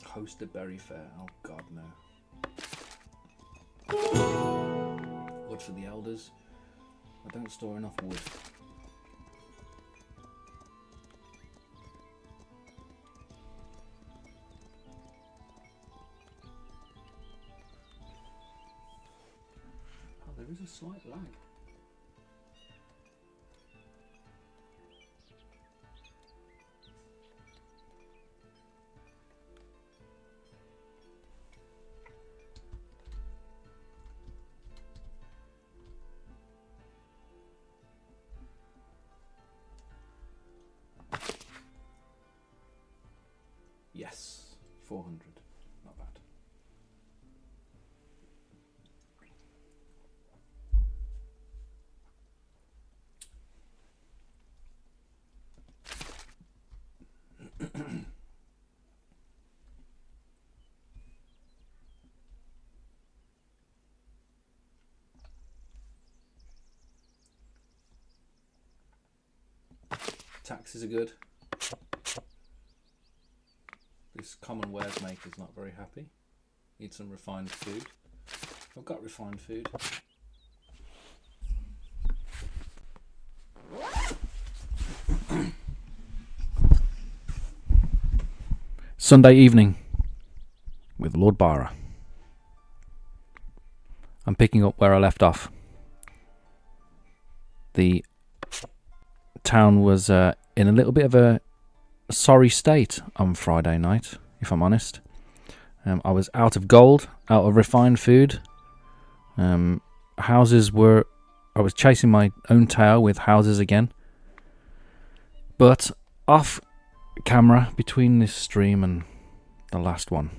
Host a berry fair. Oh God, no. Wood for the elders. I don't store enough wood. Oh, there is a slight lag. Yes, 400. Not bad. Taxes are good. This common wares maker's not very happy. Need some refined food. I've got refined food. Sunday evening with Lord Bara. I'm picking up where I left off. The town was in a little bit of a sorry state on Friday night, if I'm honest. I was out of gold, out of refined food. Houses were... I was chasing my own tail with houses again. But off camera, between this stream and the last one,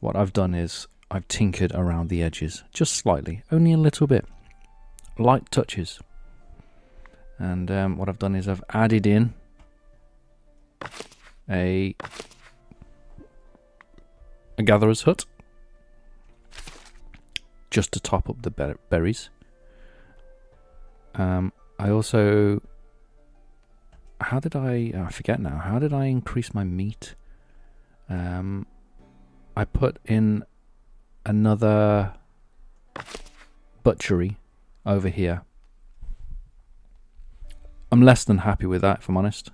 what I've done is I've tinkered around the edges, just slightly, only a little bit. Light touches. And what I've done is I've added in a gatherer's hut just to top up the berries. I also, how did I forget now, how did I increase my meat? I put in another butchery over here. I'm less than happy with that, if I'm honest.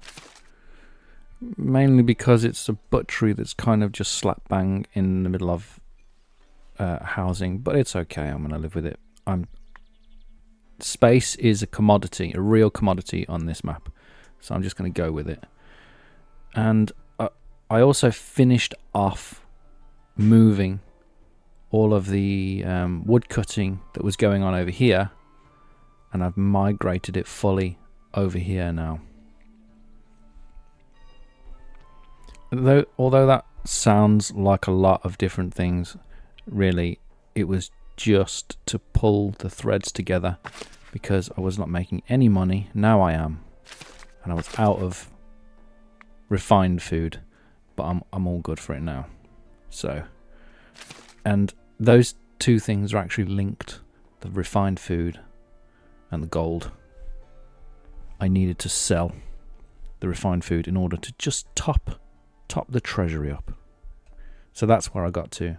Mainly because it's a butchery that's kind of just slap bang in the middle of housing, but it's okay. I'm going to live with it. Space is a commodity, a real commodity on this map, so I'm just going to go with it. And I also finished off moving all of the wood cutting that was going on over here, and I've migrated it fully over here now. Although that sounds like a lot of different things, really it was just to pull the threads together, because I was not making any money. Now I am, and I was out of refined food, but I'm all good for it now. So, and those two things are actually linked, the refined food and the gold. I needed to sell the refined food in order to just top the treasury up. So that's where I got to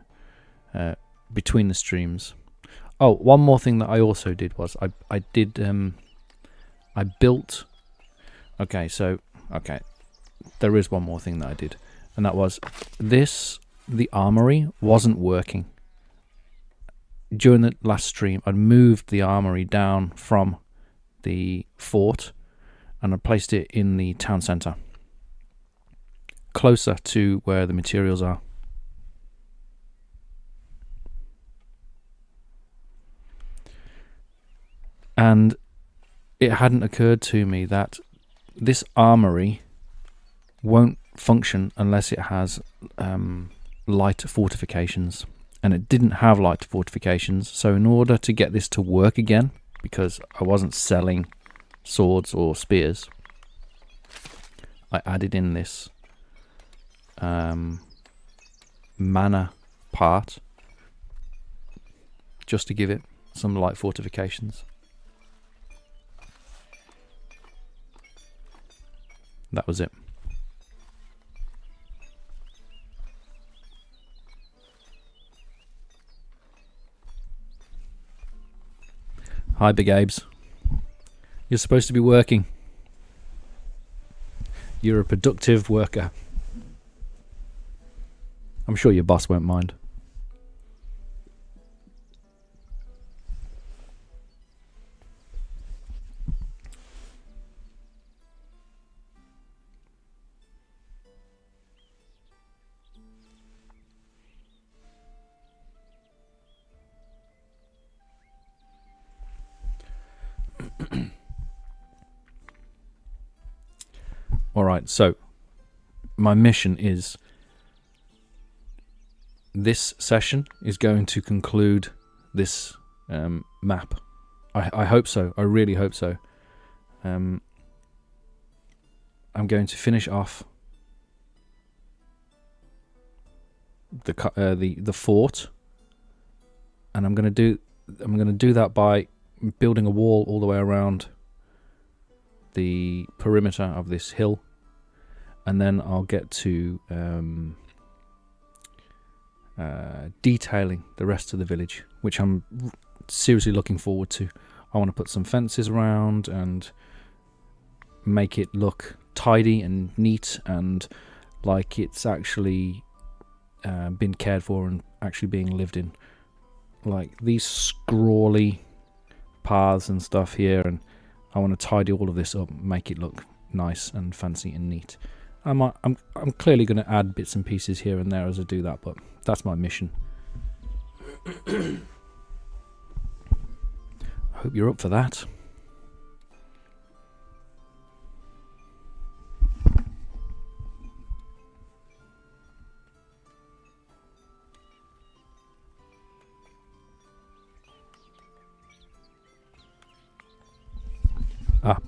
between the streams. Oh, one more thing that I also did was I built. Okay, there is one more thing that I did, and that was this. The armory wasn't working. During the last stream, I'd moved the armory down from the fort, and I placed it in the town centre, closer to where the materials are. And it hadn't occurred to me that this armory won't function unless it has light fortifications, and it didn't have light fortifications. So in order to get this to work again, because I wasn't selling swords or spears, I added in this mana part just to give it some light fortifications. That was it. Hi, Big Abes. You're supposed to be working. You're a productive worker. I'm sure your boss won't mind. Alright, so my mission is, this session is going to conclude this map. I hope so. I really hope so. I'm going to finish off the fort, and I'm going to do that by building a wall all the way around the perimeter of this hill, and then I'll get to detailing the rest of the village, which I'm seriously looking forward to. I want to put some fences around and make it look tidy and neat and like it's actually been cared for and actually being lived in. Like these scrawly paths and stuff here, and I want to tidy all of this up, make it look nice and fancy and neat. I'm clearly going to add bits and pieces here and there as I do that, but that's my mission. I hope you're up for that.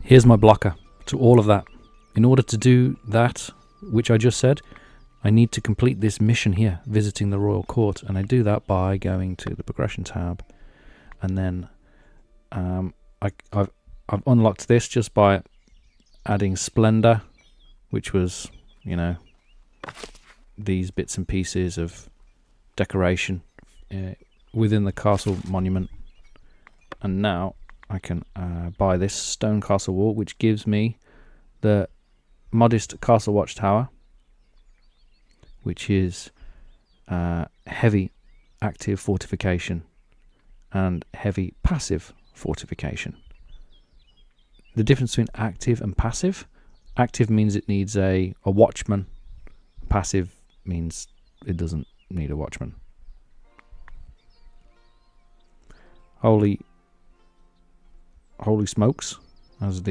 Here's my blocker to all of that. In order to do that, which I just said, I need to complete this mission here, visiting the royal court, and I do that by going to the progression tab, and then I've unlocked this just by adding splendor, which was, you know, these bits and pieces of decoration within the castle monument, and now I can buy this stone castle wall, which gives me the modest castle watchtower, which is heavy active fortification and heavy passive fortification. The difference between active and passive: active means it needs a watchman, passive means it doesn't need a watchman. Holy smokes, as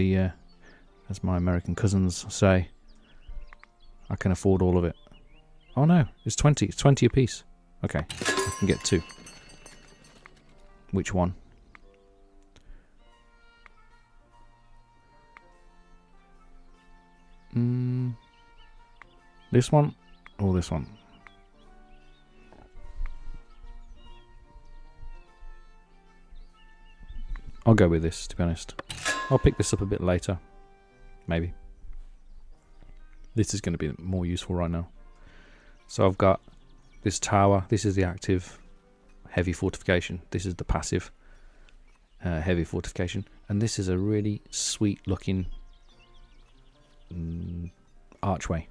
my American cousins say. I can afford all of it. Oh no, it's 20. It's 20 a piece. Okay, I can get 2. Which one? This one or this one? I'll go with this, to be honest. I'll pick this up a bit later. Maybe. This is going to be more useful right now. So I've got this tower. This is the active heavy fortification. This is the passive heavy fortification. And this is a really sweet looking archway.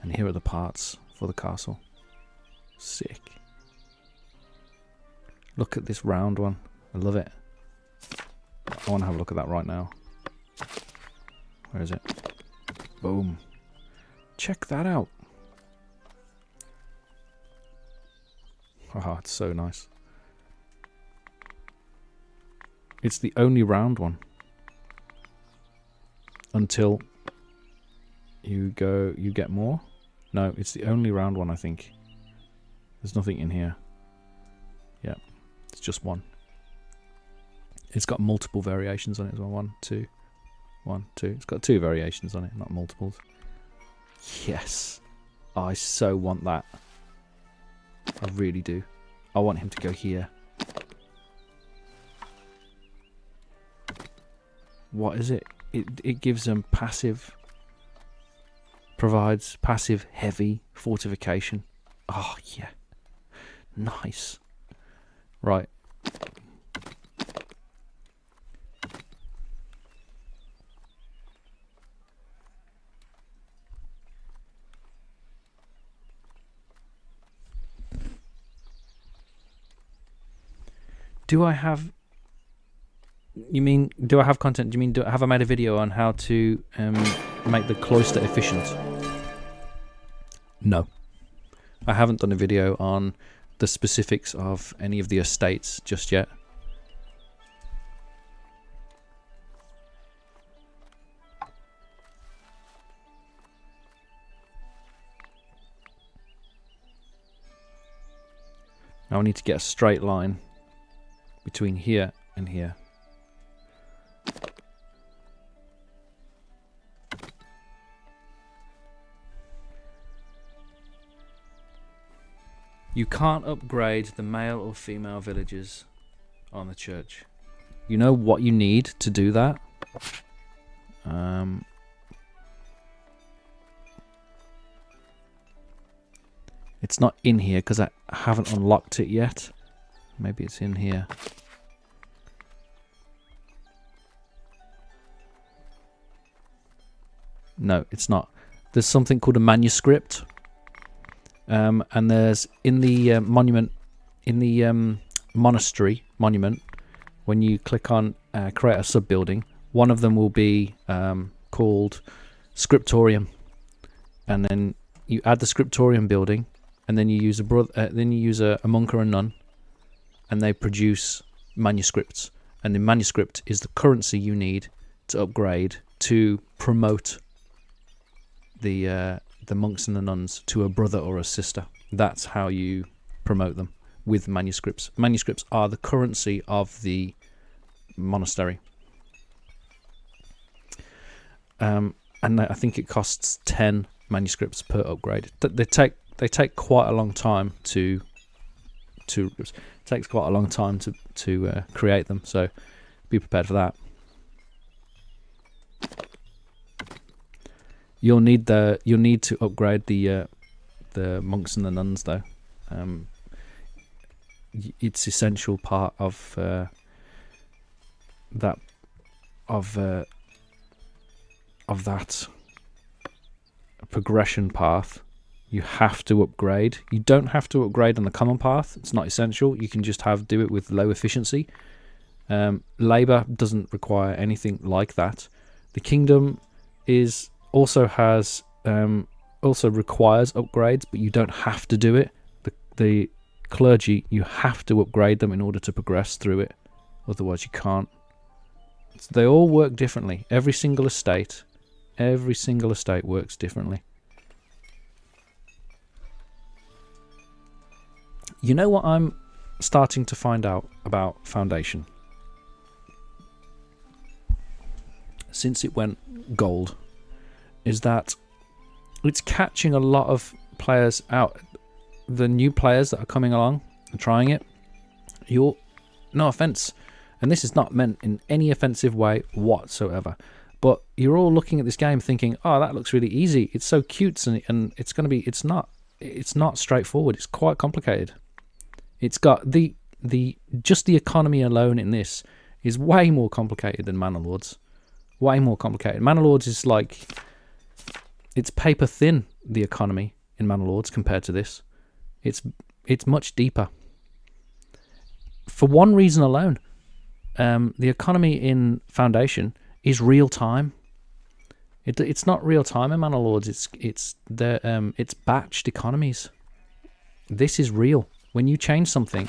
And here are the parts for the castle. Sick. Look at this round one. I love it. I want to have a look at that right now. Where is it? Boom. Check that out. Oh, it's so nice. It's the only round one. Until you get more. No, it's the only round one, I think. There's nothing in here. Yeah, it's just one. It's got multiple variations on it as well. 1, 2, 1, 2. It's got 2 variations on it, not multiples. Yes. I so want that. I really do. I want him to go here. what is it? It gives them passive, provides passive heavy fortification. Oh yeah, nice. Right. Do I have... You mean, do I have content? Do you mean, have I made a video on how to make the cloister efficient? No. I haven't done a video on the specifics of any of the estates just yet. Now I need to get a straight line between here and here. You can't upgrade the male or female villagers on the church. You know what you need to do that? It's not in here because I haven't unlocked it yet. Maybe it's in here. No, it's not. There's something called a manuscript. And there's in the monument, in the monastery monument, when you click on create a sub-building, one of them will be called scriptorium, and then you add the scriptorium building, and then you use a monk or a nun, and they produce manuscripts, and the manuscript is the currency you need to upgrade to promote the monks and the nuns to a brother or a sister. That's how you promote them, with manuscripts. Manuscripts are the currency of the monastery. And I think it costs 10 manuscripts per upgrade. They take quite a long time to create them, so be prepared for that. You'll need to upgrade the monks and the nuns though. It's essential part of that progression path. You have to upgrade. You don't have to upgrade on the common path. It's not essential. You can just do it with low efficiency. Labor doesn't require anything like that. The kingdom also requires upgrades, but you don't have to do it. The clergy, you have to upgrade them in order to progress through it. Otherwise you can't. They all work differently. Every single estate works differently. You know what I'm starting to find out about Foundation? Since it went gold, is that it's catching a lot of players out. The new players that are coming along and trying it, no offense, and this is not meant in any offensive way whatsoever, but you're all looking at this game thinking, oh, that looks really easy, it's so cute, and it's going to be, it's not straightforward, it's quite complicated. It's got just the economy alone in this is way more complicated than Manor Lords. Way more complicated. Manor Lords is like, it's paper thin, the economy in Manor Lords compared to this. It's much deeper. For one reason alone, the economy in Foundation is real time. It's not real time in Manor Lords. It's batched economies. This is real. When you change something,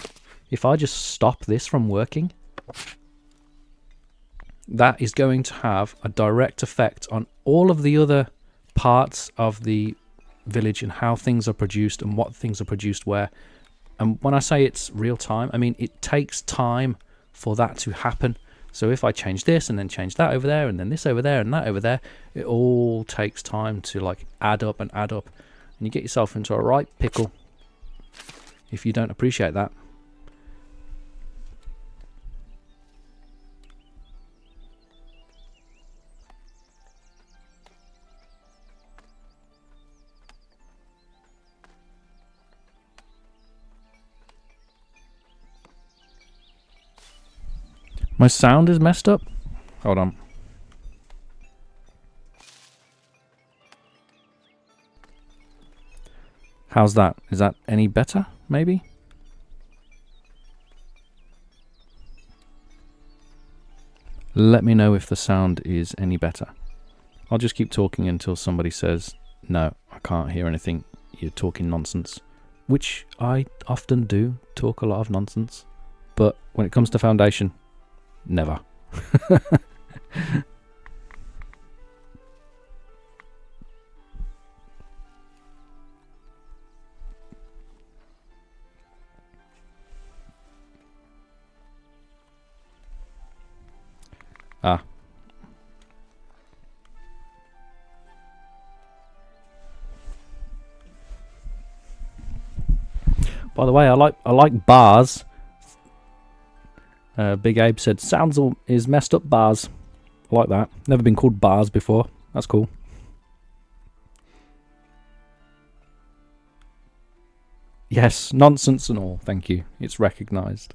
if I just stop this from working, that is going to have a direct effect on all of the other parts of the village and how things are produced and what things are produced where. And when I say it's real time, I mean it takes time for that to happen. So if I change this and then change that over there and then this over there and that over there, it all takes time to like add up, and you get yourself into a right pickle if you don't appreciate that. My sound is messed up. Hold on. How's that? Is that any better, maybe? Let me know if the sound is any better. I'll just keep talking until somebody says, no, I can't hear anything. You're talking nonsense. Which I often do, talk a lot of nonsense. But when it comes to Foundation, never. Ah. By the way, I like bars. Big Abe said, sounds is messed up bars. I like that. Never been called bars before. That's cool. Yes, nonsense and all. Thank you. It's recognised.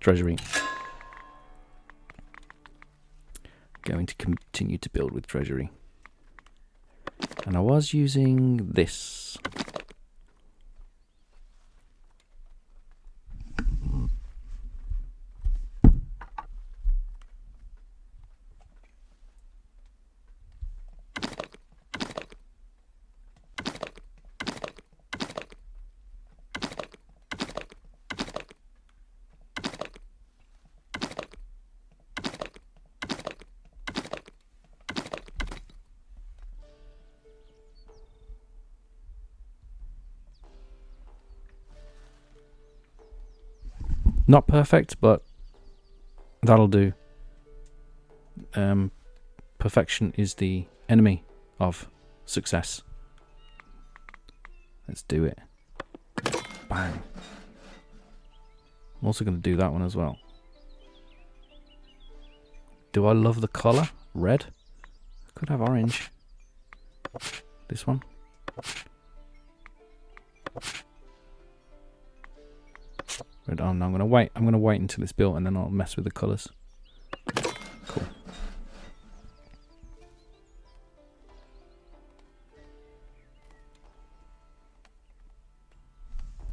Treasury. Going to continue to build with treasury. And I was using this. Not perfect, but that'll do. Perfection is the enemy of success. Let's do it. Bang. I'm also going to do that one as well. Do I love the colour? Red? Could have orange. This one. Red. Oh no, I'm going to wait. I'm going to wait until it's built and then I'll mess with the colours. Cool.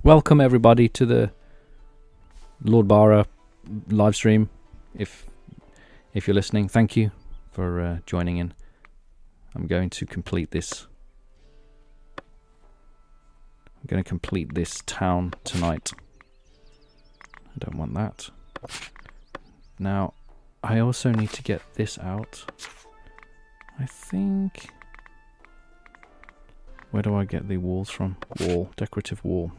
Welcome everybody to the Lord Bara live stream. If you're listening, thank you for joining in. I'm going to complete this. I'm going to complete this town tonight. I don't want that. Now, I also need to get this out. I think... Where do I get the walls from? Wall. Decorative wall.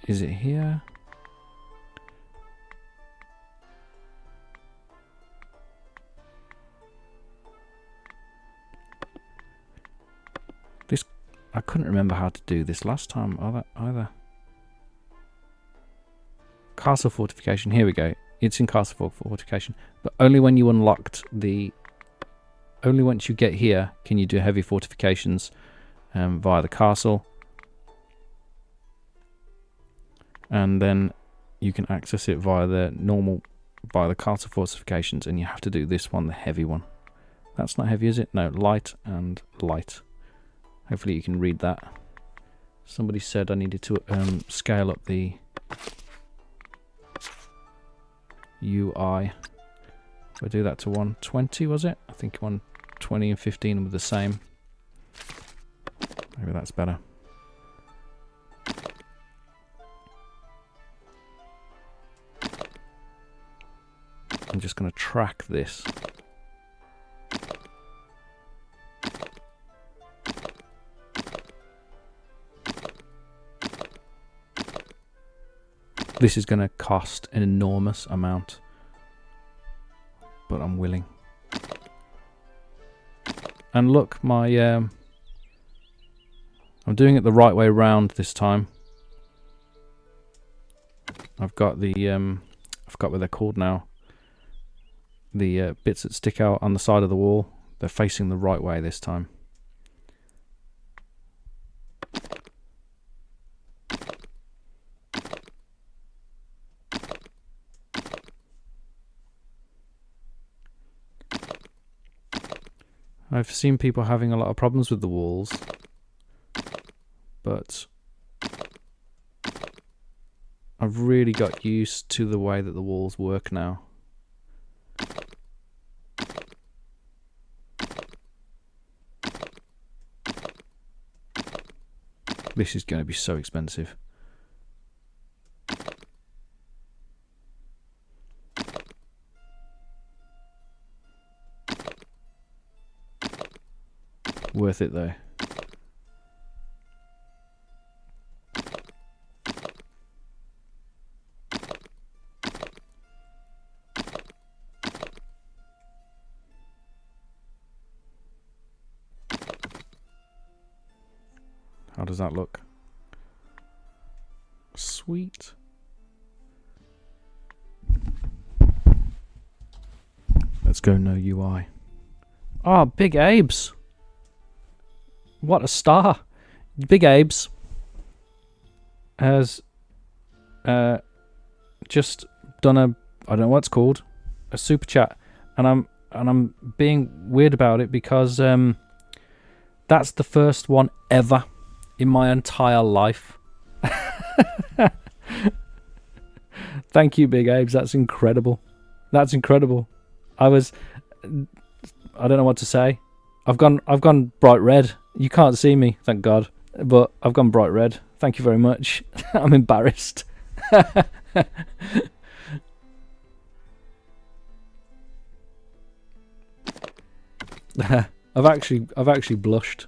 Is it here? This, I couldn't remember how to do this last time either. Castle fortification, here we go. It's in castle fortification, but only when you unlocked the... Only once you get here can you do heavy fortifications via the castle. And then you can access it via the castle fortifications, and you have to do this one, the heavy one. That's not heavy, is it? No, light and light. Hopefully you can read that. Somebody said I needed to scale up the UI. If I do that to 120, was it? I think 120 and 15 were the same. Maybe that's better. I'm just going to track this. This is going to cost an enormous amount, but I'm willing. And look, my I'm doing it the right way round this time. I've got the I forgot what they're called now. The bits that stick out on the side of the wall, they're facing the right way this time. I've seen people having a lot of problems with the walls, but I've really got used to the way that the walls work now. This is going to be so expensive. Worth it though. How does that look? Sweet. Let's go no UI. Oh, Big Abe's. What a star. Big Abe's has just done a, I don't know what it's called, a super chat, and I'm being weird about it because that's the first one ever in my entire life. Thank you, Big Abe's. That's incredible. That's incredible. I don't know what to say. I've gone bright red. You can't see me, thank God, but I've gone bright red. Thank you very much. I'm embarrassed. I've actually blushed.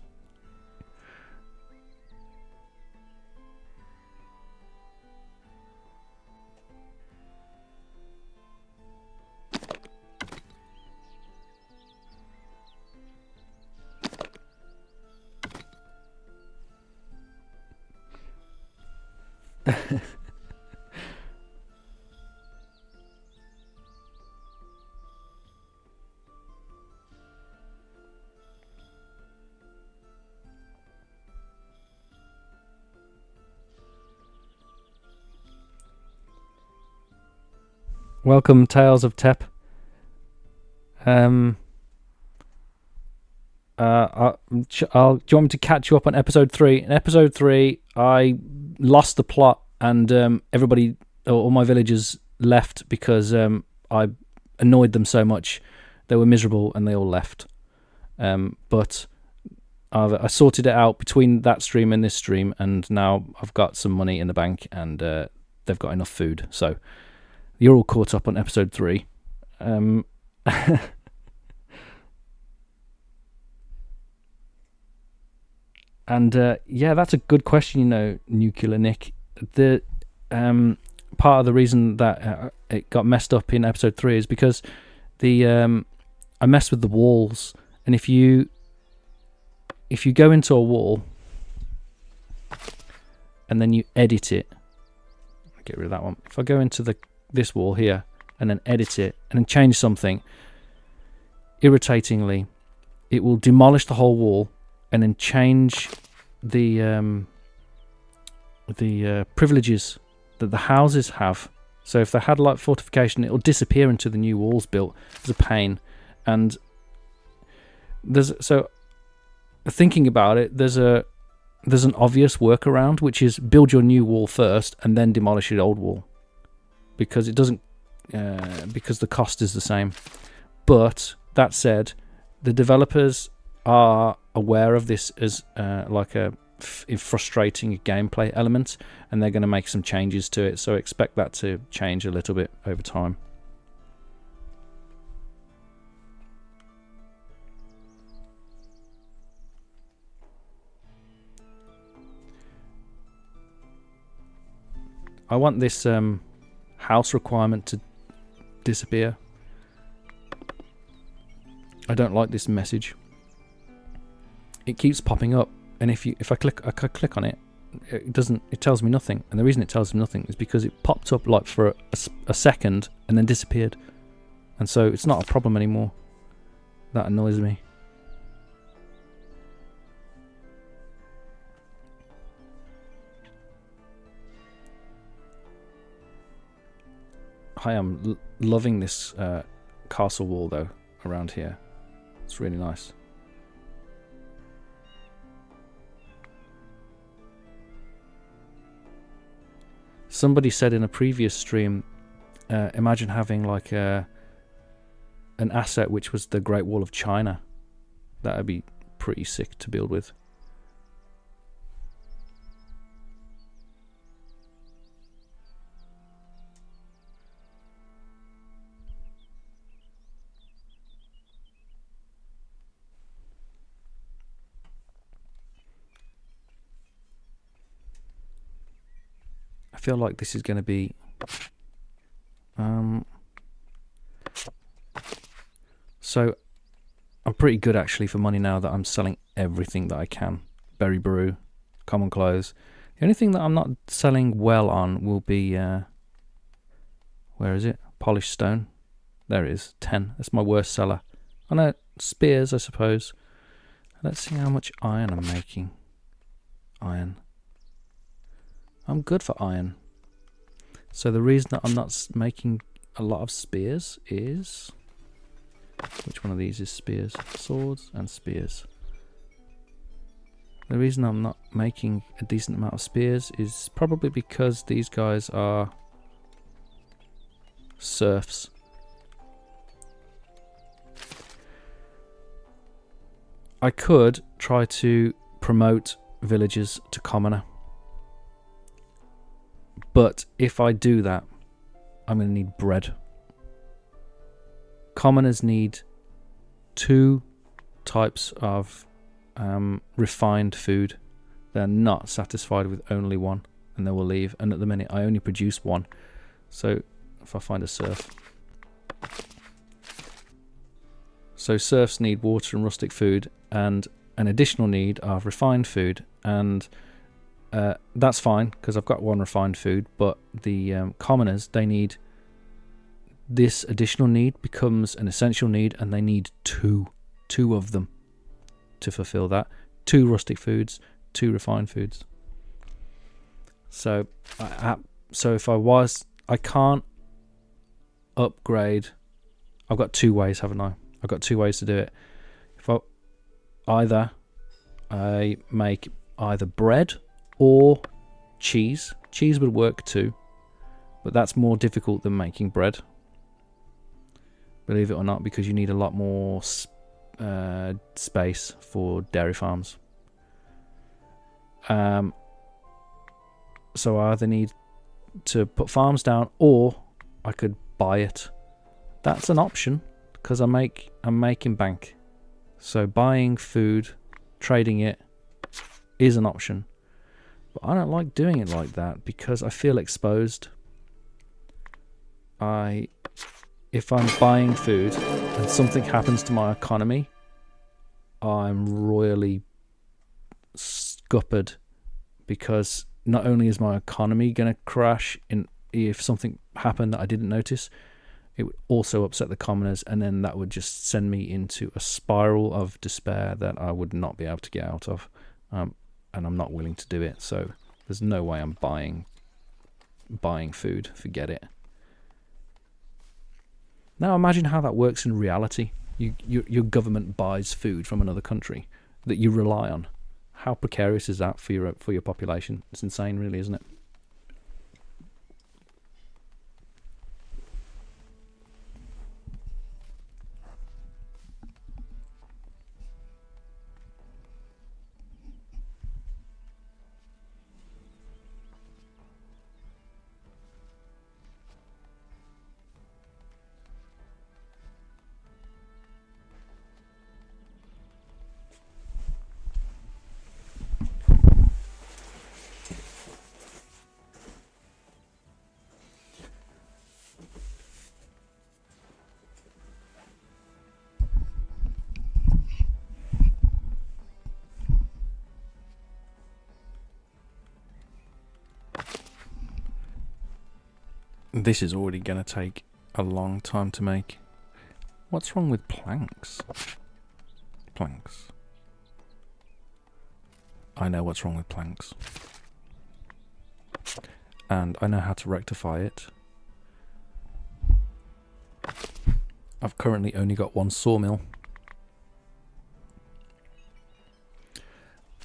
Welcome, Tales of Tep. Do you want me to catch you up on episode 3? In episode 3, I lost the plot, and everybody, all my villagers, left because I annoyed them so much. They were miserable, and they all left. But I sorted it out between that stream and this stream, and now I've got some money in the bank, and they've got enough food. So you're all caught up on episode 3. And yeah, that's a good question, you know, Nuclear Nick. The part of the reason that it got messed up in episode 3 is because I messed with the walls, and if you go into a wall and then you edit it, I'll get rid of that one. If I go into this wall here and then edit it and then change something, irritatingly, it will demolish the whole wall and then change the privileges that the houses have. So if they had like fortification, it will disappear into the new walls built. It's a pain. And so thinking about it, there's an obvious workaround, which is build your new wall first and then demolish your old wall, because it doesn't because the cost is the same. But that said, the developers are aware of this as like a frustrating gameplay element, and they're going to make some changes to it, so expect that to change a little bit over time. I want this house requirement to disappear. I don't like this message. It keeps popping up, and if I click on it, it tells me nothing. And the reason it tells me nothing is because it popped up like for a second and then disappeared, and so it's not a problem anymore. That annoys me. I am loving this castle wall though around here. It's really nice. Somebody said in a previous stream, imagine having like an asset which was the Great Wall of China. That would be pretty sick to build with. I feel like this is going to be so I'm pretty good actually for money now that I'm selling everything that I can. Berry brew, common clothes. The only thing that I'm not selling well on will be where is it? Polished stone. There it is, 10. That's my worst seller. I know, spears I suppose. Let's see how much iron I'm making. Iron. I'm good for iron. So the reason that I'm not making a lot of spears is... Which one of these is spears? Swords and spears. The reason I'm not making a decent amount of spears is probably because these guys are serfs. I could try to promote villagers to commoner. But if I do that, I'm going to need bread. Commoners need 2 types of refined food. They're not satisfied with only one, and they will leave. And at the minute, I only produce 1. So if I find a serf. So serfs need water and rustic food, and an additional need of refined food. And that's fine, because I've got 1 refined food, but the commoners, they need... This additional need becomes an essential need, and they need 2 of them to fulfill that. 2 rustic foods, 2 refined foods. So, if I can't upgrade. I've got 2 ways, haven't I? I've got 2 ways to do it. If I make either bread or cheese. Cheese would work too, but that's more difficult than making bread. Believe it or not, because you need a lot more space for dairy farms. So I either need to put farms down, or I could buy it. That's an option, because I'm making bank. So buying food, trading it, is an option. But I don't like doing it like that, because I feel exposed. If I'm buying food and something happens to my economy, I'm royally scuppered, because not only is my economy going to crash if something happened that I didn't notice, it would also upset the commoners, and then that would just send me into a spiral of despair that I would not be able to get out of, and I'm not willing to do it. So there's no way I'm buying food. Forget it. Now imagine how that works in reality. Your government buys food from another country that you rely on. How precarious is that for your population? It's insane, really, isn't it? This is already going to take a long time to make. What's wrong with planks? Planks. I know what's wrong with planks. And I know how to rectify it. I've currently only got 1 sawmill.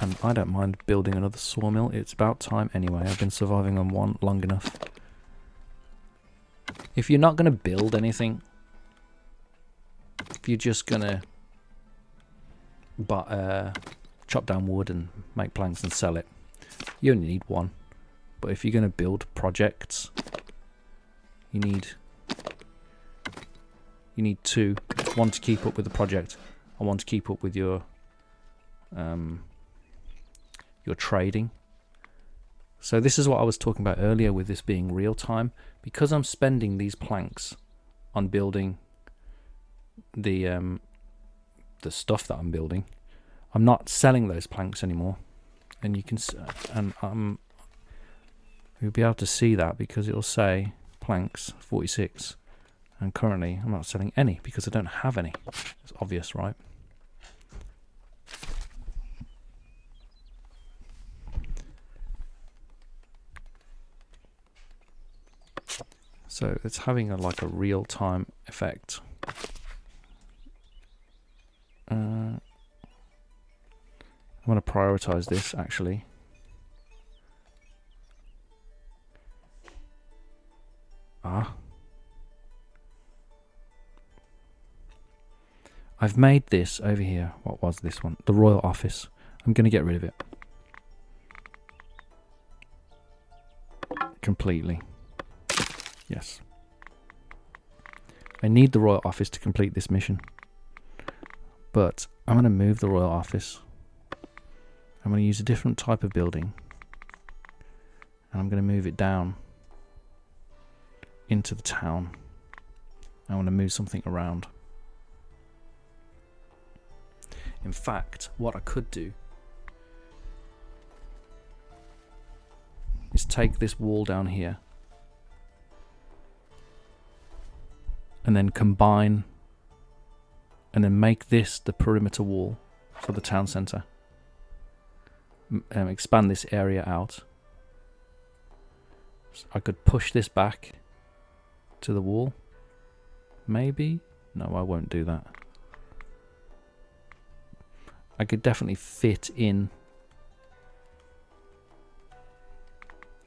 And I don't mind building another sawmill. It's about time anyway. I've been surviving on one long enough. If you're not going to build anything, if you're just going to chop down wood and make planks and sell it, you only need one. But if you're going to build projects, you need two. One to keep up with the project, and one to keep up with your trading. So this is what I was talking about earlier with this being real time. Because I'm spending these planks on building the stuff that I'm building, I'm not selling those planks anymore, and you can you'll be able to see that because it'll say planks 46, and currently I'm not selling any because I don't have any. It's obvious, right? So it's having like a real-time effect. I'm going to prioritize this actually. I've made this over here. What was this one? The Royal Office. I'm going to get rid of it. Completely. Yes. I need the Royal Office to complete this mission. But I'm going to move the Royal Office. I'm going to use a different type of building. And I'm going to move it down into the town. I want to move something around. In fact, what I could do is take this wall down here and then combine and then make this the perimeter wall for the town centre. Expand this area out. So I could push this back to the wall. Maybe? No, I won't do that. I could definitely fit in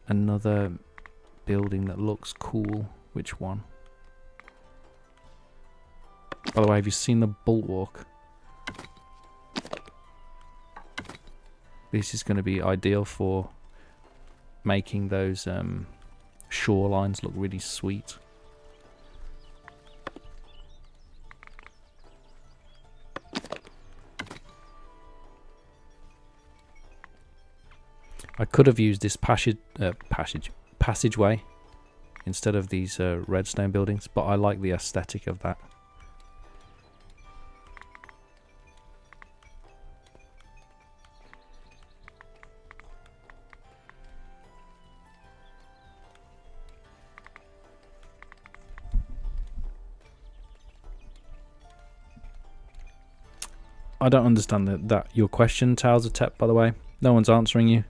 another building that looks cool. Which one? By the way, have you seen the bulwark? This is going to be ideal for making those shorelines look really sweet. I could have used this passageway instead of these redstone buildings, but I like the aesthetic of that. I don't understand that your question, Tales of Tep, by the way. No one's answering you.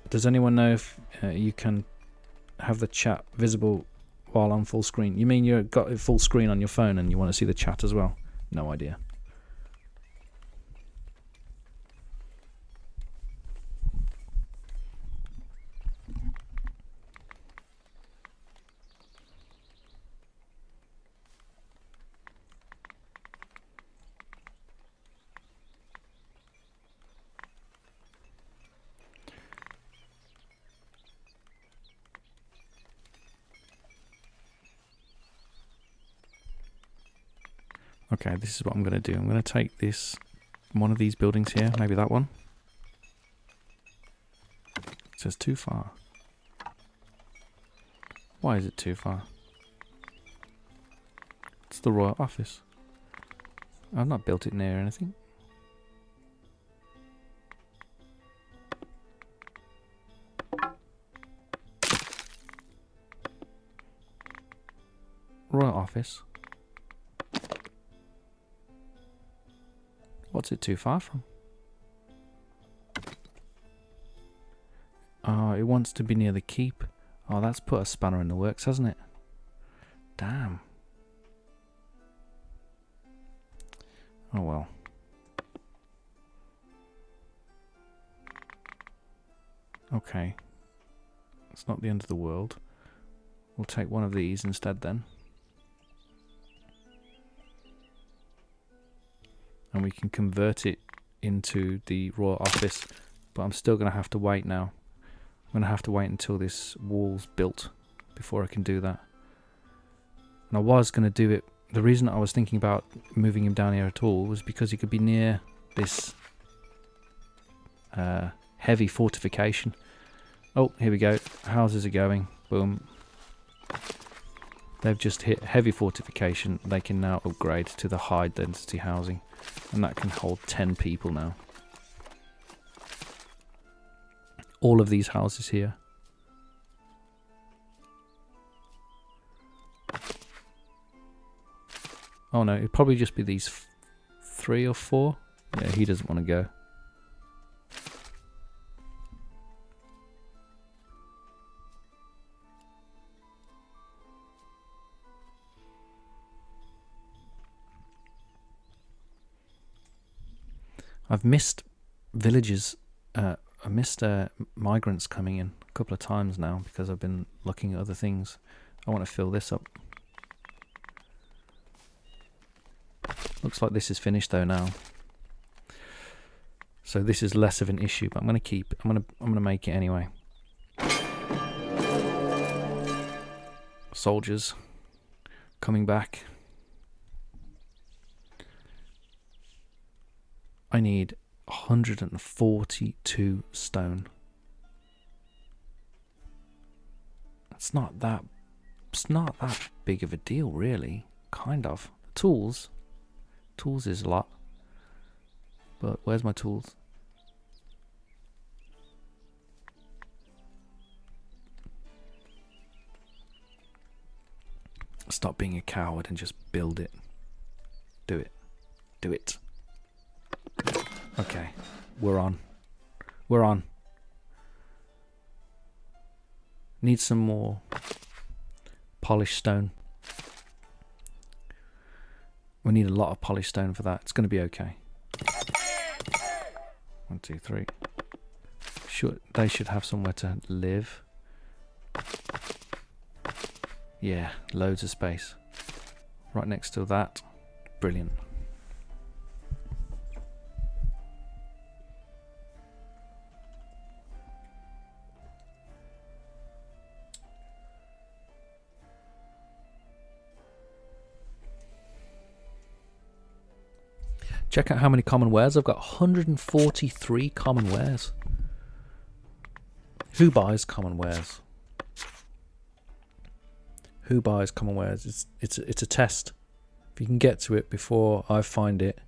Does anyone know if you can have the chat visible while on full screen? You mean you've got it full screen on your phone and you want to see the chat as well? No idea. Okay, this is what I'm going to do. I'm going to take one of these buildings here, maybe that one. It says too far. Why is it too far? It's the Royal Office. I've not built it near anything. Royal Office. What's it too far from? Oh, it wants to be near the keep. Oh, that's put a spanner in the works, hasn't it? Damn. Oh well. Okay. It's not the end of the world. We'll take one of these instead then. And we can convert it into the royal office. But I'm still going to have to wait now. I'm going to have to wait until this wall's built before I can do that. And I was going to do it. The reason I was thinking about moving him down here at all was because he could be near this heavy fortification. Oh, here we go. Houses are going. Boom. They've just hit heavy fortification. They can now upgrade to the high density housing. And that can hold 10 people now. All of these houses here. Oh no, it'd probably just be these 3 or 4. Yeah, he doesn't want to go. I've missed villages, I missed migrants coming in a couple of times now because I've been looking at other things. I want to fill this up. Looks like this is finished though now. So this is less of an issue, but I'm going to make it anyway. Soldiers coming back. I need 142 stone. It's not that big of a deal, really. Kind of. Tools is a lot. But where's my tools? Stop being a coward and just build it. Do it. Do it. Okay, we're on. We're on. Need some more polished stone. We need a lot of polished stone for that. It's going to be okay. 1, 2, 3. They should have somewhere to live. Yeah, loads of space. Right next to that. Brilliant. Check out how many common wares. I've got 143 common wares. Who buys common wares? Who buys common wares? It's a test. If you can get to it before I find it.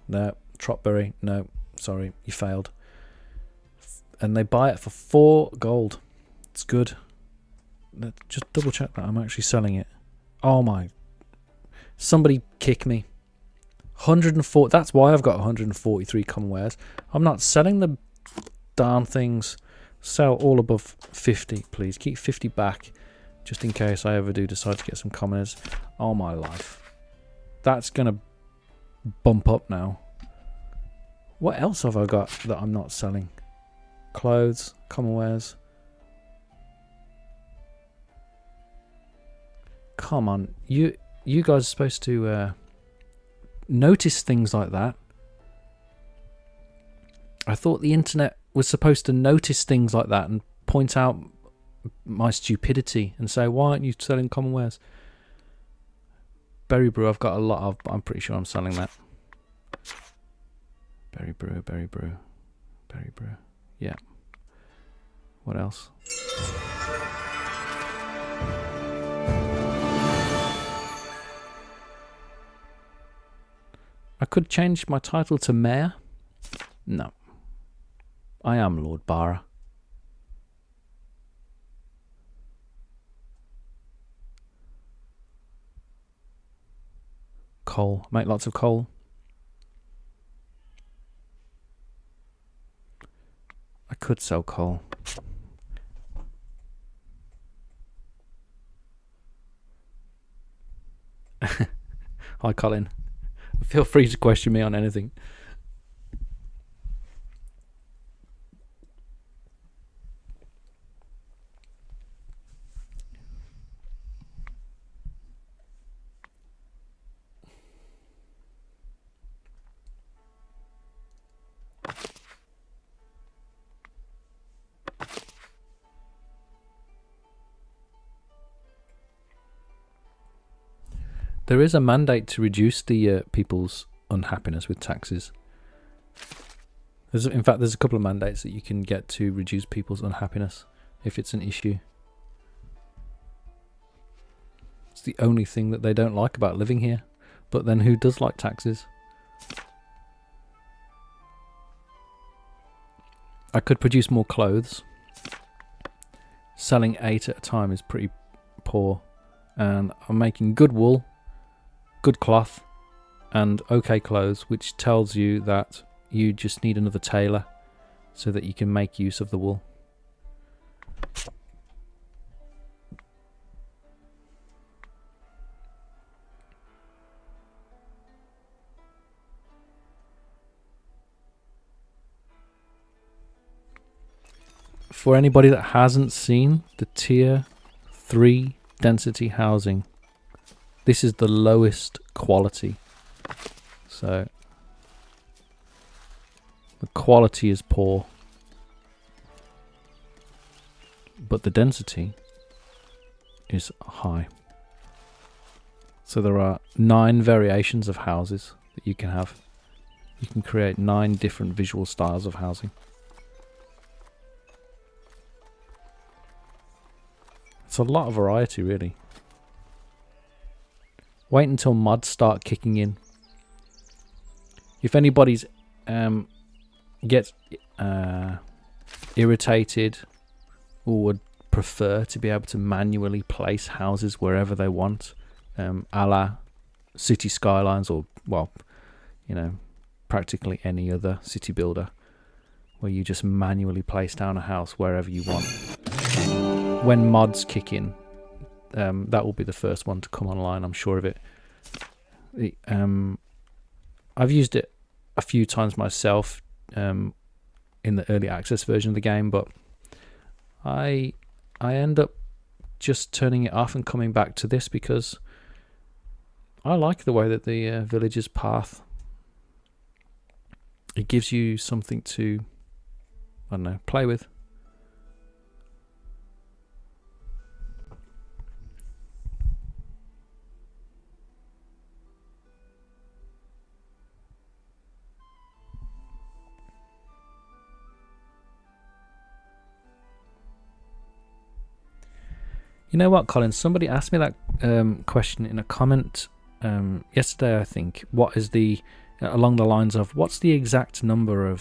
No, Trotberry. No, sorry, you failed. And they buy it for 4 gold. It's good. Let's just double check that I'm actually selling it. Oh my! Somebody kick me. 104. That's why I've got 143 common wares. I'm not selling the darn things. Sell all above 50, please. Keep 50 back, just in case I ever do decide to get some commoners. Oh my life, that's gonna bump up now. What else have I got that I'm not selling? Clothes, common wares. Come on, you guys are supposed to notice things like that. I thought the internet was supposed to notice things like that and point out my stupidity and say, why aren't you selling common wares? Berry brew, I've got a lot of, but I'm pretty sure I'm selling that. Berry brew, berry brew, berry brew. Yeah. What else? I could change my title to Mayor. No. I am Lord Bara. Coal. Make lots of coal. I could sell coal. Hi, Colin. Feel free to question me on anything. There is a mandate to reduce the people's unhappiness with taxes. In fact, there's a couple of mandates that you can get to reduce people's unhappiness if it's an issue. It's the only thing that they don't like about living here. But then who does like taxes? I could produce more clothes. Selling 8 at a time is pretty poor. And I'm making good wool, good cloth, and okay clothes, which tells you that you just need another tailor so that you can make use of the wool. For anybody that hasn't seen the tier 3 density housing, this is the lowest quality. So the quality is poor, but the density is high. So there are 9 variations of houses that you can have. You can create 9 different visual styles of housing. It's a lot of variety, really. Wait until mods start kicking in. If anybody's gets irritated or would prefer to be able to manually place houses wherever they want, a la City Skylines, or, well, you know, practically any other city builder, where you just manually place down a house wherever you want. When mods kick in, that will be the first one to come online, I'm sure of it. I've used it a few times myself in the early access version of the game, but I end up just turning it off and coming back to this because I like the way that the villager's path, it gives you something to, I don't know, play with. You know what, Colin? Somebody asked me that question in a comment yesterday, I think. What is the, along the lines of, what's the exact number of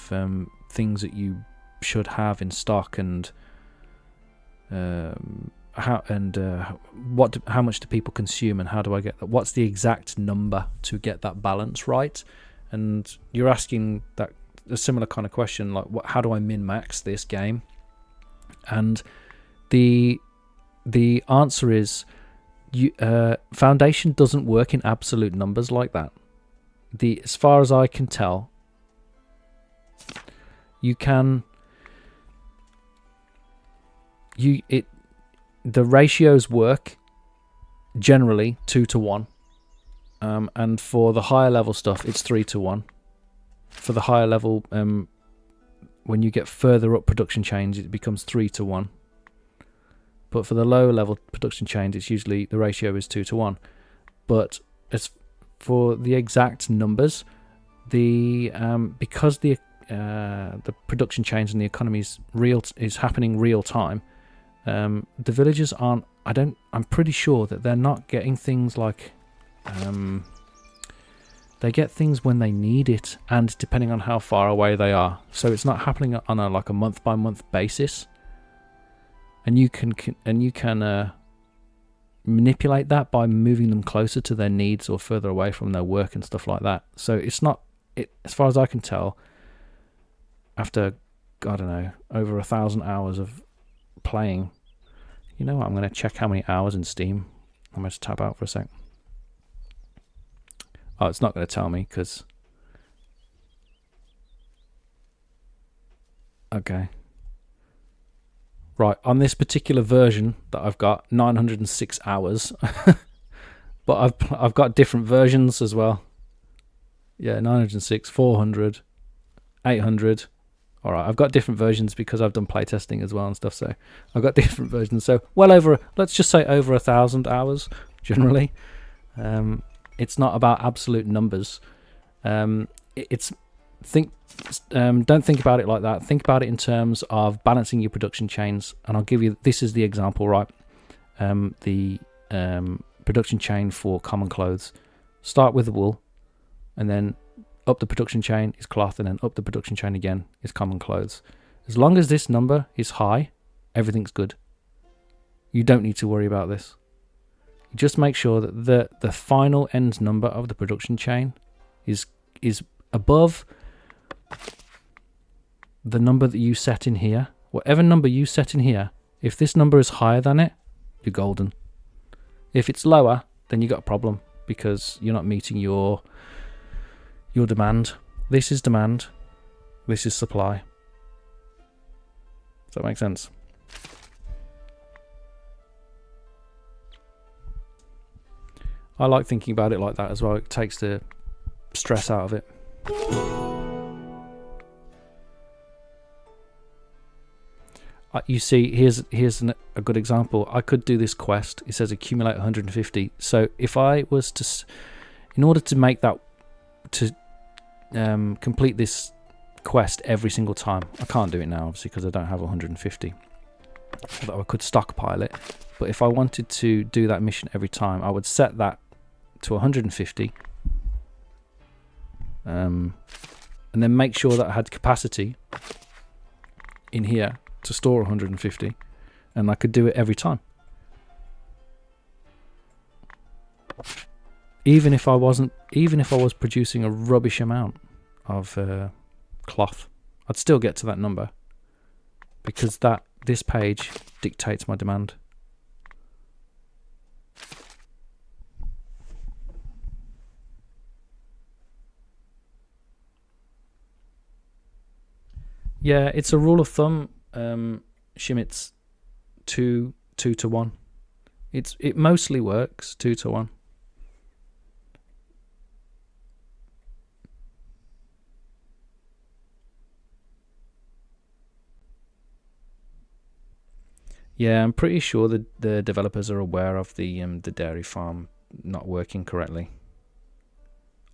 things that you should have in stock, and how much do people consume, and how do I get that? What's the exact number to get that balance right? And you're asking that a similar kind of question, like, how do I min-max this game? And the answer is, Foundation doesn't work in absolute numbers like that. As far as I can tell, the ratios work generally 2 to 1, and for the higher level stuff, it's 3 to 1. For the higher level, when you get further up production chains, it becomes 3 to 1. But for the lower level production chains, it's usually, the ratio is 2 to 1. But as for the exact numbers, because the production chains and the economy is happening real time, the villagers aren't. I'm pretty sure that they're not getting things like. They get things when they need it, and depending on how far away they are. So it's not happening on a month by month basis. And you can manipulate that by moving them closer to their needs or further away from their work and stuff like that. So it's not, as far as I can tell, after, I don't know, over 1,000 hours of playing. You know what? I'm going to check how many hours in Steam. I'm going to tab out for a sec. Oh, it's not going to tell me because. Okay. Right, on this particular version that I've got, 906 hours. But I've got different versions as well. Yeah, 906, 400, 800. All right, I've got different versions because I've done playtesting as well and stuff. So I've got different versions. So well over, let's just say over 1,000 hours generally. It's not about absolute numbers. Don't think about it like that. Think about it in terms of balancing your production chains. And I'll give you, this is the example, right? The production chain for common clothes. Start with the wool, and then up the production chain is cloth, and then up the production chain again is common clothes. As long as this number is high, everything's good. You don't need to worry about this. Just make sure that the final end number of the production chain is above the number that you set in here. Whatever number you set in here, if this number is higher than it, you're golden. If it's lower, then you got a problem because you're not meeting your demand. This is demand. This is supply. Does that make sense? I like thinking about it like that as well. It takes the stress out of it. You see, here's a good example. I could do this quest. It says accumulate 150. So if I was to, in order to make that, to complete this quest every single time, I can't do it now obviously because I don't have 150. Although I could stockpile it. But if I wanted to do that mission every time, I would set that to 150. And then make sure that I had capacity in here to store 150, and I could do it every time. Even if I was producing a rubbish amount of cloth, I'd still get to that number because this page dictates my demand. Yeah, it's a rule of thumb, Shimitz, 2 to 1. It mostly works 2 to 1. Yeah, I'm pretty sure that the developers are aware of the dairy farm not working correctly.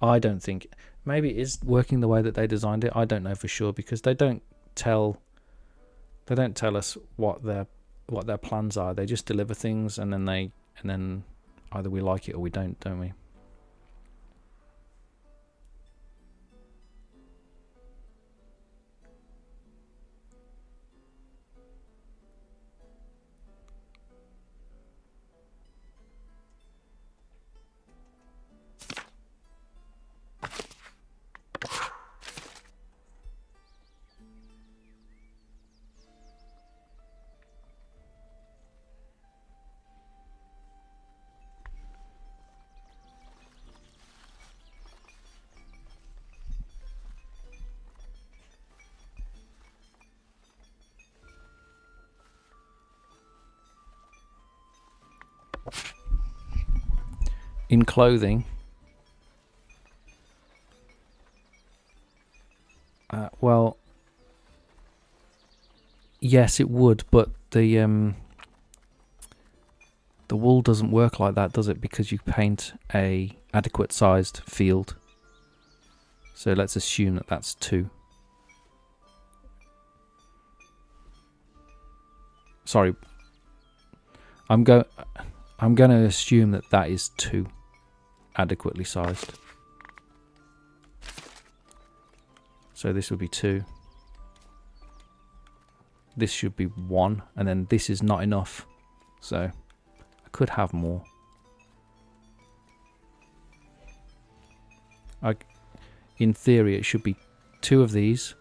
I don't think, maybe it is working the way that they designed it. I don't know for sure because they don't tell us what their plans are. They just deliver things and then either we like it or we don't we? In clothing, well, yes, it would, but the wool doesn't work like that, does it? Because you paint a adequate sized field. So let's assume that that's 2. Sorry, I'm going to assume that is 2. Adequately sized. So this would be 2. This should be 1, and then this is not enough. So I could have more. In theory, it should be 2 of these.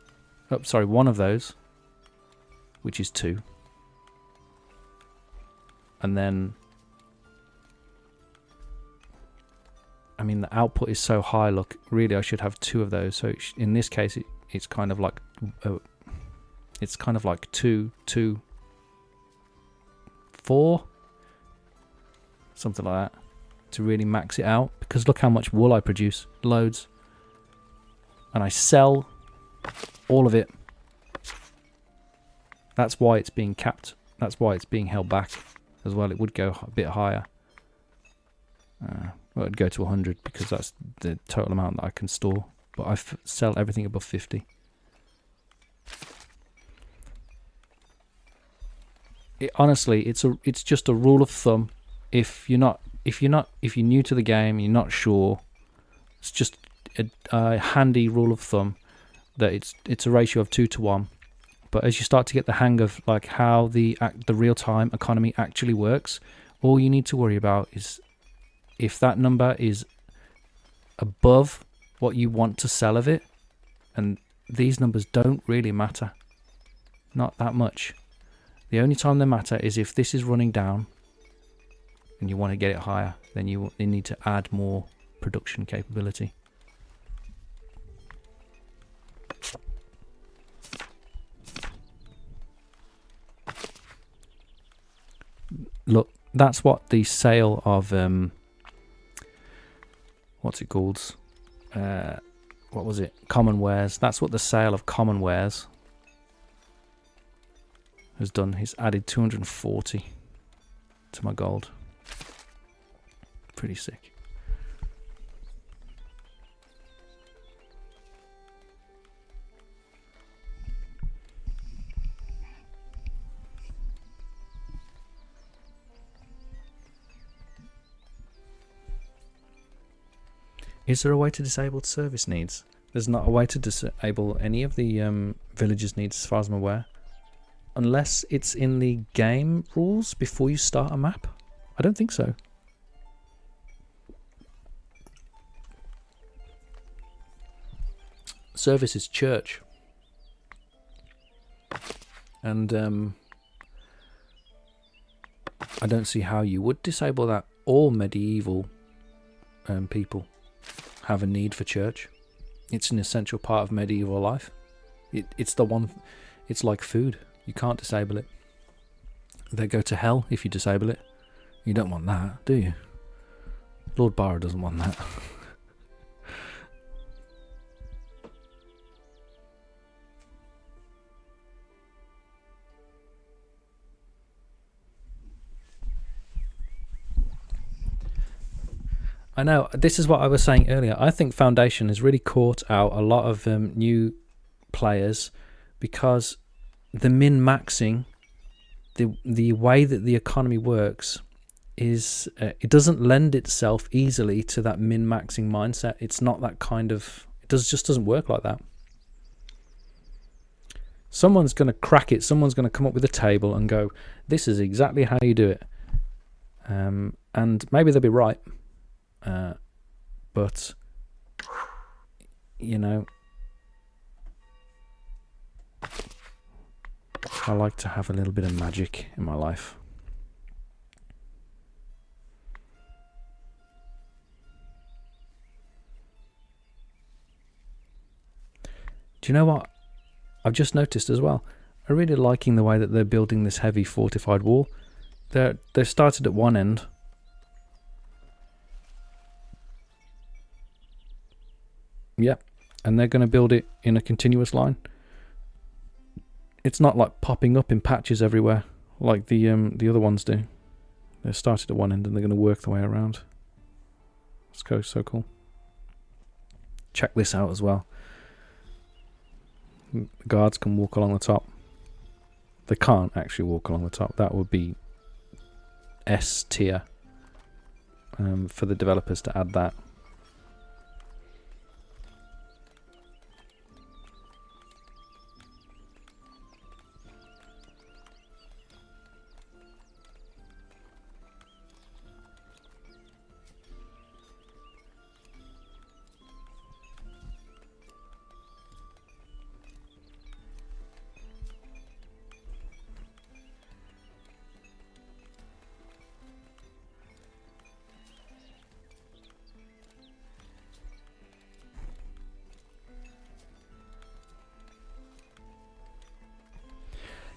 Oh, sorry, 1 of those, which is 2. And then, I mean, the output is so high. Look, really, I should have 2 of those. So in this case, it's kind of like, it's kind of like 2, 2, 4, something like that, to really max it out. Because look how much wool I produce, loads, and I sell all of it. That's why it's being capped. That's why it's being held back as well. It would go a bit higher. Well, it'd go to 100 because that's the total amount that I can store. But I sell everything above 50. Honestly, it's just a rule of thumb. If you're new to the game, you're not sure. It's just a handy rule of thumb that it's a ratio of 2 to 1. But as you start to get the hang of like how the real-time economy actually works, all you need to worry about is if that number is above what you want to sell of it, and these numbers don't really matter, not that much. The only time they matter is if this is running down and you want to get it higher, then you need to add more production capability. Look, that's what the sale of what's it called? What was it? Common wares. That's what the sale of common wares has done. He's added 240 to my gold. Pretty sick. Is there a way to disable service needs? There's not a way to disable any of the villagers' needs as far as I'm aware. Unless it's in the game rules before you start a map. I don't think so. Service is church. And I don't see how you would disable that. All medieval people have a need for church. It's an essential part of medieval life. It's the one. It's like food. You can't disable it. They go to hell if you disable it. You don't want that, do you? Lord Bara doesn't want that. I know, this is what I was saying earlier. I think Foundation has really caught out a lot of new players because the min-maxing, the way that the economy works is it doesn't lend itself easily to that min-maxing mindset. It's not that kind of, just doesn't work like that. Someone's going to crack it. Someone's going to come up with a table and go, this is exactly how you do it. And maybe they'll be right. But, you know, I like to have a little bit of magic in my life. Do you know what I've just noticed as well? I'm really liking the way that they're building this heavy fortified wall. They've started at one end. Yep, and they're going to build it in a continuous line. It's not like popping up in patches everywhere like the other ones do. They started at one end and they're going to work the way around. It's so cool. Check this out as well. The guards can walk along the top. They can't actually walk along the top. That would be S tier for the developers to add that.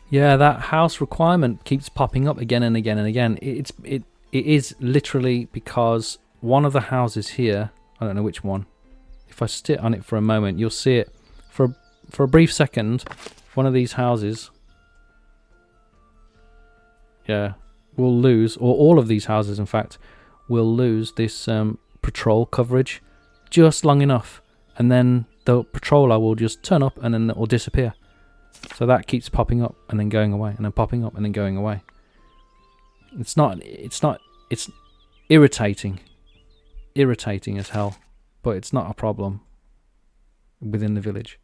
Yeah, that house requirement keeps popping up again and again and again. It is literally because one of the houses here, I don't know which one. If I sit on it for a moment, you'll see it for a brief second. One of these houses, yeah, will lose, or all of these houses, in fact, will lose this patrol coverage just long enough, and then the patroller will just turn up and then it will disappear. So that keeps popping up and then going away, and then popping up and then going away. It's irritating as hell, but it's not a problem within the village.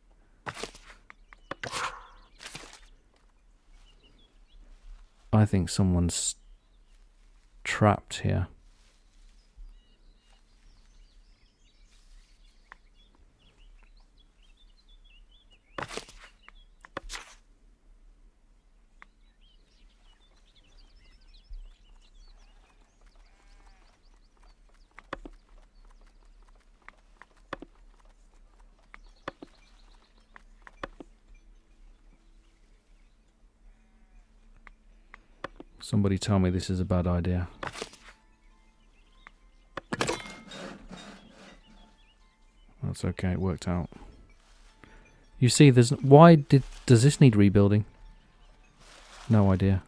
I think someone's trapped here. Somebody tell me this is a bad idea. That's okay, it worked out. You see, does this need rebuilding? No idea.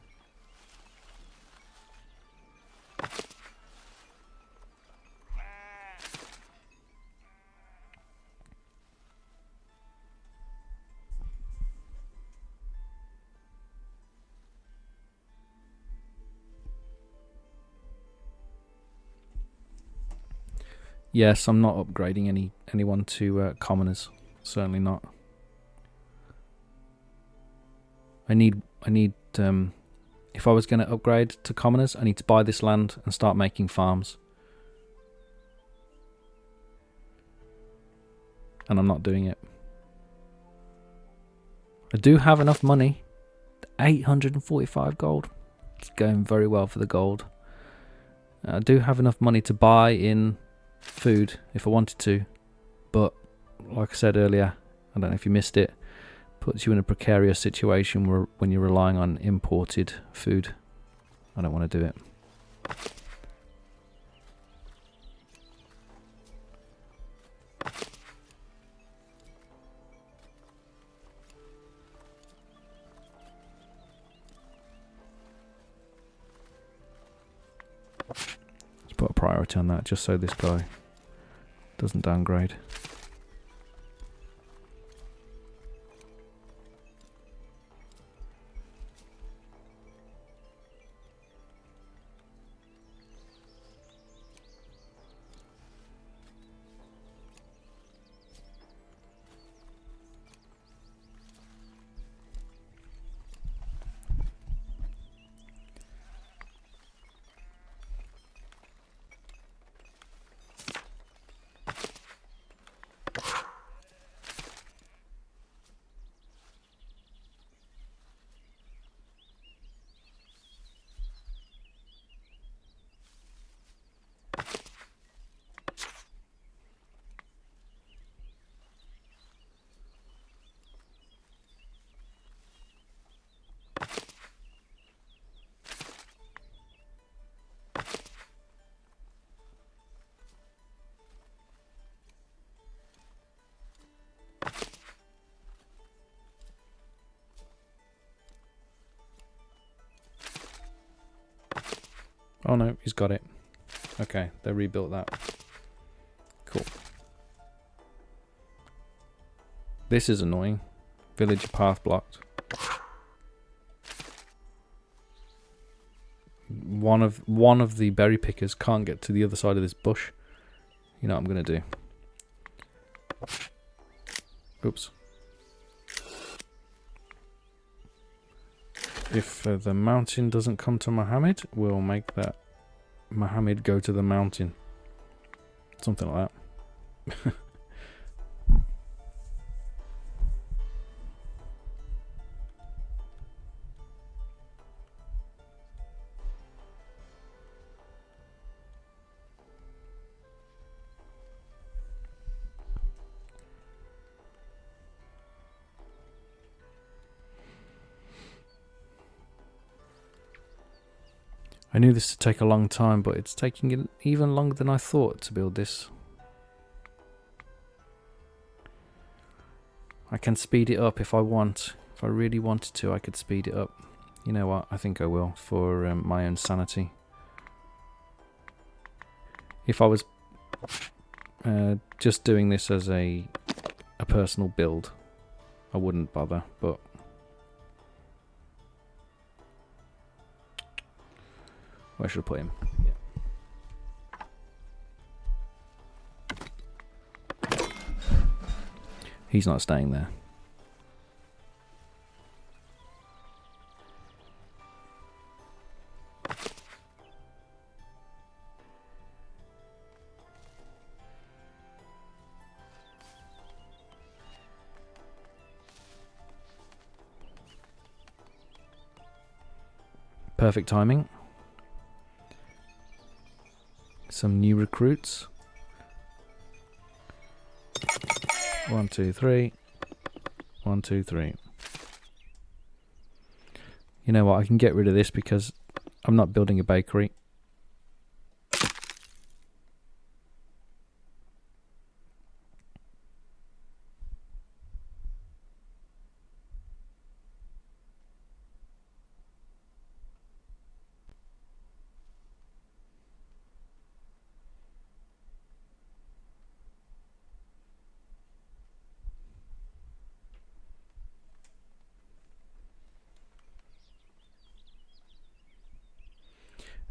Yes, I'm not upgrading anyone to commoners. Certainly not. I need if I was going to upgrade to commoners, I need to buy this land and start making farms. And I'm not doing it. I do have enough money. 845 gold. It's going very well for the gold. I do have enough money to buy in food if I wanted to, but like I said earlier, I don't know if you missed it, puts you in a precarious situation where when you're relying on imported food. I don't want to do it. Let's put a priority on that just so this guy doesn't downgrade. Oh no, he's got it. Okay, they rebuilt that. Cool. This is annoying. Villager path blocked. One of the berry pickers can't get to the other side of this bush. You know what I'm gonna do. Oops. If the mountain doesn't come to Mohammed, we'll make that Mohammed go to the mountain. Something like that. I knew this would take a long time, but it's taking even longer than I thought to build this. I can speed it up if I want. If I really wanted to, I could speed it up. You know what? I think I will for my own sanity. If I was Just doing this as a personal build, I wouldn't bother, but where should I put him? Yeah. He's not staying there. Perfect timing. Some new recruits. 1, 2, 3. 1, 2, 3. You know what? I can get rid of this because I'm not building a bakery.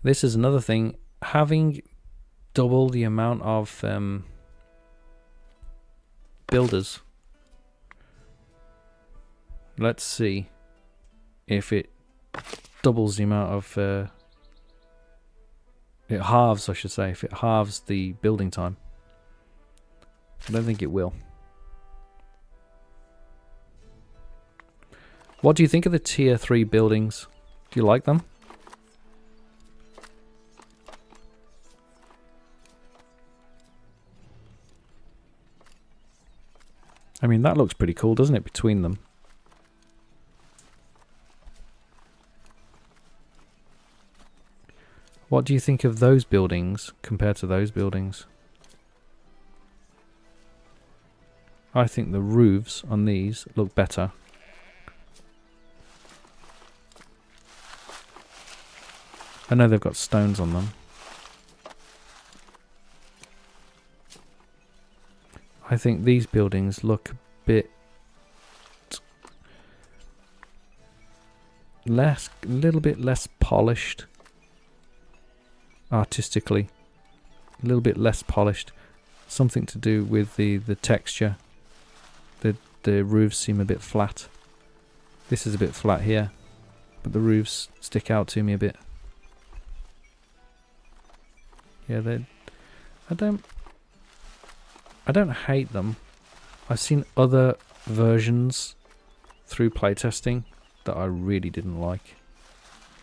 This is another thing, having double the amount of builders. Let's see if it doubles the amount of, it halves, I should say, if it halves the building time. I don't think it will. What do you think of the tier 3 buildings? Do you like them? I mean, that looks pretty cool, doesn't it, between them? What do you think of those buildings compared to those buildings? I think the roofs on these look better. I know they've got stones on them. I think these buildings look a bit less, a little bit less polished artistically. A little bit less polished. Something to do with the texture. The roofs seem a bit flat. This is a bit flat here, but the roofs stick out to me a bit. Yeah, I don't hate them. I've seen other versions through playtesting that I really didn't like.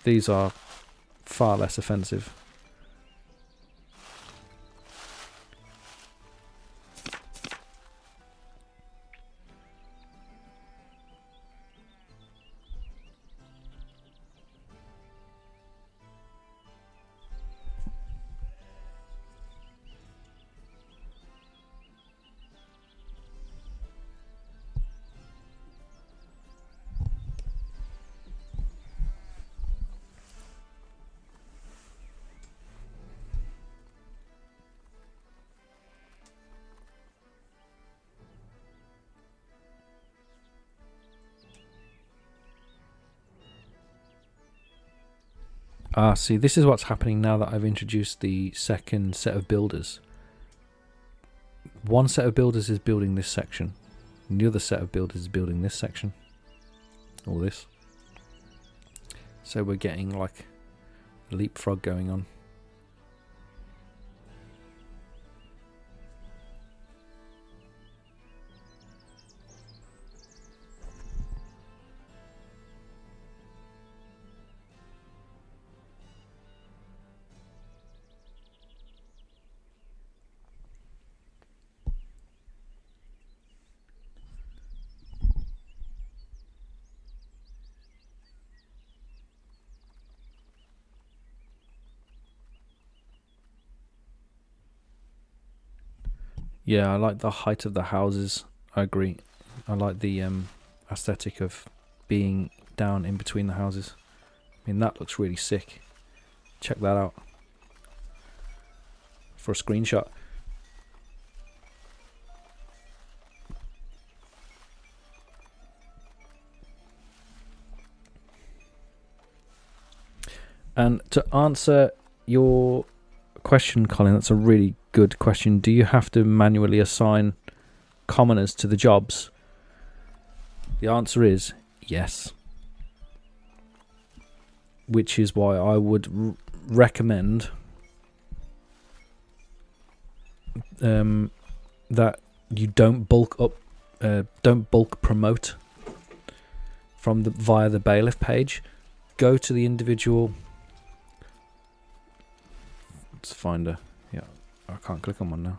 These are far less offensive. Ah, see, this is what's happening now that I've introduced the second set of builders. One set of builders is building this section, and the other set of builders is building this section. Or this. So we're getting like a leapfrog going on. Yeah, I like the height of the houses. I agree. I like the aesthetic of being down in between the houses. I mean, that looks really sick. Check that out for a screenshot. And to answer your question, Colin, that's a really good question. Do you have to manually assign commoners to the jobs? The answer is yes. Which is why I would recommend that you don't bulk promote from via the bailiff page. Go to the individual. Let's find a. Yeah, I can't click on one now.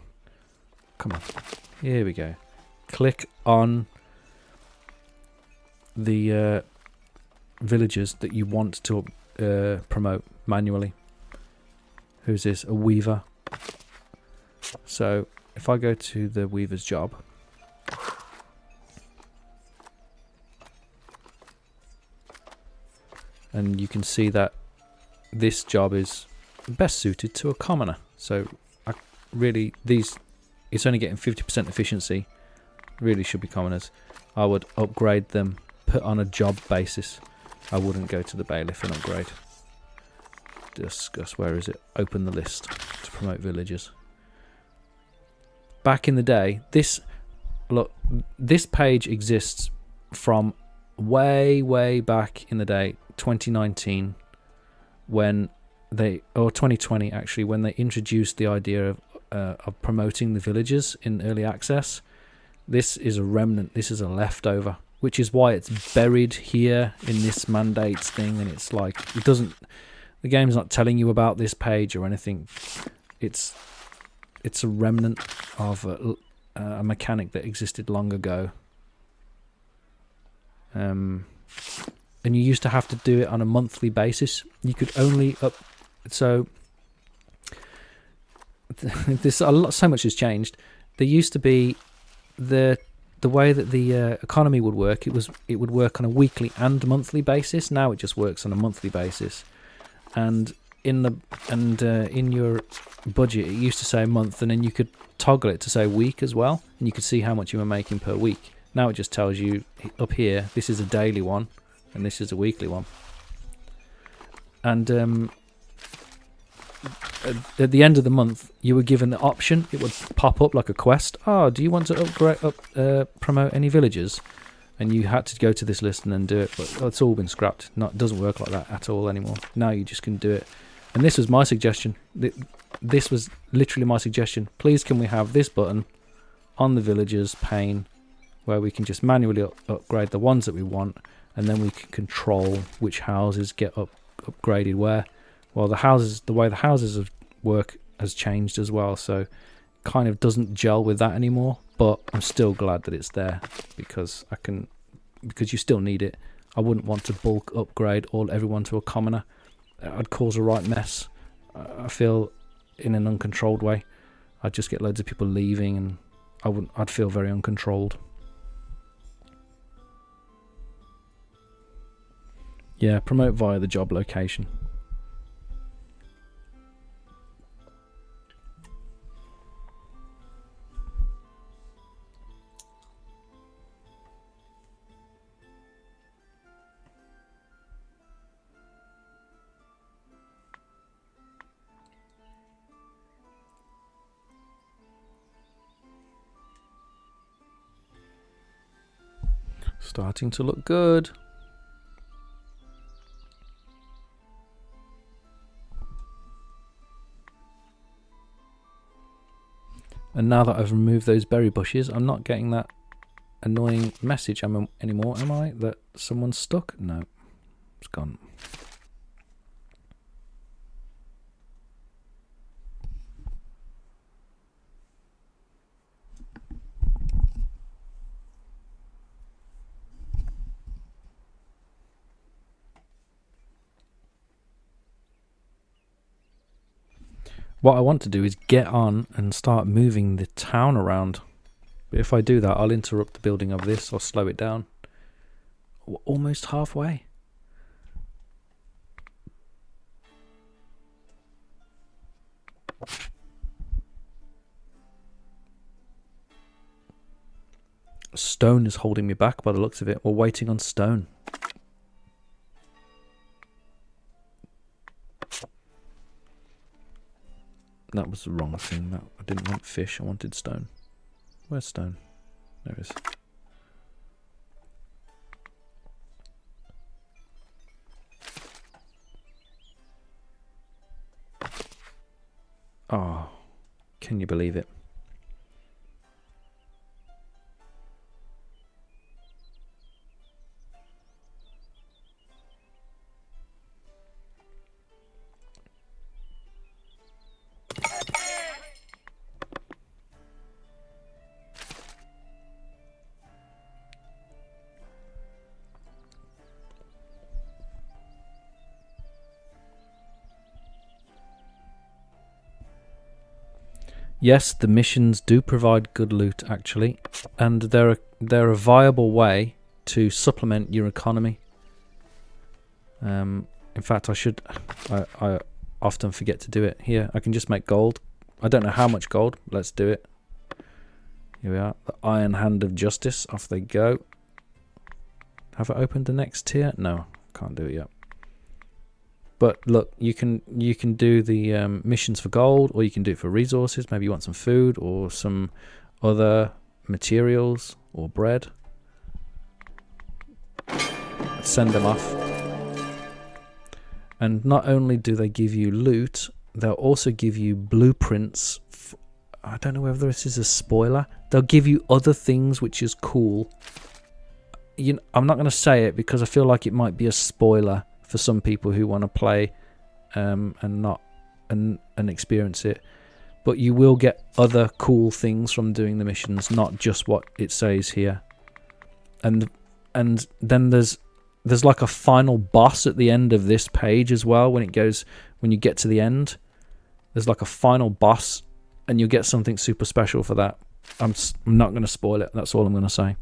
Come on, here we go. Click on the villagers that you want to promote manually. Who's this? A weaver. So if I go to the weaver's job, and you can see that this job is best suited to a commoner. So it's only getting 50% efficiency. Really should be commoners. I would upgrade them, put on a job basis. I wouldn't go to the bailiff and upgrade. Discuss, where is it? Open the list to promote villagers. Back in the day, this page exists from way back in the day, 2019, or 2020 actually, when they introduced the idea of promoting the villagers in early access. This is a remnant. This is a leftover, which is why it's buried here in this mandates thing, and it's like the game's not telling you about this page or anything. It's a remnant of a mechanic that existed long ago. And you used to have to do it on a monthly basis. You could only so so much has changed. There used to be the way that the economy would work. It would work on a weekly and monthly basis. Now it just works on a monthly basis. And in your budget, it used to say month, and then you could toggle it to say week as well, and you could see how much you were making per week. Now it just tells you up here, this is a daily one, and this is a weekly one. And at the end of the month, you were given the option. It would pop up like a quest. Oh, do you want to promote any villagers? And you had to go to this list and then do it, but it's all been scrapped. It doesn't work like that at all anymore. Now you just can do it. And this was my suggestion. This was literally my suggestion. Please, can we have this button on the villagers pane where we can just manually upgrade the ones that we want, and then we can control which houses get upgraded where. Well, the way the houses work has changed as well, so kind of doesn't gel with that anymore. But I'm still glad that it's there, because you still need it. I wouldn't want to bulk upgrade everyone to a commoner. I'd cause a right mess. I feel in an uncontrolled way. I'd just get loads of people leaving, and I'd feel very uncontrolled. Yeah, promote via the job location. Starting to look good. And now that I've removed those berry bushes, I'm not getting that annoying message anymore, am I? That someone's stuck? No, it's gone. What I want to do is get on and start moving the town around. But if I do that, I'll interrupt the building of this or slow it down. We're almost halfway. Stone is holding me back by the looks of it. We're waiting on stone. That was the wrong thing. That I didn't want fish. I wanted stone. Where's stone? There it is. Oh, can you believe it? Yes, the missions do provide good loot, actually, and they're a viable way to supplement your economy. In fact, I often forget to do it. Here, I can just make gold. I don't know how much gold. Let's do it. Here we are. The Iron Hand of Justice. Off they go. Have I opened the next tier? No, can't do it yet. But look, you can do the missions for gold, or you can do it for resources. Maybe you want some food or some other materials or bread. Let's send them off. And not only do they give you loot, they'll also give you blueprints. I don't know whether this is a spoiler. They'll give you other things, which is cool. I'm not going to say it because I feel like it might be a spoiler for some people who want to play and experience it. But you will get other cool things from doing the missions, not just what it says here. And then there's like a final boss at the end of this page as well. When you get to the end, there's like a final boss, and you'll get something super special for that. I'm not going to spoil it. That's all I'm going to say.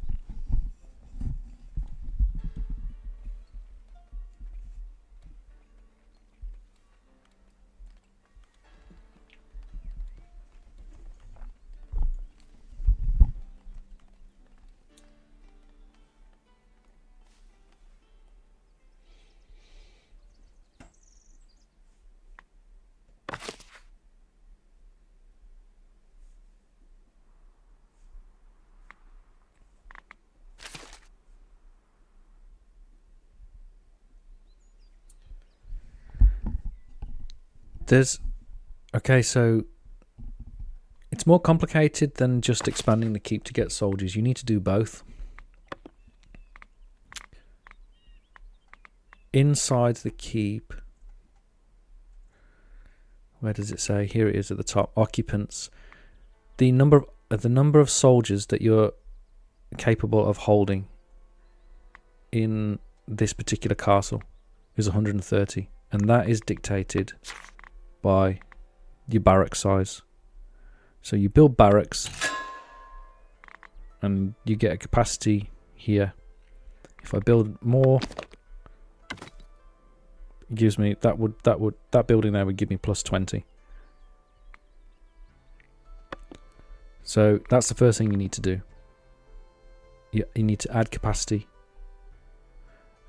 Okay, so it's more complicated than just expanding the keep to get soldiers. You need to do both. Inside the keep, where does it say? Here it is at the top. Occupants. The number of soldiers that you're capable of holding in this particular castle is 130, and that is dictated by your barrack size. So you build barracks and you get a capacity here. If I build more, it gives me that building there would give me plus 20. So that's the first thing you need to do. You need to add capacity.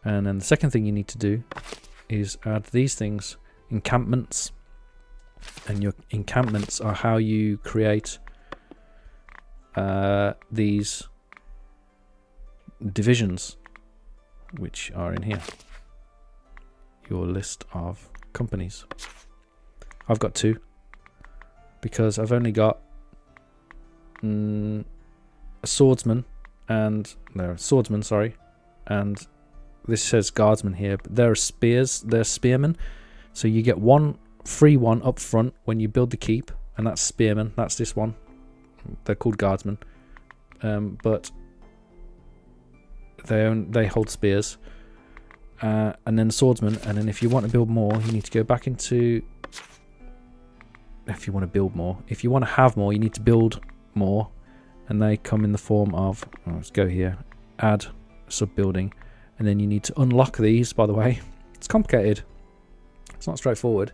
And then the second thing you need to do is add these things, encampments. And your encampments are how you create these divisions, which are in here. Your list of companies. I've got 2 because I've only got a swordsman and swordsman, sorry, and this says guardsman here, but they're spearmen. So you get one free one up front when you build the keep, and that's spearmen. That's this one. They're called guardsmen, but they hold spears, and then swordsmen. And then if you want to build more, you need to go back into. If you want to build more, if you want to have more, you need to build more, and they come in the form of. Let's go here, add sub building, and then you need to unlock these. By the way, it's complicated. It's not straightforward.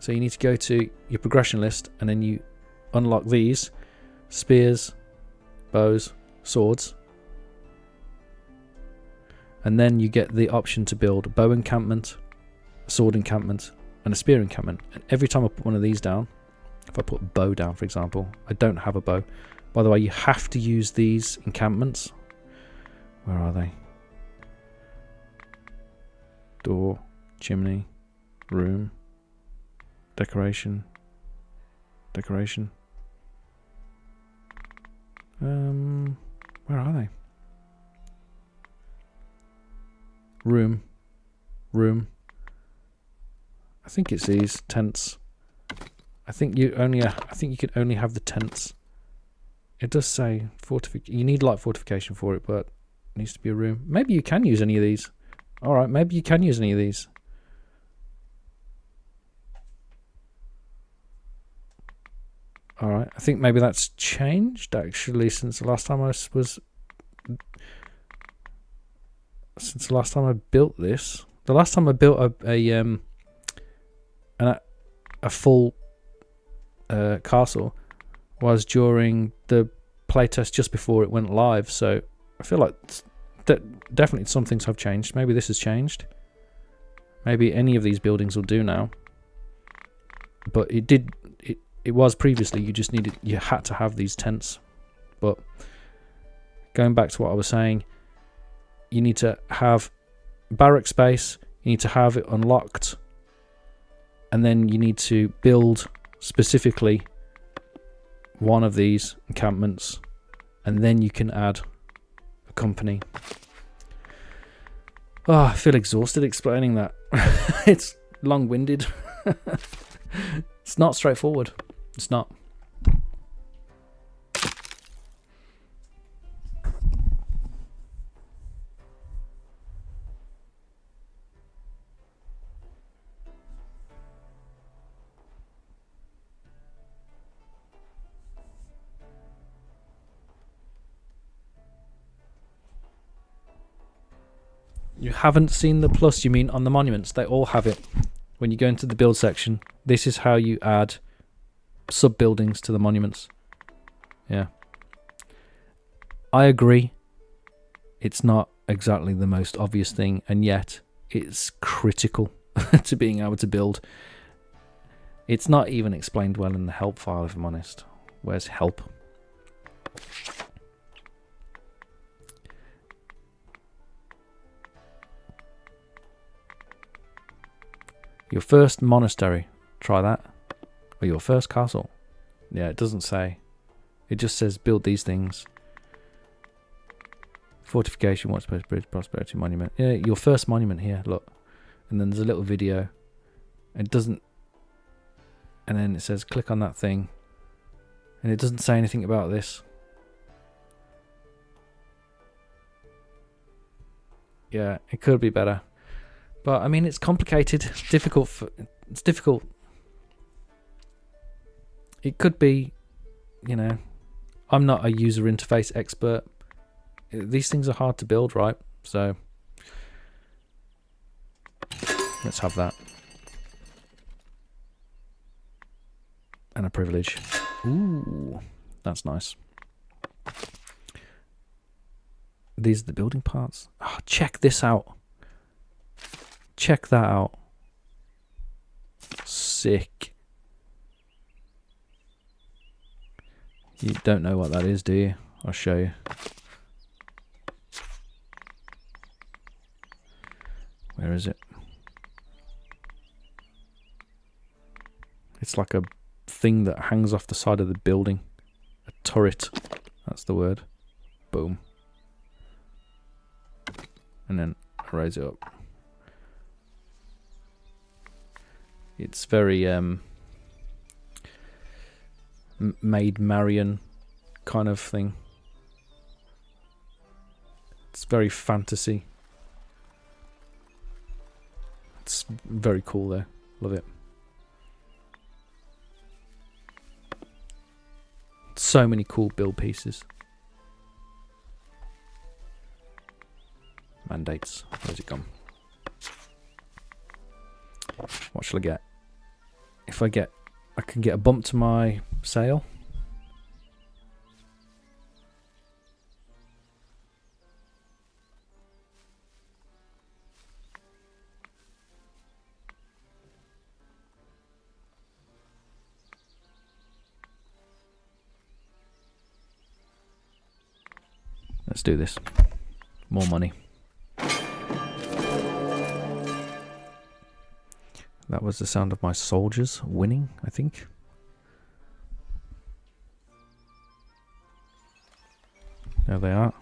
So you need to go to your progression list, and then you unlock these spears, bows, swords, and then you get the option to build a bow encampment, a sword encampment, and a spear encampment. And every time I put one of these down, If I put a bow down, for example, I don't have a bow. By the way, you have to use these encampments. Where are they? Door, chimney, room, decoration, decoration. Where are they? Room, room. I think it's these tents. I think you could only have the tents. It does say fortification. You need light fortification for it, but it needs to be a room. Maybe you can use any of these. All right, maybe you can use any of these. All right, I think maybe that's changed actually since the last time I was. Since the last time I built this, the last time I built a full castle was during the playtest just before it went live. So I feel like definitely some things have changed. Maybe this has changed. Maybe any of these buildings will do now. But it was previously. You had to have these tents. But going back to what I was saying, you need to have barrack space. You need to have it unlocked, and then you need to build specifically one of these encampments, and then you can add a company. Oh, I feel exhausted explaining that. It's long-winded. It's not straightforward. It's not. You haven't seen the plus, you mean, on the monuments? They all have it. When you go into the build section, this is how you add sub-buildings to the monuments. Yeah. I agree. It's not exactly the most obvious thing, and yet it's critical to being able to build. It's not even explained well in the help file, if I'm honest. Where's help? Your first monastery, try that. Or your first castle. Yeah, it doesn't say. It just says build these things. Fortification, what's supposed to bridge, prosperity monument. Yeah, your first monument here, look. And then there's a little video. It doesn't. And then it says click on that thing. And it doesn't say anything about this. Yeah, it could be better. But I mean, it's complicated. It's difficult. It's difficult. It could be, you know, I'm not a user interface expert. These things are hard to build, right? So let's have that. And a privilege. Ooh, that's nice. These are the building parts. Oh, check this out. Check that out. Sick. You don't know what that is, do you? I'll show you. Where is it? It's like a thing that hangs off the side of the building. A turret. That's the word. Boom. And then I raise it up. It's very Maid Marian kind of thing. It's very fantasy. It's very cool though. Love it. So many cool build pieces. Mandates. Where's it gone? What shall I get? If I can get a bump to my sail. Let's do this. More money. That was the sound of my soldiers winning, I think. There they are.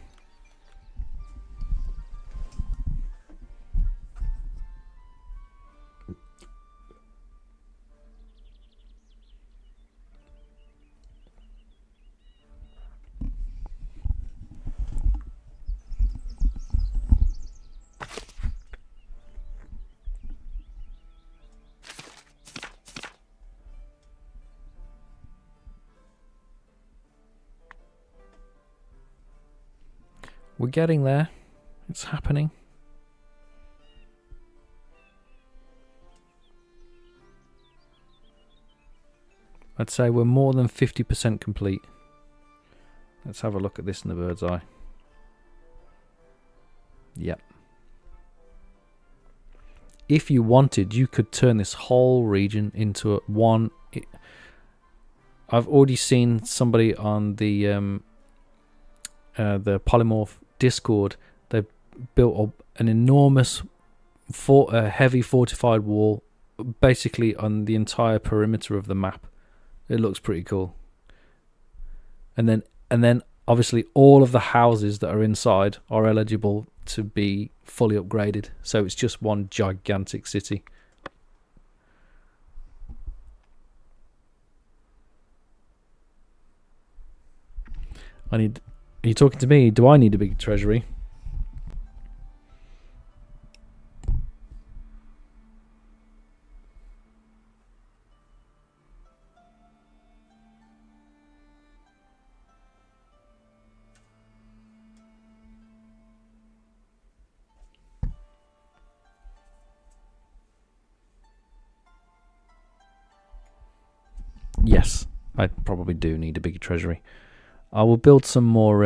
We're getting there. It's happening. I'd say we're more than 50% complete. Let's have a look at this in the bird's eye. Yep. If you wanted, you could turn this whole region into one. I've already seen somebody on the Polymorph Discord. They've built up an enormous heavy fortified wall basically on the entire perimeter of the map. It looks pretty cool. And then obviously all of the houses that are inside are eligible to be fully upgraded, so it's just one gigantic city. Are you talking to me? Do I need a big treasury? Yes, I probably do need a bigger treasury. I will build some more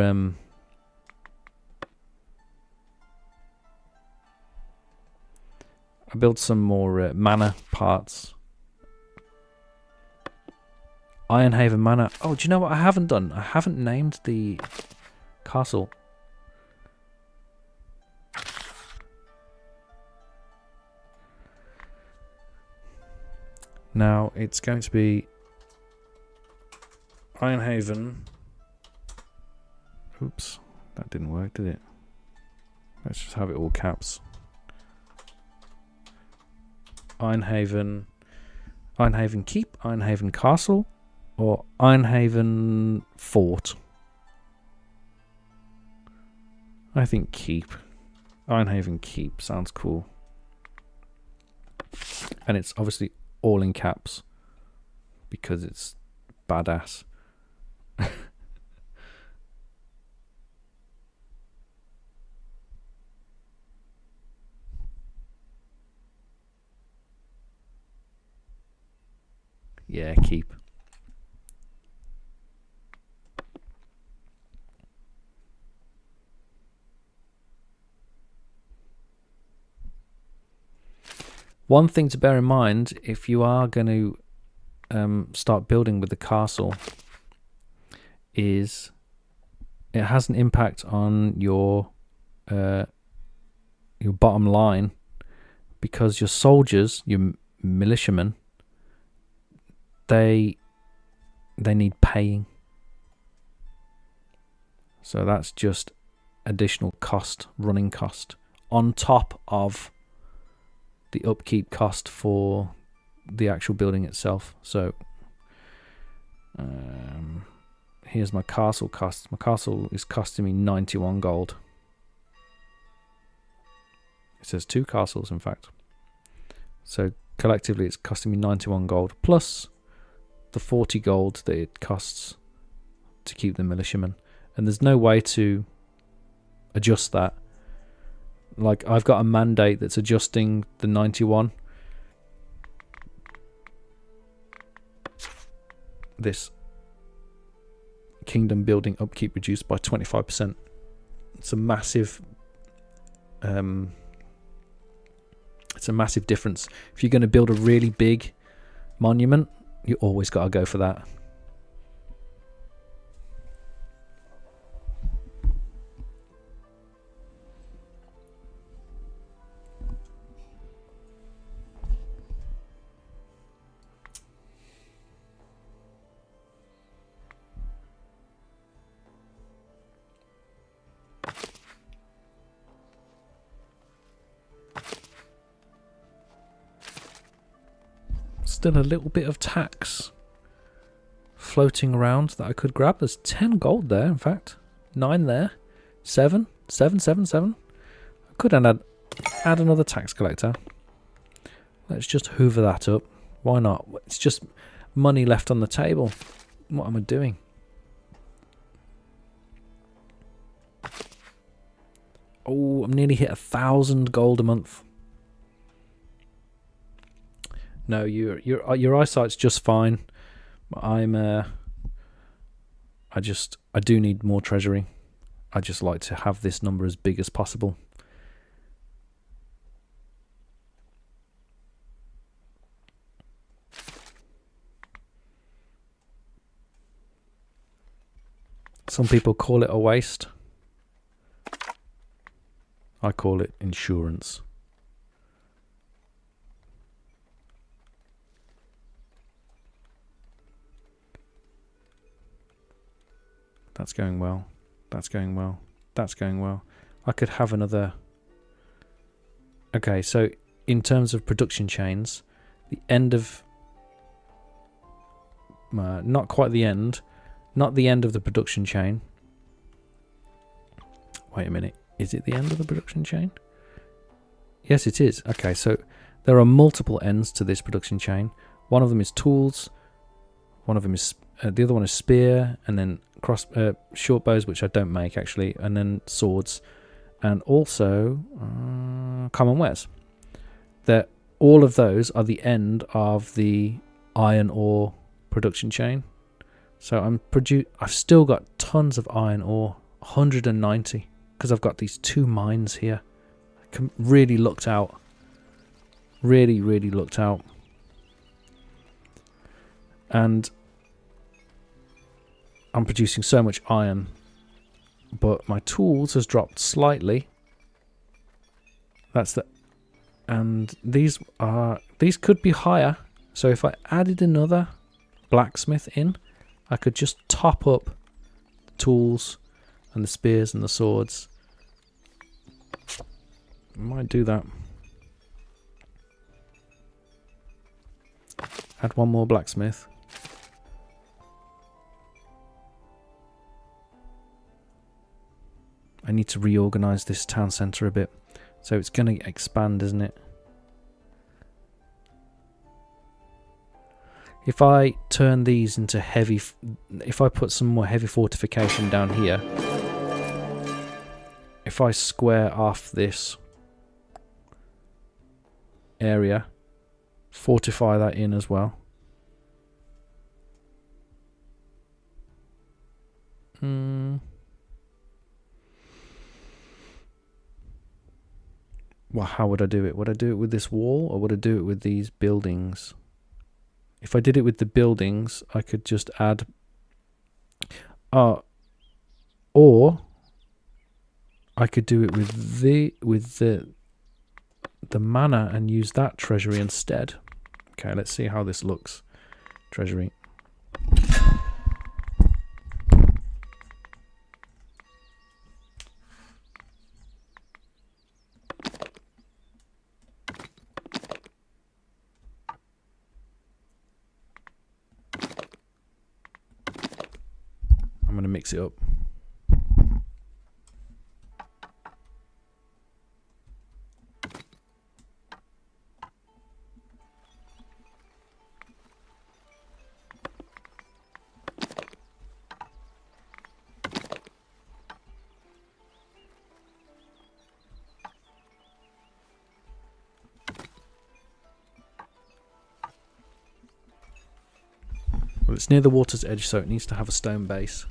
mana parts. Ironhaven mana. Oh, do you know what I haven't done? I haven't named the castle. Now it's going to be Ironhaven. Oops, that didn't work, did it? Let's just have it all caps. Ironhaven Keep, Ironhaven Castle, or Ironhaven Fort. I think Keep. Ironhaven Keep sounds cool. And it's obviously all in caps because it's badass. Yeah, keep. One thing to bear in mind if you are going to start building with the castle is it has an impact on your bottom line, because your soldiers, your militiamen, they need paying. So that's just additional cost, running cost, on top of the upkeep cost for the actual building itself. So here's my castle cost. My castle is costing me 91 gold. It says 2 castles, in fact. So collectively it's costing me 91 gold, plus the 40 gold that it costs to keep the militiamen. And there's no way to adjust that. Like, I've got a mandate that's adjusting the 91. This kingdom building upkeep reduced by 25%. It's a massive difference. If you're going to build a really big monument, you always got to go for that. still a little bit of tax floating around that I could grab. There's 10 gold there, in fact. 9 there. 7. 7, 7, 7. I could add another tax collector. Let's just hoover that up. Why not? It's just money left on the table. What am I doing? Oh, I'm nearly hit 1,000 gold a month. No, your eyesight's just fine. I do need more treasury. I just like to have this number as big as possible. Some people call it a waste. I call it insurance. That's going well. That's going well. That's going well. I could have another... Okay, so in terms of production chains, the end of... not quite the end. Not the end of the production chain. Wait a minute. Is it the end of the production chain? Yes, it is. Okay, so there are multiple ends to this production chain. One of them is tools. One of them is... the other one is spear, and then short bows, which I don't make actually, and then swords, and also common wares. That all of those are the end of the iron ore production chain. So I've still got tons of iron ore, 190, because I've got these 2 mines here. I really looked out. Really looked out. And I'm producing so much iron, but my tools has dropped slightly. That's the, and these could be higher. So if I added another blacksmith in, I could just top up the tools and the spears and the swords. I might do that. Add one more blacksmith. I need to reorganize this town center a bit. So it's going to expand, isn't it? If I turn these into heavy... If I put some more heavy fortification down here... If I square off this area, fortify that in as well. Well, how would I do it? Would I do it with this wall, or would I do it with these buildings? If I did it with the buildings, I could just add... or I could do it with the manor and use that treasury instead. Okay, let's see how this looks. Treasury. I'm going to mix it up. Well, it's near the water's edge, so it needs to have a stone base.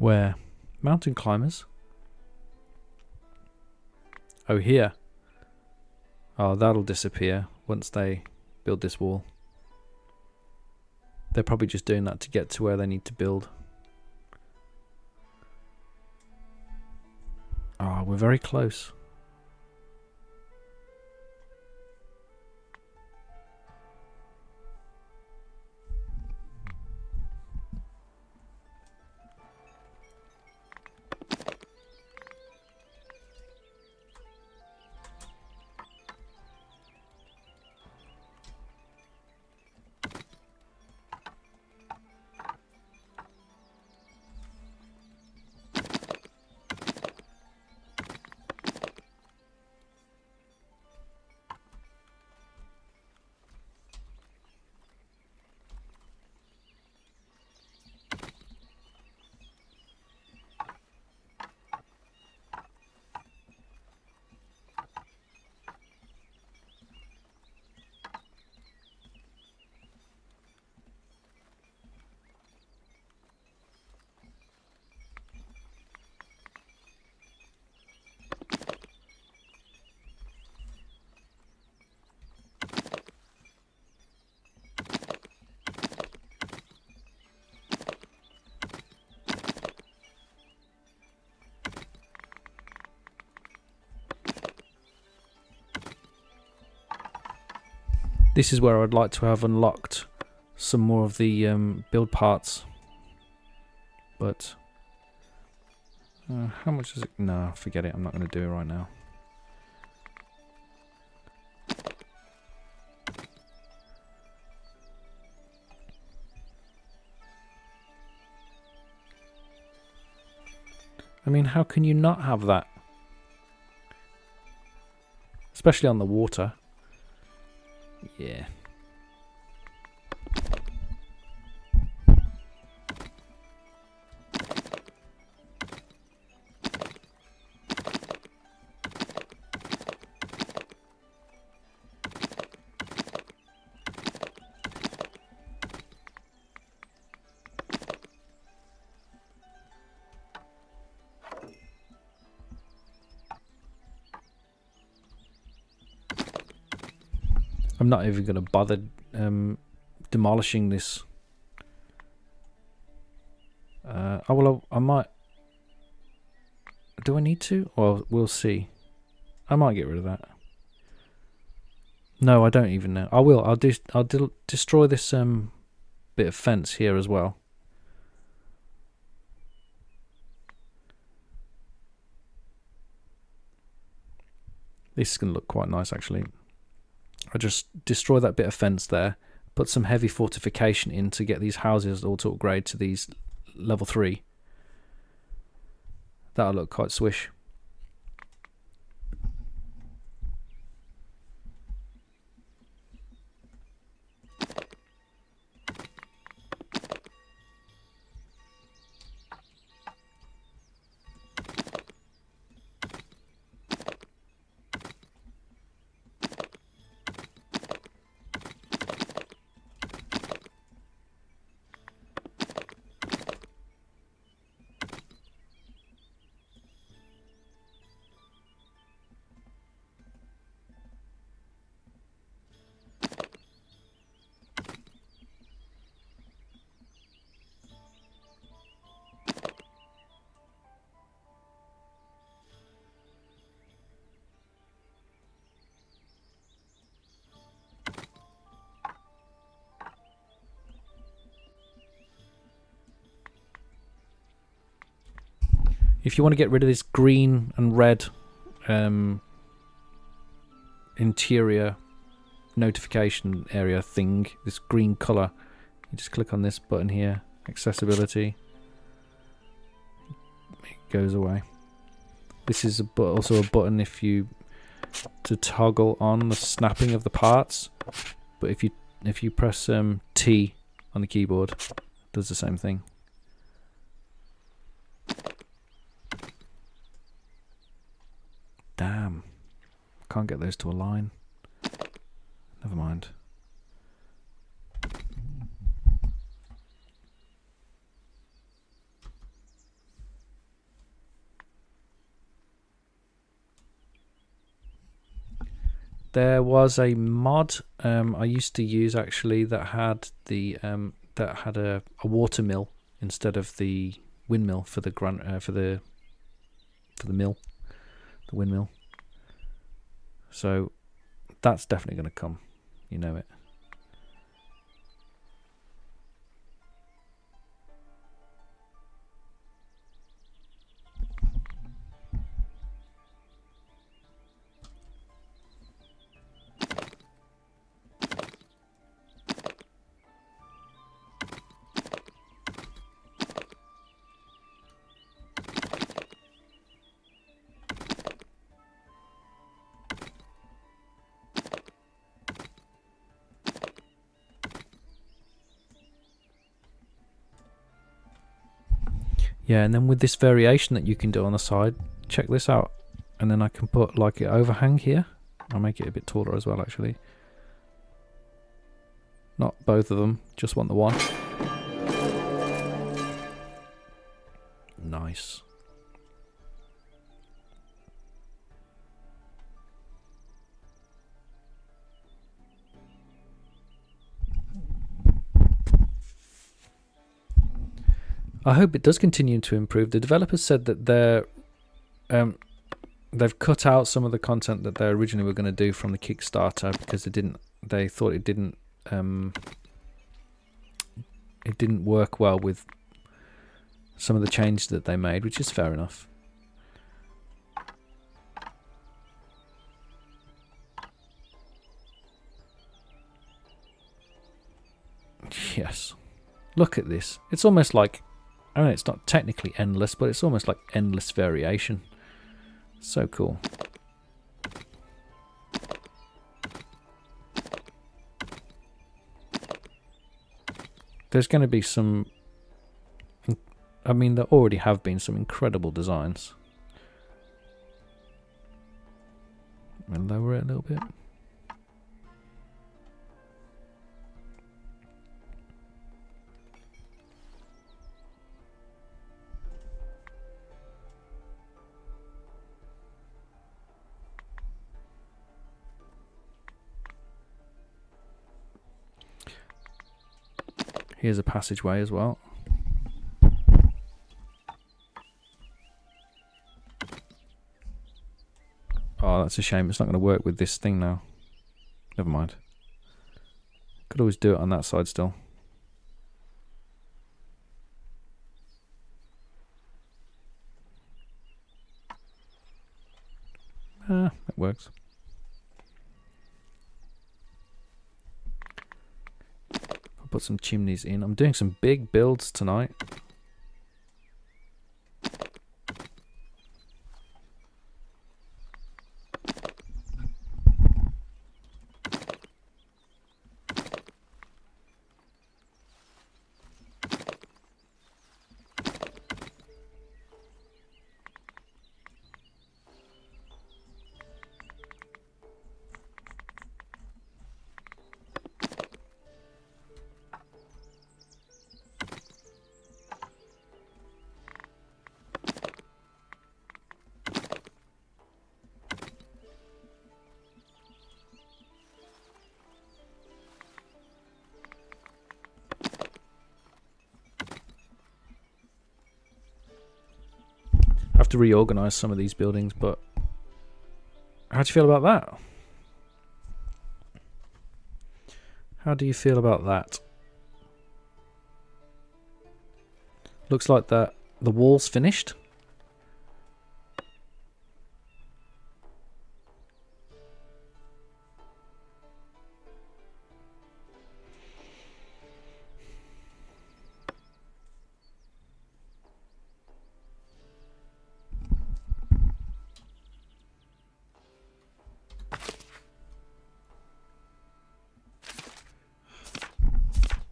Where? Mountain climbers? Oh, here. Oh, that'll disappear once they build this wall. They're probably just doing that to get to where they need to build. Oh, we're very close. This is where I'd like to have unlocked some more of the build parts. But how much is it? No, forget it. I'm not going to do it right now. I mean, how can you not have that? Especially on the water. Yeah. I'm not even going to bother demolishing this. Oh, well, I might. Do I need to? Well, we'll see. I might get rid of that. No, I don't even know. I will. I'll destroy this bit of fence here as well. This is going to look quite nice, actually. I just destroy that bit of fence there, put some heavy fortification in to get these houses all to upgrade to these level 3. That'll look quite swish. If you want to get rid of this green and red interior notification area thing, this green colour, you just click on this button here, accessibility. It goes away. This is also a button if you to toggle on the snapping of the parts, but if you press T on the keyboard, it does the same thing. Damn, can't get those to align. Never mind. There was a mod I used to use actually that had a water mill instead of the windmill for the mill, the windmill. So that's definitely going to come. You know it. Yeah, and then with this variation that you can do on the side, check this out. And then I can put like an overhang here. I'll make it a bit taller as well, actually. Not both of them, just want the one. Nice. I hope it does continue to improve. The developers said that they've cut out some of the content that they originally were going to do from the Kickstarter because they thought it didn't work well with some of the changes that they made, which is fair enough. Yes. Look at this. It's almost like, I mean, it's not technically endless, but it's almost like endless variation. So cool. There's going to be some, I mean, there already have been some incredible designs. I'll lower it a little bit. Here's a passageway as well. Oh, that's a shame. It's not going to work with this thing now. Never mind. Could always do it on that side still. Ah, it works. I'll put some chimneys in. I'm doing some big builds tonight. I have to reorganize some of these buildings, but how do you feel about that? How do you feel about that? Looks like the wall's finished.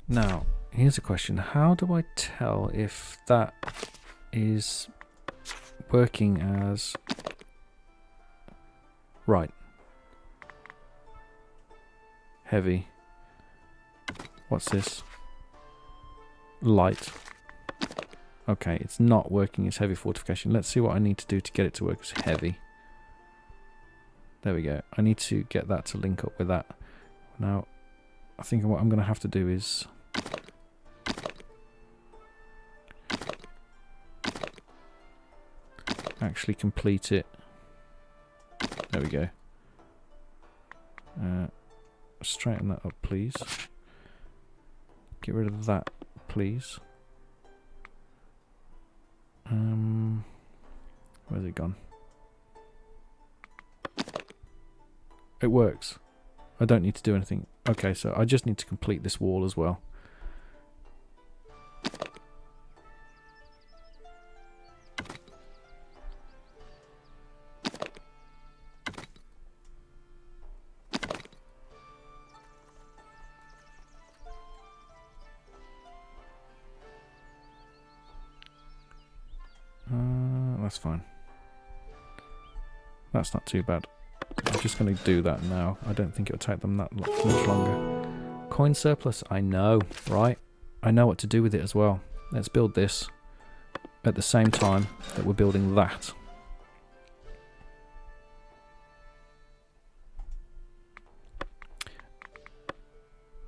Now, here's a question. How do I tell if that is working as... Right. Heavy. What's this? Light. Okay, it's not working as heavy fortification. Let's see what I need to do to get it to work as heavy. There we go. I need to get that to link up with that. Now, I think what I'm going to have to do is... actually complete it. There we go. Straighten that up, please. Get rid of that, please. Where's it gone? It works. I don't need to do anything. Okay, so I just need to complete this wall as well. That's fine. That's not too bad. I'm just going to do that now. I don't think it'll take them that much longer. Coin surplus, I know, right? I know what to do with it as well. Let's build this at the same time that we're building that.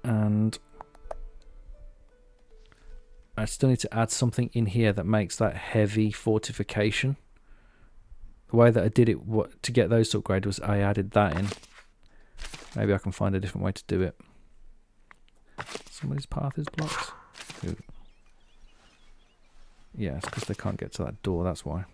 And I still need to add something in here that makes that heavy fortification. The way that I did it to get those to upgrade was I added that in. Maybe I can find a different way to do it. Somebody's path is blocked. Ooh. Yeah, it's because they can't get to that door, that's why.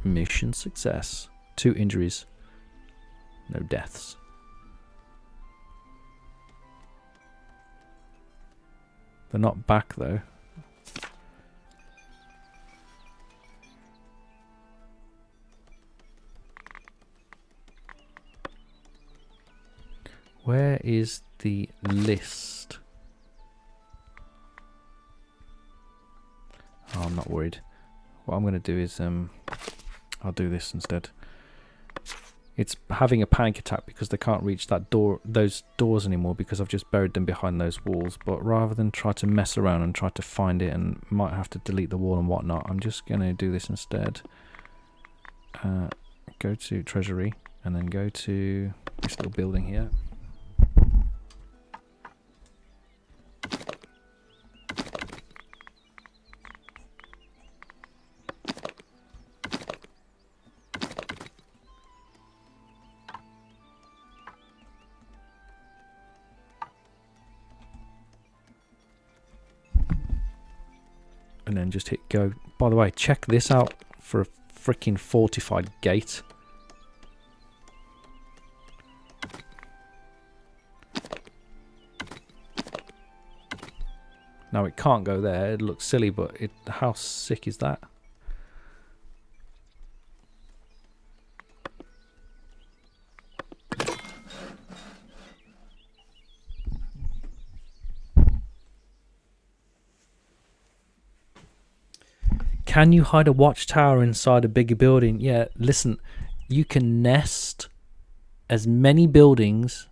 Mission success. 2 injuries. No deaths. They're not back though. Where is the list? Oh, I'm not worried. What I'm going to do is I'll do this instead. It's having a panic attack because they can't reach that door, those doors anymore, because I've just buried them behind those walls. But rather than try to mess around and try to find it and might have to delete the wall and whatnot, I'm just going to do this instead. Go to treasury and then go to this little building here. And then just hit go. By the way, check this out for a freaking fortified gate. Now it can't go there. It looks silly, but how sick is that? Can you hide a watchtower inside a bigger building? Yeah, listen, you can nest as many buildings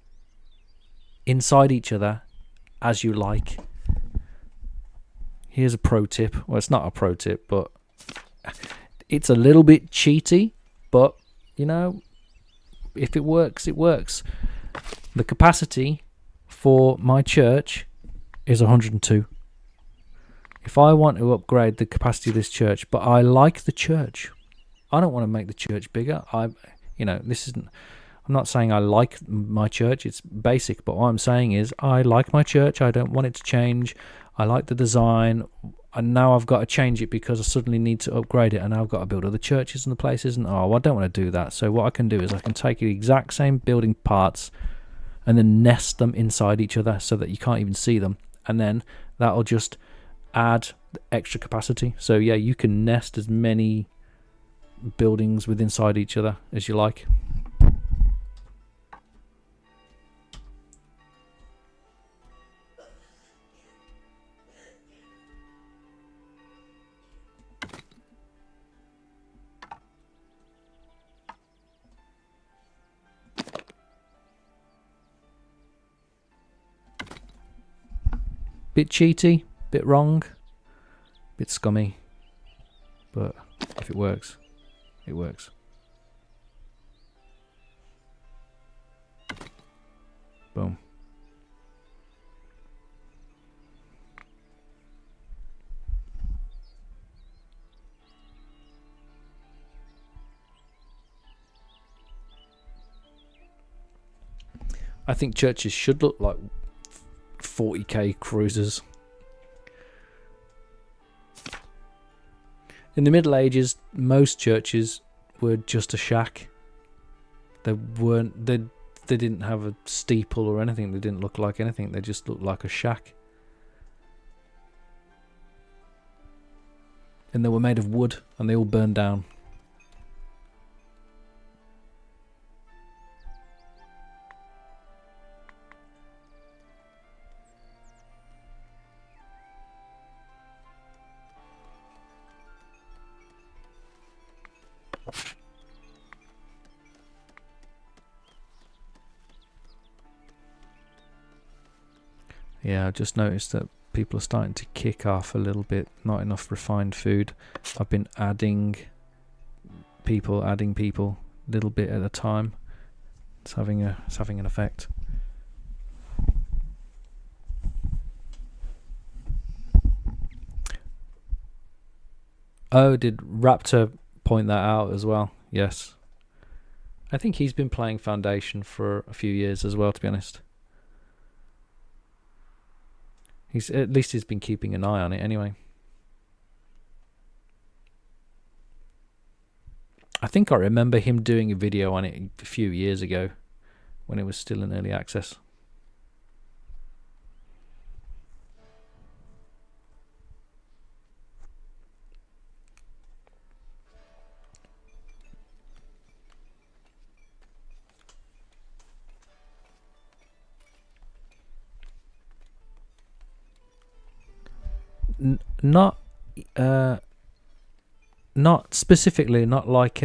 inside each other as you like. Here's a pro tip. Well, it's not a pro tip, but it's a little bit cheaty, but, you know, if it works, it works. The capacity for my church is 102. If I want to upgrade the capacity of this church, but I like the church, I don't want to make the church bigger. This isn't. I'm not saying I like my church. It's basic, but what I'm saying is I like my church. I don't want it to change. I like the design, and now I've got to change it because I suddenly need to upgrade it, and I've got to build other churches and the places. And I don't want to do that. So what I can do is I can take the exact same building parts and then nest them inside each other so that you can't even see them, and then that'll just add extra capacity. So yeah, you can nest as many buildings within inside each other as you like. Bit cheaty, bit wrong, bit scummy, but if it works, it works. Boom. I think churches should look like 40k cruisers. In the Middle Ages, most churches were just a shack. They weren't. They didn't have a steeple or anything. They didn't look like anything. They just looked like a shack. And they were made of wood, and they all burned down. Yeah, I just noticed that people are starting to kick off a little bit. Not enough refined food. I've been adding people a little bit at a time. It's having an effect. Oh, did Raptor point that out as well? Yes. I think he's been playing Foundation for a few years as well, to be honest. At least he's been keeping an eye on it anyway. I think I remember him doing a video on it a few years ago when it was still in early access. Not specifically, not like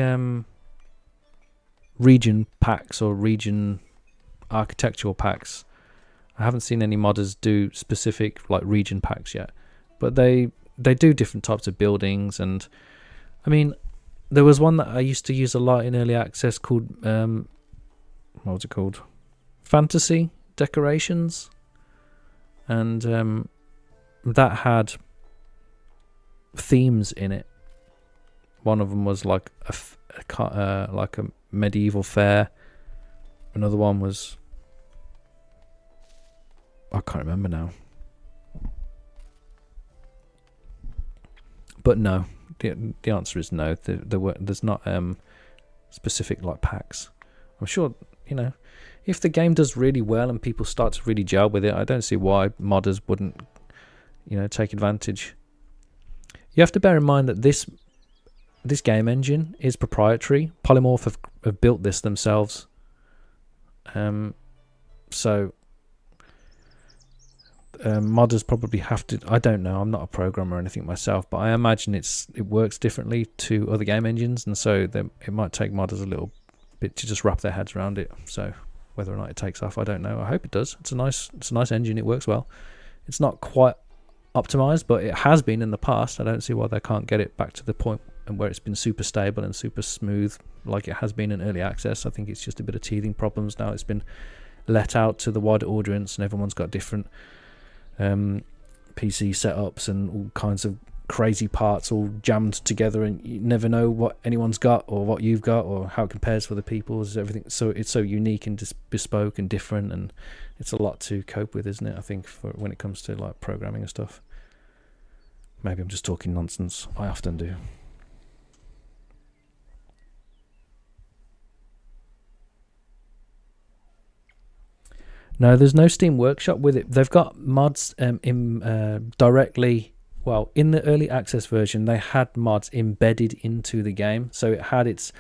region packs or region architectural packs. I haven't seen any modders do specific like region packs yet, but they do different types of buildings. And I mean, there was one that I used to use a lot in early access called what was it called? Fantasy Decorations, and that had themes in it. One of them was like a medieval fair. Another one was, I can't remember now. But no, the answer is no. There's not specific like packs. I'm sure, you know, if the game does really well and people start to really gel with it, I don't see why modders wouldn't, you know, take advantage. You have to bear in mind that this game engine is proprietary. Polymorph have built this themselves. So modders probably have to, I don't know, I'm not a programmer or anything myself, but I imagine it works differently to other game engines, and so it might take modders a little bit to just wrap their heads around it. So whether or not it takes off, I don't know. I hope it does. It's a nice engine. It works well. It's not quite optimized, but it has been in the past. I don't see why they can't get it back to the point where it's been super stable and super smooth like it has been in early access. I think it's just a bit of teething problems now. It's been let out to the wider audience, and everyone's got different PC setups and all kinds of crazy parts all jammed together, and you never know what anyone's got or what you've got or how it compares for the people's. Everything, so it's so unique and bespoke and different, and it's a lot to cope with, isn't it? I think for when it comes to like programming and stuff. Maybe I'm just talking nonsense. I often do. No, there's no Steam Workshop with it. They've got mods directly well, in the early access version, they had mods embedded into the game. So it had its,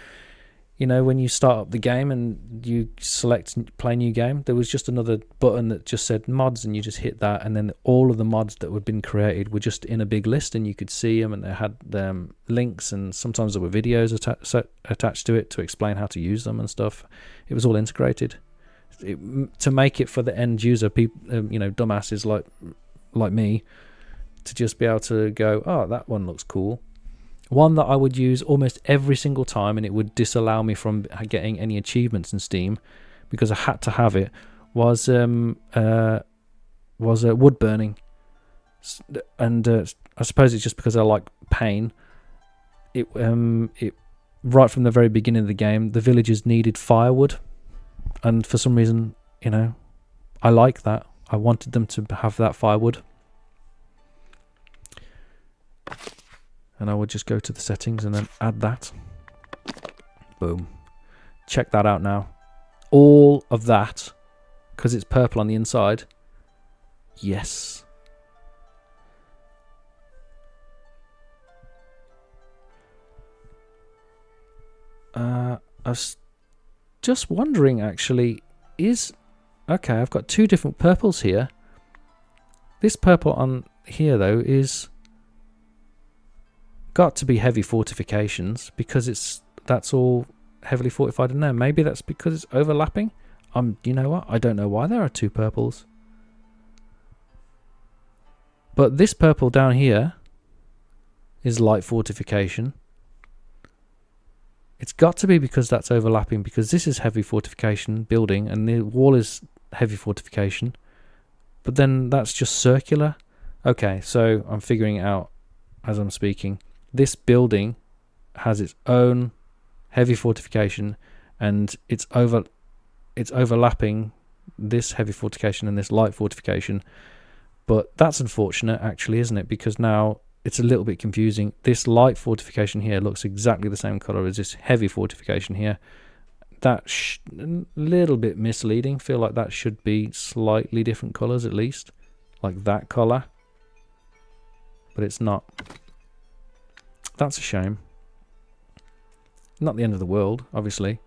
when you start up the game and you select play new game, there was just another button that just said mods, and you just hit that, and then all of the mods that had been created were just in a big list, and you could see them, and they had links, and sometimes there were videos attached to it to explain how to use them and stuff. It was all integrated to make it for the end user, people, dumbasses like me, to just be able to go, oh, that one looks cool. One that I would use almost every single time, and it would disallow me from getting any achievements in Steam because I had to have it, was wood burning. And I suppose it's just because I like pain. It right from the very beginning of the game, the villagers needed firewood, and for some reason, I like that. I wanted them to have that firewood. And I would just go to the settings and then add that. Boom. Check that out now. All of that, because it's purple on the inside. Yes. I was just wondering, actually, okay, I've got two different purples here. This purple on here, though, is got to be heavy fortifications, because that's all heavily fortified in there. Maybe that's because it's overlapping. You know what? I don't know why there are two purples. But this purple down here is light fortification. It's got to be because that's overlapping, because this is heavy fortification building and the wall is heavy fortification. But then that's just circular. Okay, so I'm figuring it out as I'm speaking. This building has its own heavy fortification, and it's overlapping this heavy fortification and this light fortification. But that's unfortunate, actually, isn't it? Because now it's a little bit confusing. This light fortification here looks exactly the same color as this heavy fortification here. That's a little bit misleading. Feel like that should be slightly different colors, at least, like that color. But it's not. That's a shame. Not the end of the world, obviously,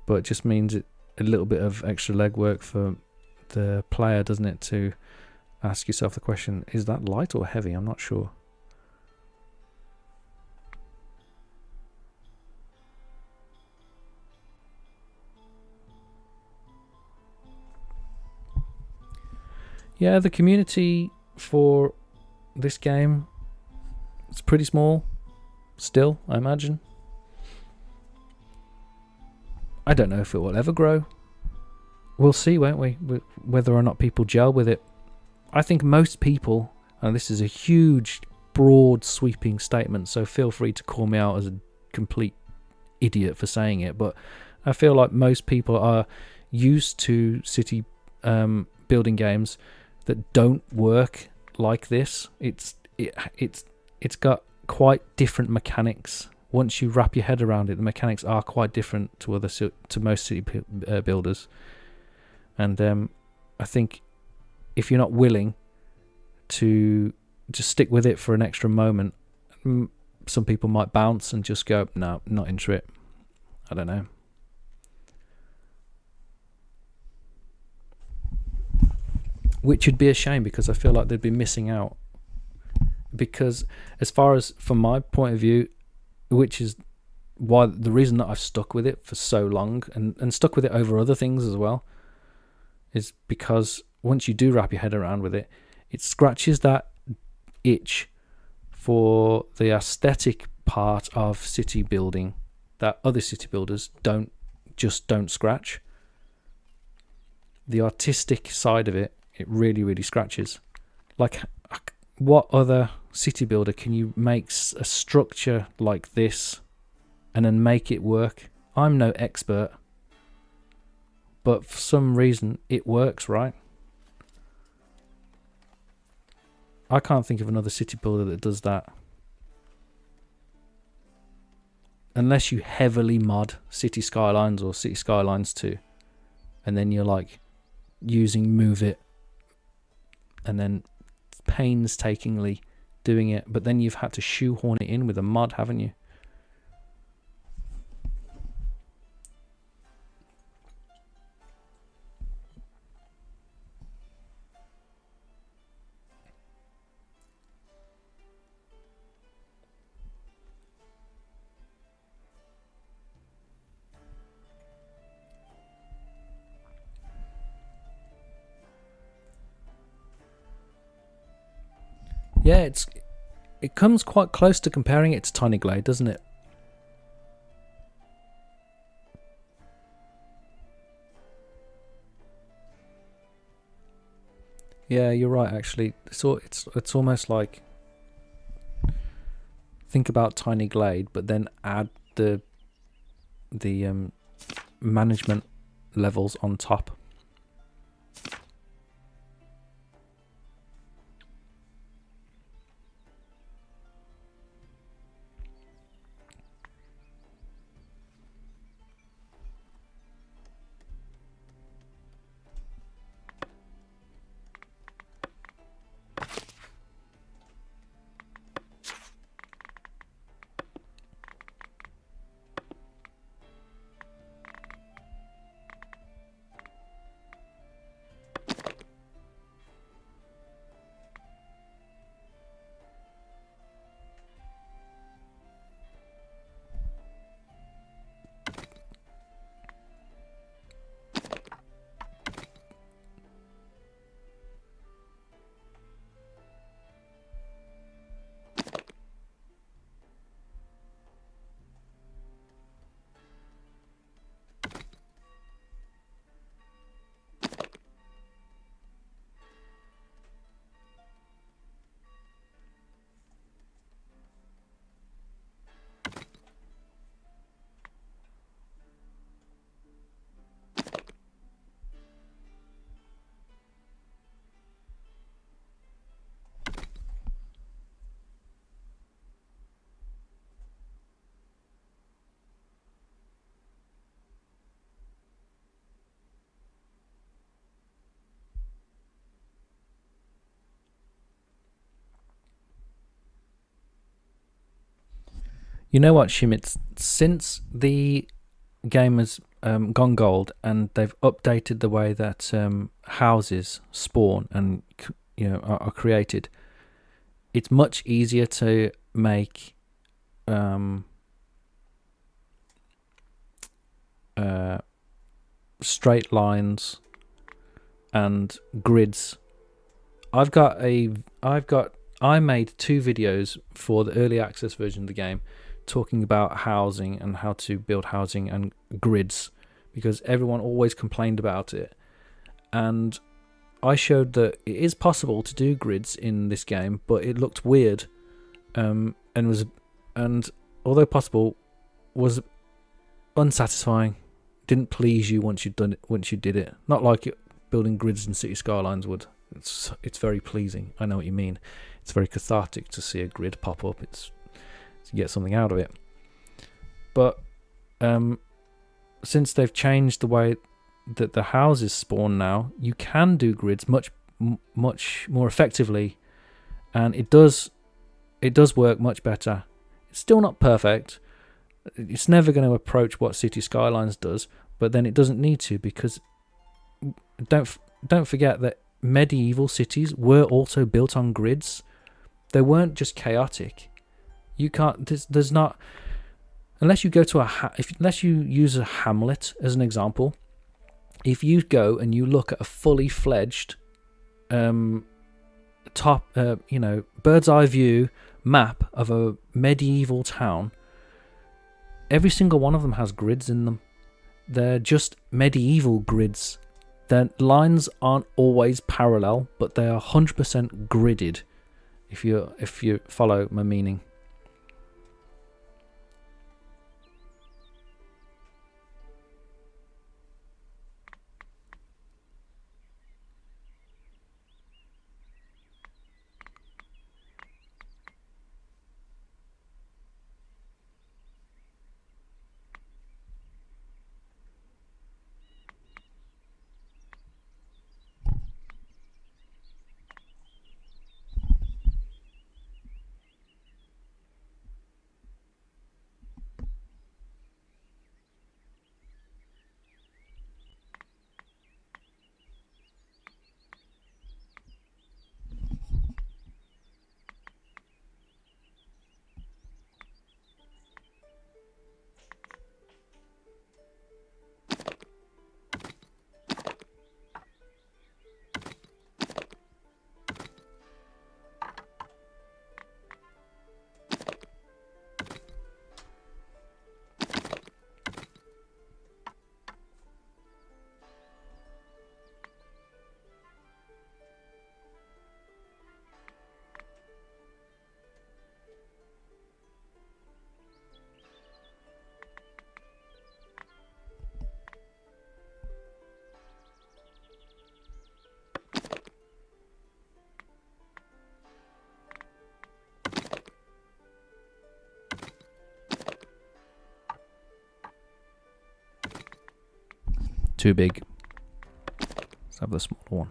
but it just means a little bit of extra legwork for the player, doesn't it, to ask yourself the question, is that light or heavy? I'm not sure. Yeah, the community for this game, it's pretty small still, I imagine. I don't know if it will ever grow. We'll see, won't we? Whether or not people gel with it. I think most people, and this is a huge, broad, sweeping statement, so feel free to call me out as a complete idiot for saying it, but I feel like most people are used to city building games that don't work like this. It's got quite different mechanics. Once you wrap your head around it, the mechanics are quite different to most city builders. And I think if you're not willing to just stick with it for an extra moment, some people might bounce and just go, no, not into it. I don't know. Which would be a shame, because I feel like they'd be missing out. Because as far as from my point of view, which is why the reason that I've stuck with it for so long and stuck with it over other things as well, is because once you do wrap your head around with it, it scratches that itch for the aesthetic part of city building that other city builders don't scratch. The artistic side of it really scratches. Like, what other city builder can you make a structure like this and then make it work? I'm no expert, but for some reason it works, right? I can't think of another city builder that does that. Unless you heavily mod City Skylines or City Skylines 2, and then you're like using Move It and then painstakingly doing it, but then you've had to shoehorn it in with a mod, haven't you? Yeah, it comes quite close to comparing it to Tiny Glade, doesn't it? Yeah, you're right. Actually, it's almost like, think about Tiny Glade, but then add the management levels on top. You know what, Shimits? Since the game has gone gold and they've updated the way that houses spawn and are created, it's much easier to make straight lines and grids. I made 2 videos for the early access version of the game talking about housing and how to build housing and grids, because everyone always complained about it, and I showed that it is possible to do grids in this game, but it looked weird, and although possible, was unsatisfying. Didn't please you once you did it. Not like building grids in City Skylines would. It's very pleasing. I know what you mean. It's very cathartic to see a grid pop up. It's to get something out of it. But since they've changed the way that the houses spawn now, you can do grids much more effectively, and it does work much better. It's still not perfect. It's never going to approach what City Skylines does, but then it doesn't need to, because don't forget that medieval cities were also built on grids. They weren't just chaotic. You can't. There's not, unless you go to unless you use a hamlet as an example. If you go and you look at a fully fledged bird's eye view map of a medieval town, every single one of them has grids in them. They're just medieval grids. Their lines aren't always parallel, but they are 100% gridded, if you follow my meaning. Too big. Let's have the smaller one.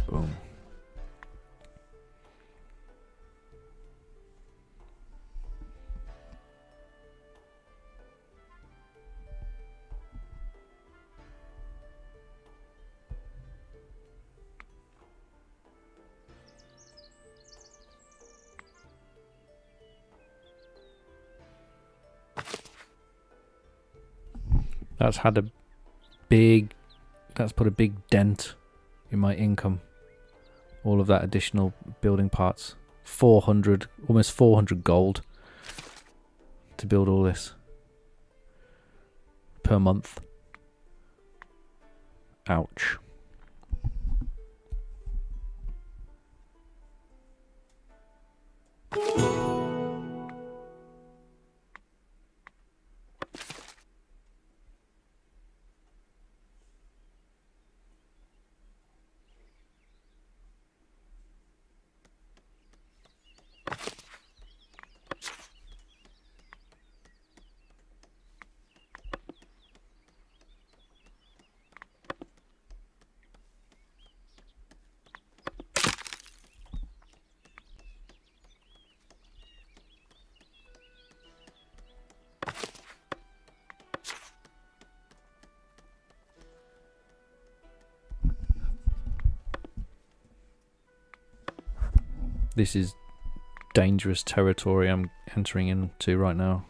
Boom. That's put a big dent in my income. All of that additional building parts. 400, almost 400 gold to build all this per month. Ouch. This is dangerous territory I'm entering into right now.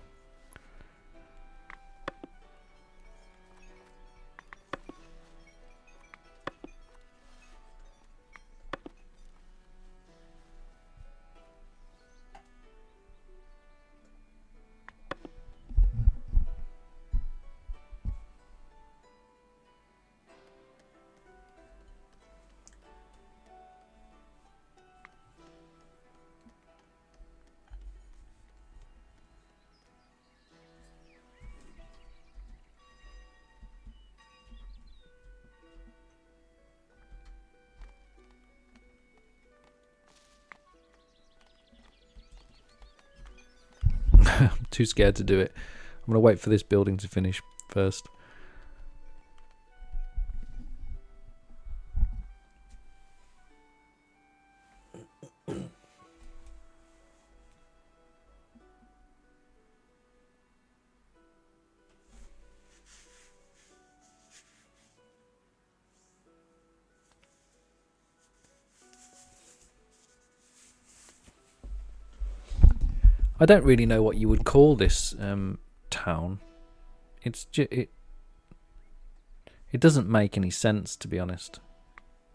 I'm too scared to do it. I'm going to wait for this building to finish first. I don't really know what you would call this town. It's it doesn't make any sense, to be honest.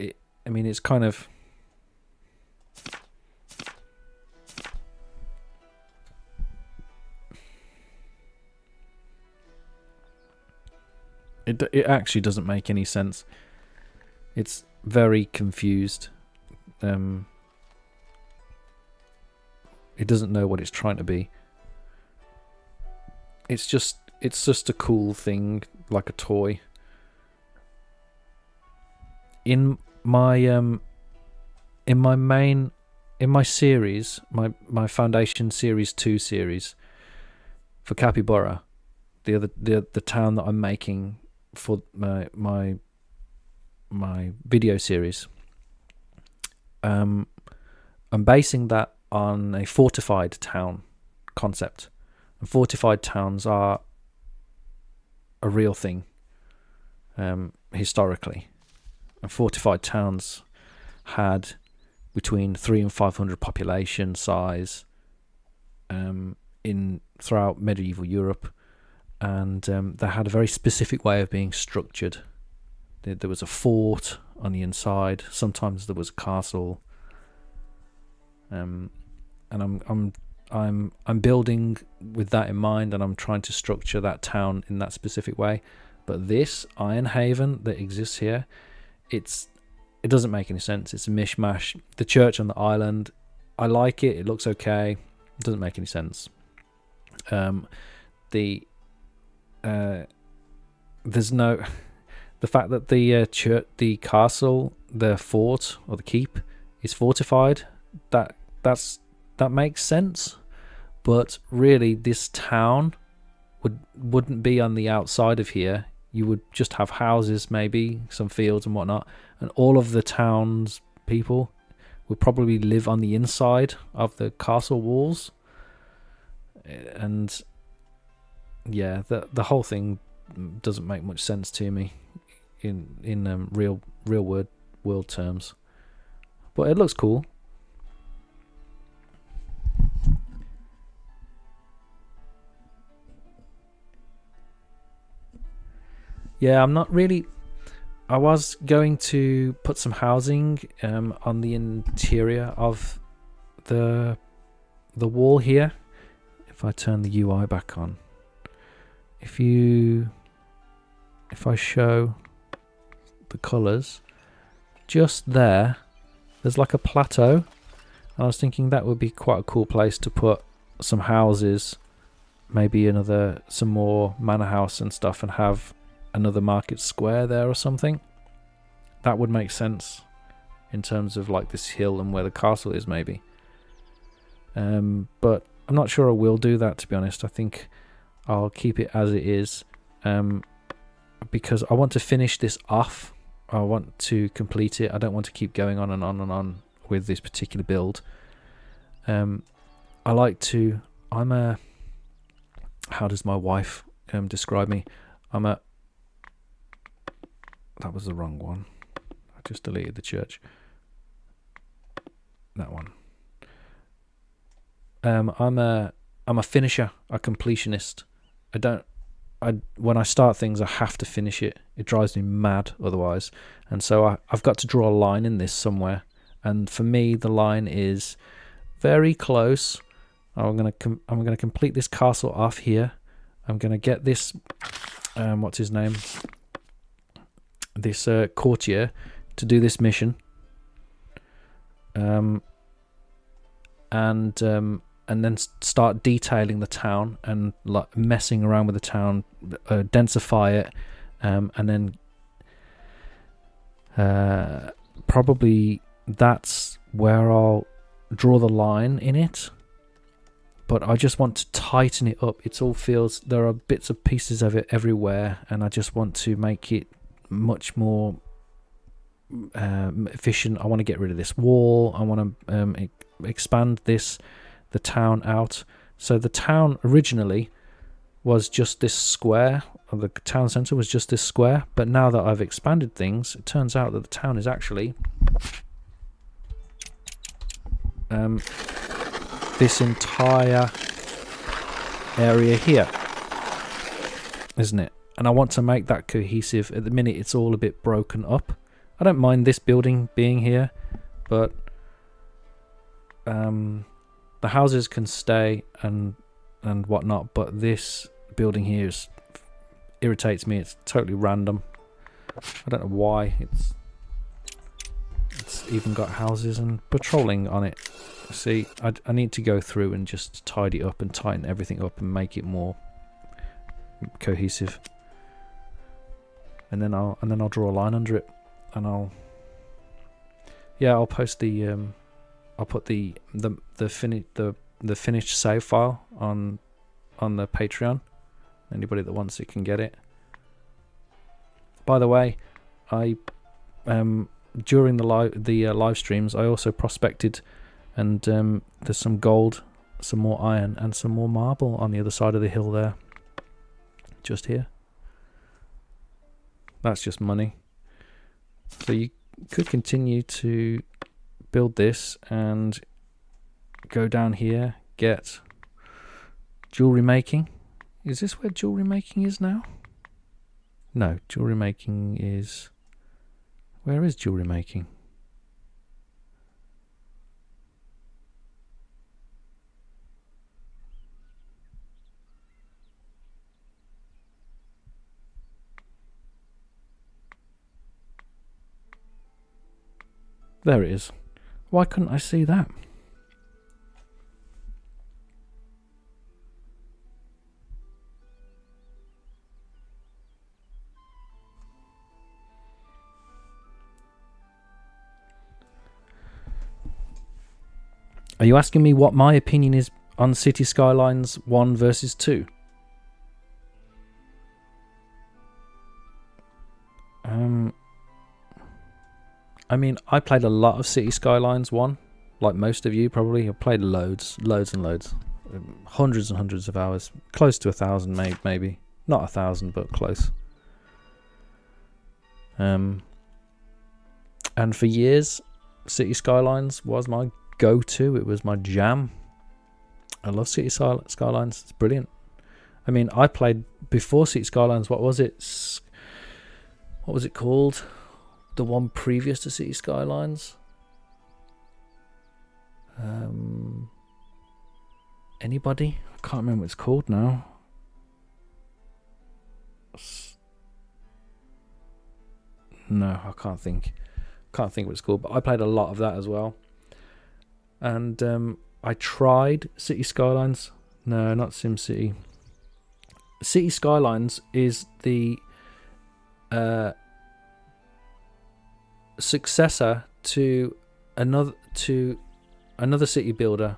I mean, it's kind of it actually doesn't make any sense. It's very confused. It doesn't know what it's trying to be. It's just a cool thing, like a toy. In my series, my Foundation Series 2 series for Capybara, the town that I'm making for my video series, I'm basing that on a fortified town concept. And fortified towns are a real thing historically. And fortified towns had between 300 and 500 population size throughout medieval Europe, and they had a very specific way of being structured. There was a fort on the inside. Sometimes there was a castle. And I'm building with that in mind, and I'm trying to structure that town in that specific way. But this Ironhaven that exists here, it doesn't make any sense. It's a mishmash. The church on the island, I like it. It looks okay. It doesn't make any sense. There's no the fact that the church, the castle, the fort or the keep is fortified. That makes sense. But really, this town wouldn't be on the outside of here. You would just have houses, maybe some fields and whatnot, and all of the town's people would probably live on the inside of the castle walls. And yeah, the whole thing doesn't make much sense to me in real world terms. But it looks cool. Yeah, I'm not really... I was going to put some housing on the interior of the wall here. If I turn the UI back on. If I show the colours, just there's like a plateau. And I was thinking that would be quite a cool place to put some houses, maybe some more manor house and stuff, and have another market square there or something. That would make sense in terms of like this hill and where the castle is, maybe. But I'm not sure I will do that, to be honest. I think I'll keep it as it is, because I want to finish this off. I want to complete it. I don't want to keep going on and on and on with this particular build. How does my wife describe me? That was the wrong one. I just deleted the church. That one. I'm a finisher, a completionist. When I start things, I have to finish it. It drives me mad otherwise. And so I've got to draw a line in this somewhere. And for me, the line is very close. I'm gonna complete this castle off here. I'm gonna get this what's his name? This courtier to do this mission. And then start detailing the town and like messing around with the town, densify it, and then probably that's where I'll draw the line in it. But I just want to tighten it up. It all feels, there are bits of pieces of it everywhere, and I just want to make it much more efficient. I want to get rid of this wall. I want to expand the town out. So the town originally was just this square, or the town centre was just this square, but now that I've expanded things, it turns out that the town is actually this entire area here, isn't it? And I want to make that cohesive. At the minute it's all a bit broken up. I don't mind this building being here, but the houses can stay and whatnot, but this building here irritates me. It's totally random. I don't know why it's even got houses and patrolling on it. See, I need to go through and just tidy up and tighten everything up and make it more cohesive. And then I'll draw a line under it, and I'll post the I'll put the finished save file on the Patreon. Anybody that wants it can get it. By the way, I during the live streams I also prospected, and there's some gold, some more iron, and some more marble on the other side of the hill there. Just here. That's just money. So you could continue to build this and go down here, get jewelry making. Is this where jewelry making is now? No, jewelry making is... Where is jewelry making? There it is. Why couldn't I see that? Are you asking me what my opinion is on City Skylines 1 versus 2? I mean, I played a lot of City Skylines 1, like most of you probably. I played loads and loads. Hundreds and hundreds of hours. Close to 1,000 maybe. Not 1,000, but close. And for years, City Skylines was my go-to. It was my jam. I love City Skylines. It's brilliant. I mean, I played before City Skylines. What was it? What was it called? The one previous to City Skylines. Anybody? I can't remember what it's called now. No, I can't think. Can't think what it's called. But I played a lot of that as well. And I tried City Skylines. No, not SimCity. City Skylines is the successor to another city builder,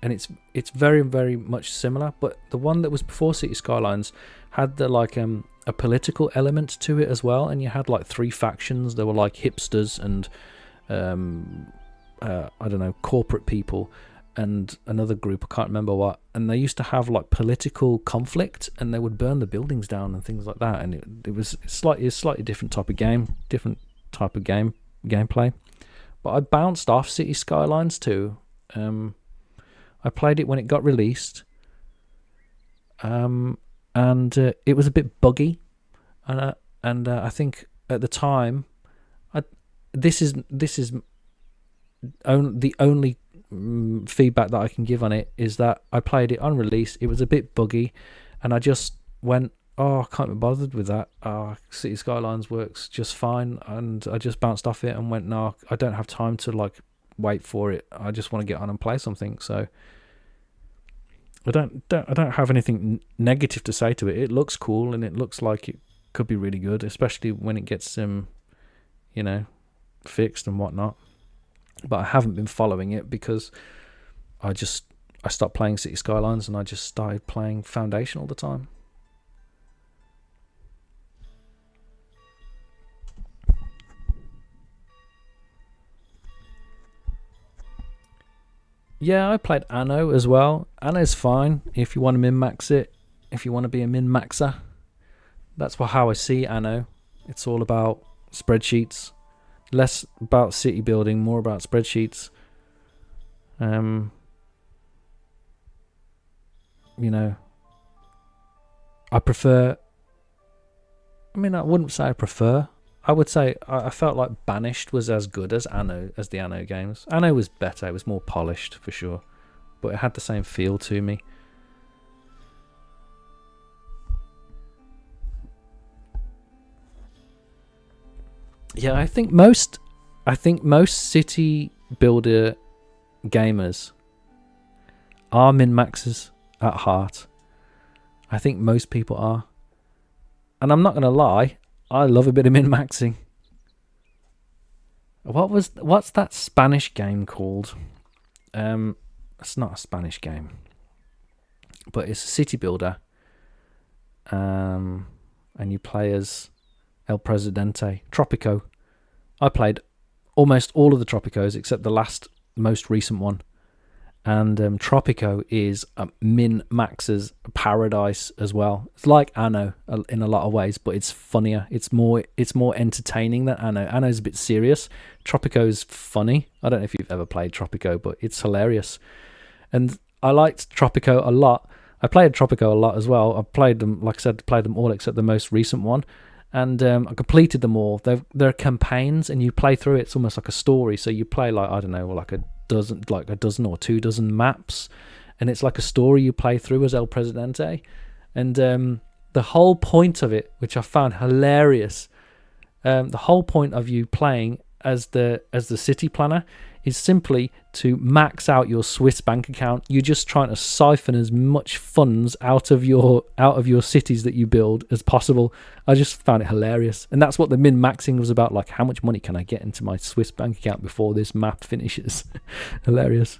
and it's very, very much similar. But the one that was before City Skylines had the a political element to it as well, and you had like 3 factions. There were like hipsters and I don't know, corporate people, and another group, I can't remember what, and they used to have like political conflict, and they would burn the buildings down and things like that, and it was slightly different type of game, different type of gameplay. But I bounced off City Skylines 2. I played it when it got released, and it was a bit buggy, and I think at the time, this is the only feedback that I can give on it is that I played it on release. It was a bit buggy, and I just went, oh, I can't be bothered with that. City Skylines works just fine, and I just bounced off it and went, no, I don't have time to like wait for it. I just want to get on and play something. So I don't have anything negative to say to it. It looks cool, and it looks like it could be really good, especially when it gets fixed and whatnot. But I haven't been following it because I stopped playing City Skylines, and I just started playing Foundation all the time. Yeah, I played Anno as well. Anno's fine if you want to min-max it, if you want to be a min-maxer. That's how I see Anno. It's all about spreadsheets. Less about city building, more about spreadsheets. I prefer... I mean, I wouldn't say I prefer. I would say I felt like Banished was as good as the Anno games. Anno was better. It was more polished, for sure. But it had the same feel to me. Yeah, I think most city builder gamers are min-maxers at heart. I think most people are. And I'm not going to lie, I love a bit of min-maxing. What's that Spanish game called? It's not a Spanish game, but it's a city builder. And you play as El Presidente. Tropico. I played almost all of the Tropicos except the most recent one. And Tropico is min-maxer's paradise as well. It's like Anno in a lot of ways, but it's funnier. It's more entertaining than Anno. Anno's a bit serious. Tropico's funny. I don't know if you've ever played Tropico, but it's hilarious. And I liked Tropico a lot. I played Tropico a lot as well. I played them, like I said, played them all except the most recent one. and I completed them all. They're campaigns, and you play through it. It's almost like a story. So you play like, I don't know, like a dozen or 2 dozen maps, and it's like a story you play through as El Presidente. And the whole point of it, which I found hilarious, the whole point of you playing as the city planner is simply to max out your Swiss bank account. You're just trying to siphon as much funds out of your cities that you build as possible. I just found it hilarious, and that's what the min-maxing was about. Like, how much money can I get into my Swiss bank account before this map finishes? Hilarious.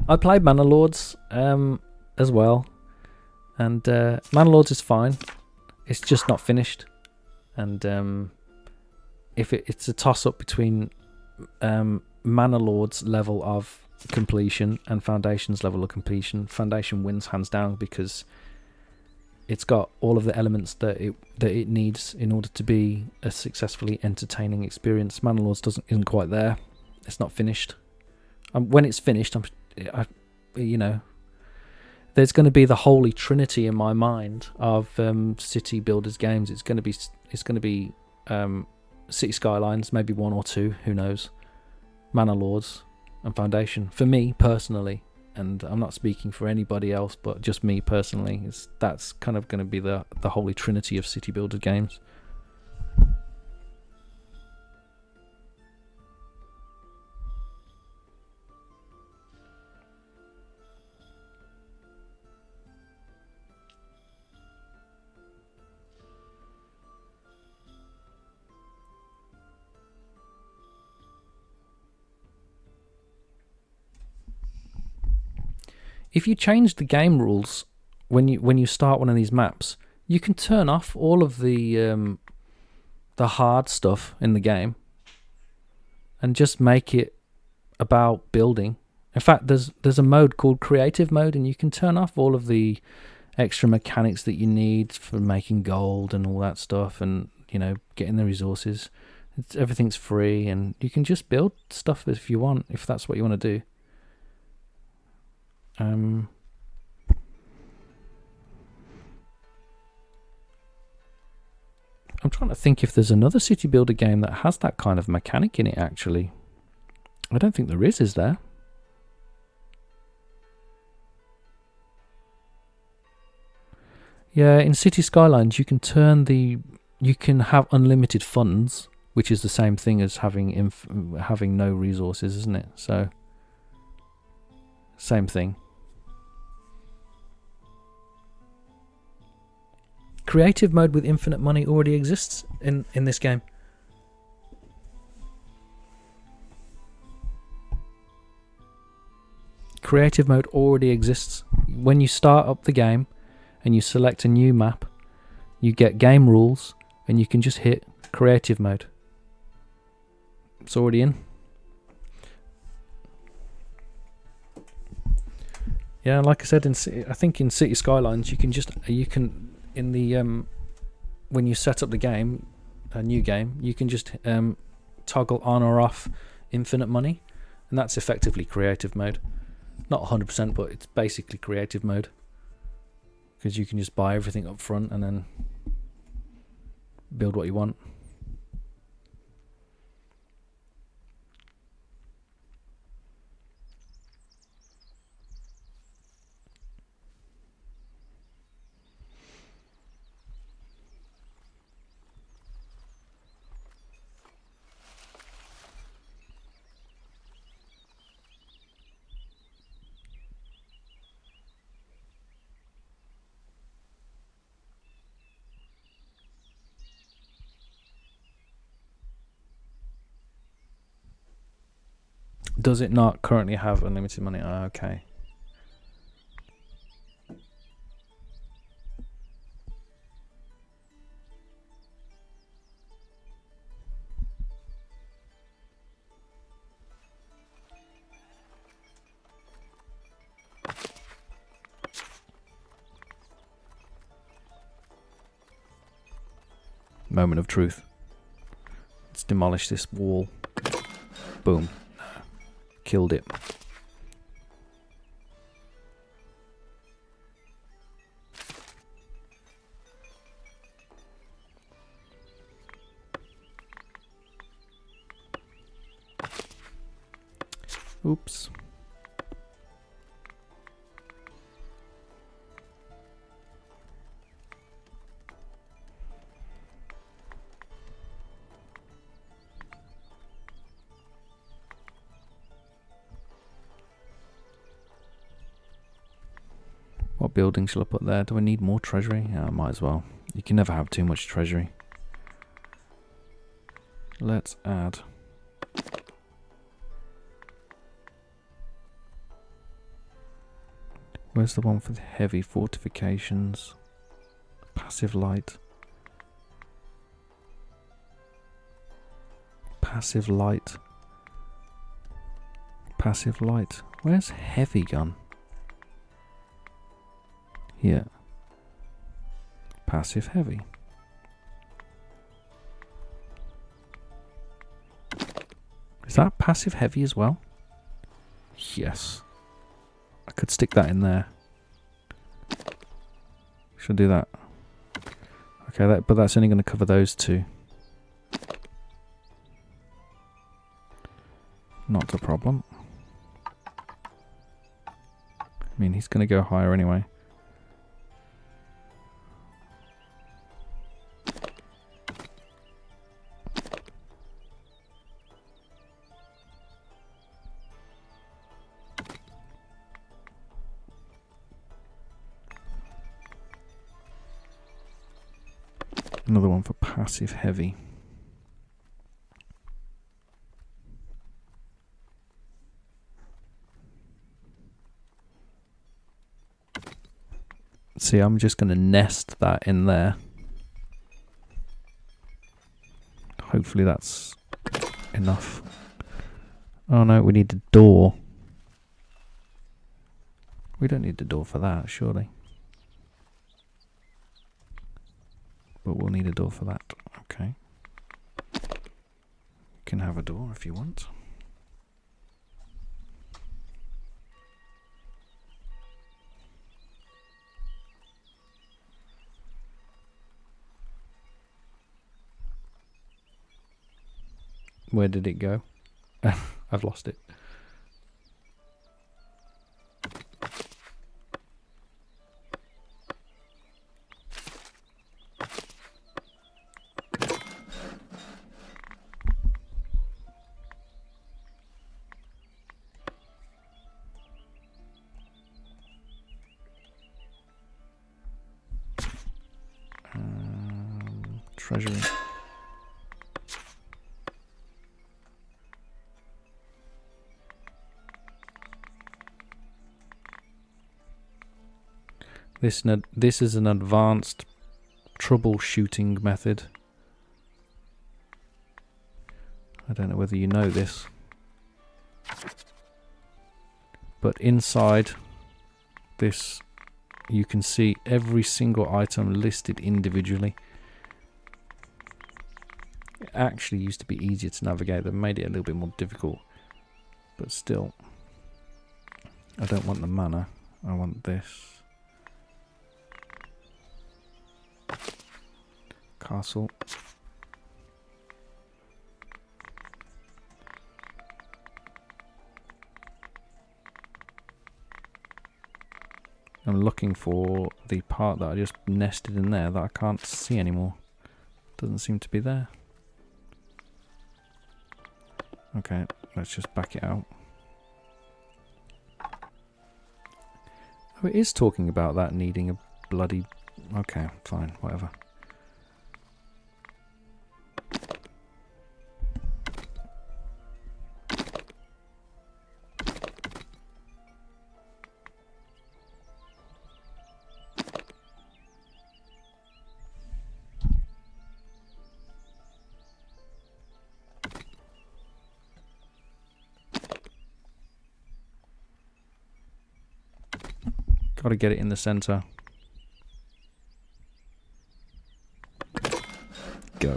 I played Manor Lords as well, and Manor Lords is fine. It's just not finished, and if it's a toss-up between Manor Lords level of completion and Foundation's level of completion, Foundation wins hands down, because it's got all of the elements that it needs in order to be a successfully entertaining experience. Manor Lords isn't quite there. It's not finished. When it's finished, there's going to be the holy trinity in my mind of city builders games. It's going to be City Skylines, maybe 1 or 2, who knows, Manor Lords, and Foundation. For me personally, and I'm not speaking for anybody else, but just me personally, that's kind of going to be the holy trinity of city builder games. If you change the game rules when you start one of these maps, you can turn off all of the hard stuff in the game and just make it about building. In fact, there's a mode called creative mode, and you can turn off all of the extra mechanics that you need for making gold and all that stuff, and getting the resources. Everything's free, and you can just build stuff if you want, if that's what you want to do. I'm trying to think if there's another city builder game that has that kind of mechanic in it, actually. I don't think there is there? Yeah, in City Skylines you can have unlimited funds, which is the same thing as having no resources, isn't it? So same thing. Creative mode with infinite money already exists in this game. Creative mode already exists. When you start up the game and you select a new map, you get game rules, and you can just hit creative mode. It's already in. Yeah, like I said, I think in City Skylines you can in the when you set up the game, a new game, you can just toggle on or off infinite money, and that's effectively creative mode. Not 100%, but it's basically creative mode, because you can just buy everything up front and then build what you want. Does it not currently have unlimited money? Oh, okay. Moment of truth. Let's demolish this wall. Boom. Killed it. Oops. What building shall I put there? Do I need more treasury? Yeah, I might as well. You can never have too much treasury. Let's add. Where's the one for the heavy fortifications? Passive light. Passive light. Passive light. Where's heavy gun? Here. Passive heavy. Is that passive heavy as well? Yes. I could stick that in there. Should I do that? Okay, but that's only going to cover those two. Not a problem. I mean, he's going to go higher anyway. Another one for passive heavy. See, I'm just going to nest that in there. Hopefully that's enough. Oh no, we need a door. We don't need a door for that, surely. But we'll need a door for that. Okay. You can have a door if you want. Where did it go? I've lost it. Treasury. This is an advanced troubleshooting method. I don't know whether you know this, but inside this you can see every single item listed individually. It actually used to be easier to navigate. They made it a little bit more difficult, but still, I don't want the mana. I want this. Castle. I'm looking for the part that I just nested in there that I can't see anymore. Doesn't seem to be there. Okay, let's just back it out. Oh, it is talking about that needing a bloody... Okay, fine, whatever. Got to get it in the center. Go.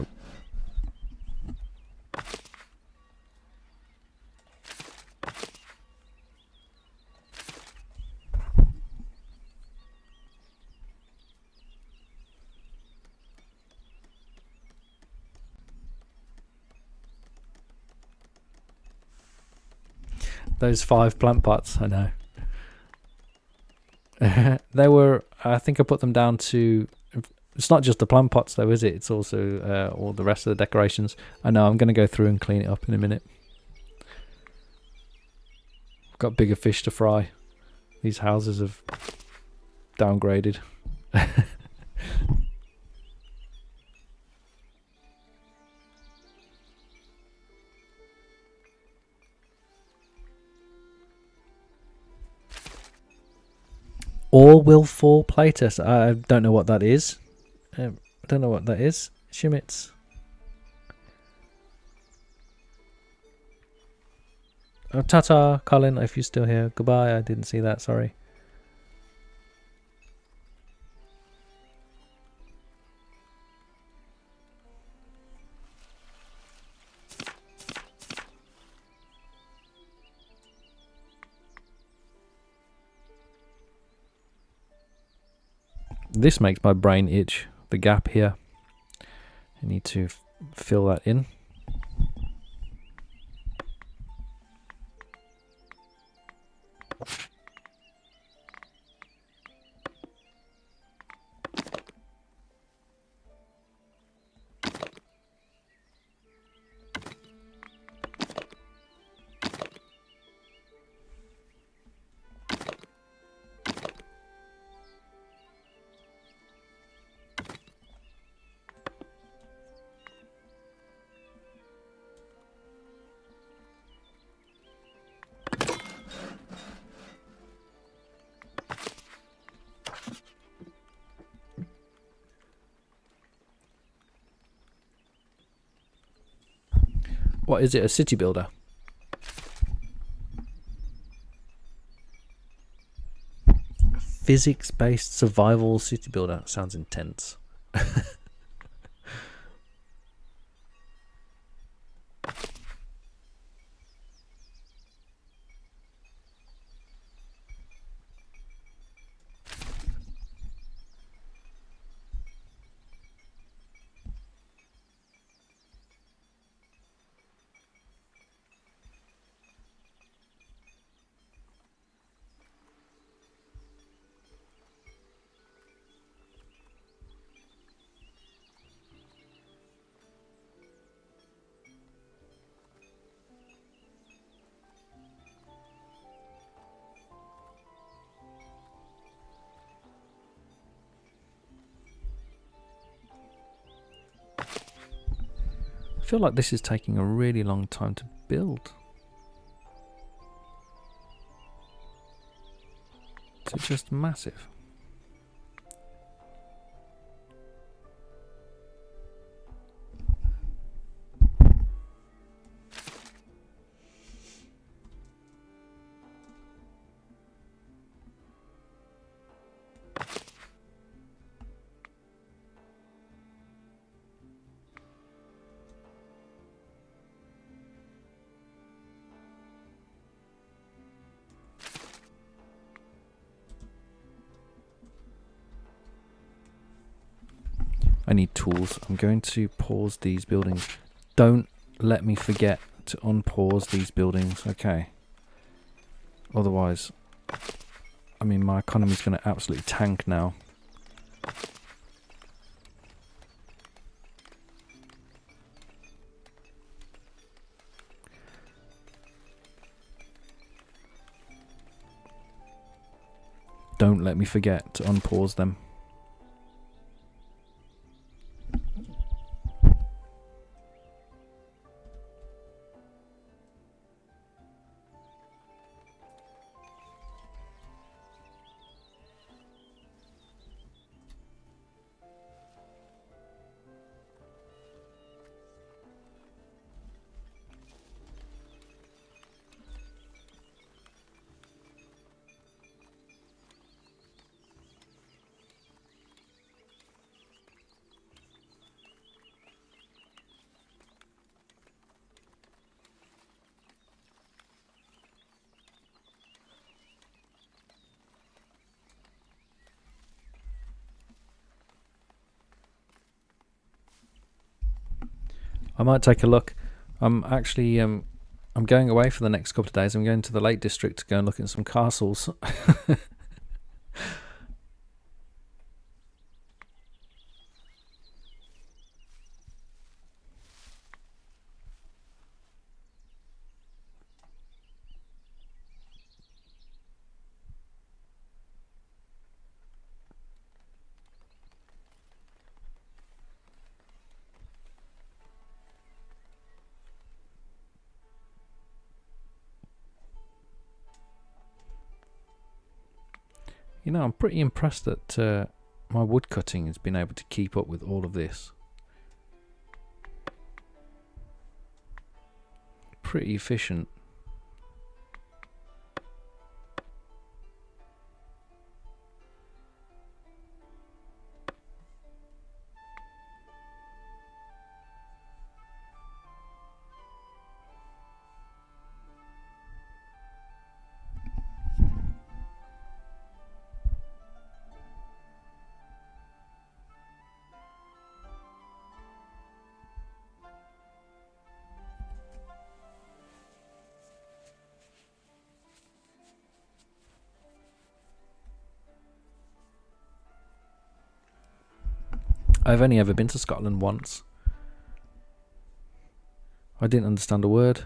Those 5 plant pots, I know. They were, I think I put them down to, it's not just the plant pots though, is it? It's also all the rest of the decorations. I know, I'm going to go through and clean it up in a minute. I've got bigger fish to fry. These houses have downgraded. All will fall playtest. I don't know what that is. I don't know what that is. Schmitz. Oh, ta-ta, Colin, if you're still here. Goodbye, I didn't see that, sorry. This makes my brain itch. The gap here. I need to fill that in. What is it, a city builder? Physics-based survival city builder. Sounds intense. I feel like this is taking a really long time to build. It's just massive. I need tools. I'm going to pause these buildings. Don't let me forget to unpause these buildings, okay? Otherwise, I mean, my economy's going to absolutely tank now. Don't let me forget to unpause them. I might take a look. I'm actually I'm going away for the next couple of days. I'm going to the Lake District to go and look at some castles. You know, I'm pretty impressed that my wood cutting has been able to keep up with all of this. Pretty efficient. I've only ever been to Scotland once. I didn't understand a word.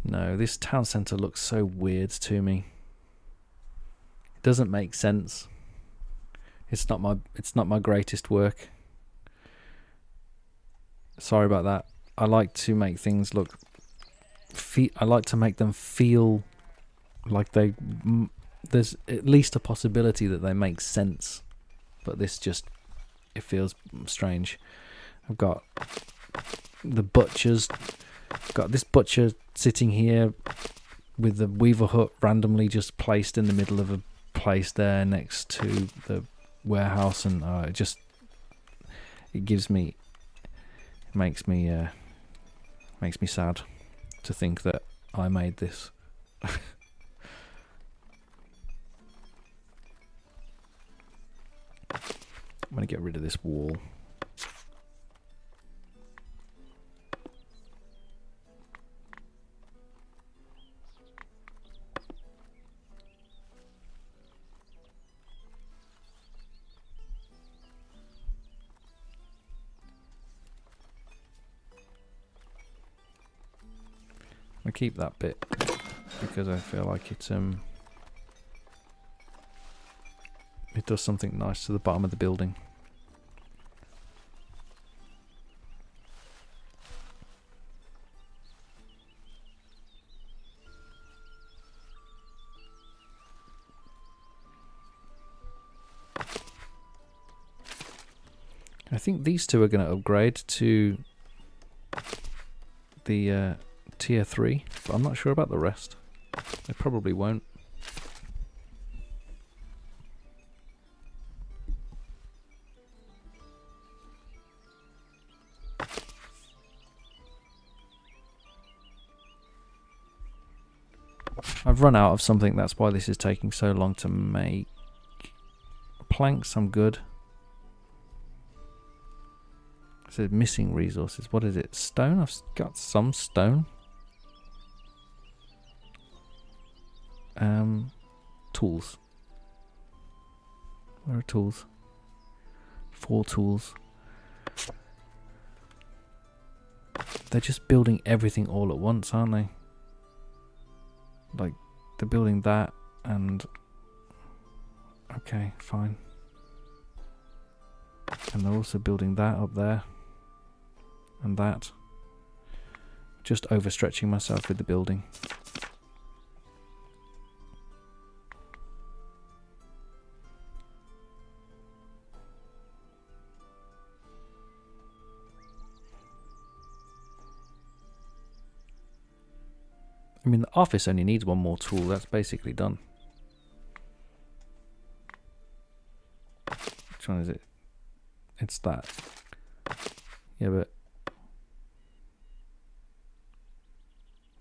No, this town centre looks so weird to me. It doesn't make sense. It's not my greatest work. Sorry about that. I like to make things look. I like to make them feel like there's at least a possibility that they make sense. But this it feels strange. I've got the butchers. Got this butcher sitting here with the weaver hut randomly just placed in the middle of a place there next to the warehouse, and makes me sad to think that I made this. I'm gonna get rid of this wall. I keep that bit because I feel like it does something nice to the bottom of the building. I think these two are going to upgrade to the tier 3, but I'm not sure about the rest. They probably won't. I've run out of something, that's why this is taking so long to make. Planks, I'm good. It says missing resources. What is it? Stone? I've got some stone. Tools. Where are tools? 4 tools. They're just building everything all at once, aren't they? like they're building that, and okay, fine. And they're also building that up there, and that. Just overstretching myself with the building. I mean, the office only needs one more tool. That's basically done. Which one is it? It's that. Yeah, but...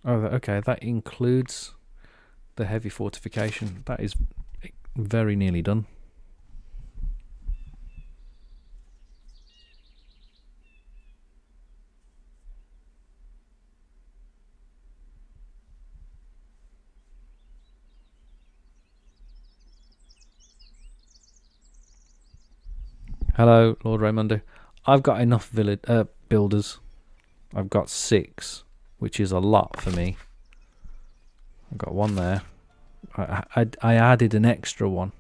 oh, okay, that includes the heavy fortification. That is very nearly done. Hello, Lord Raymundo. I've got enough builders. I've got 6, which is a lot for me. I've got one there. I added an extra one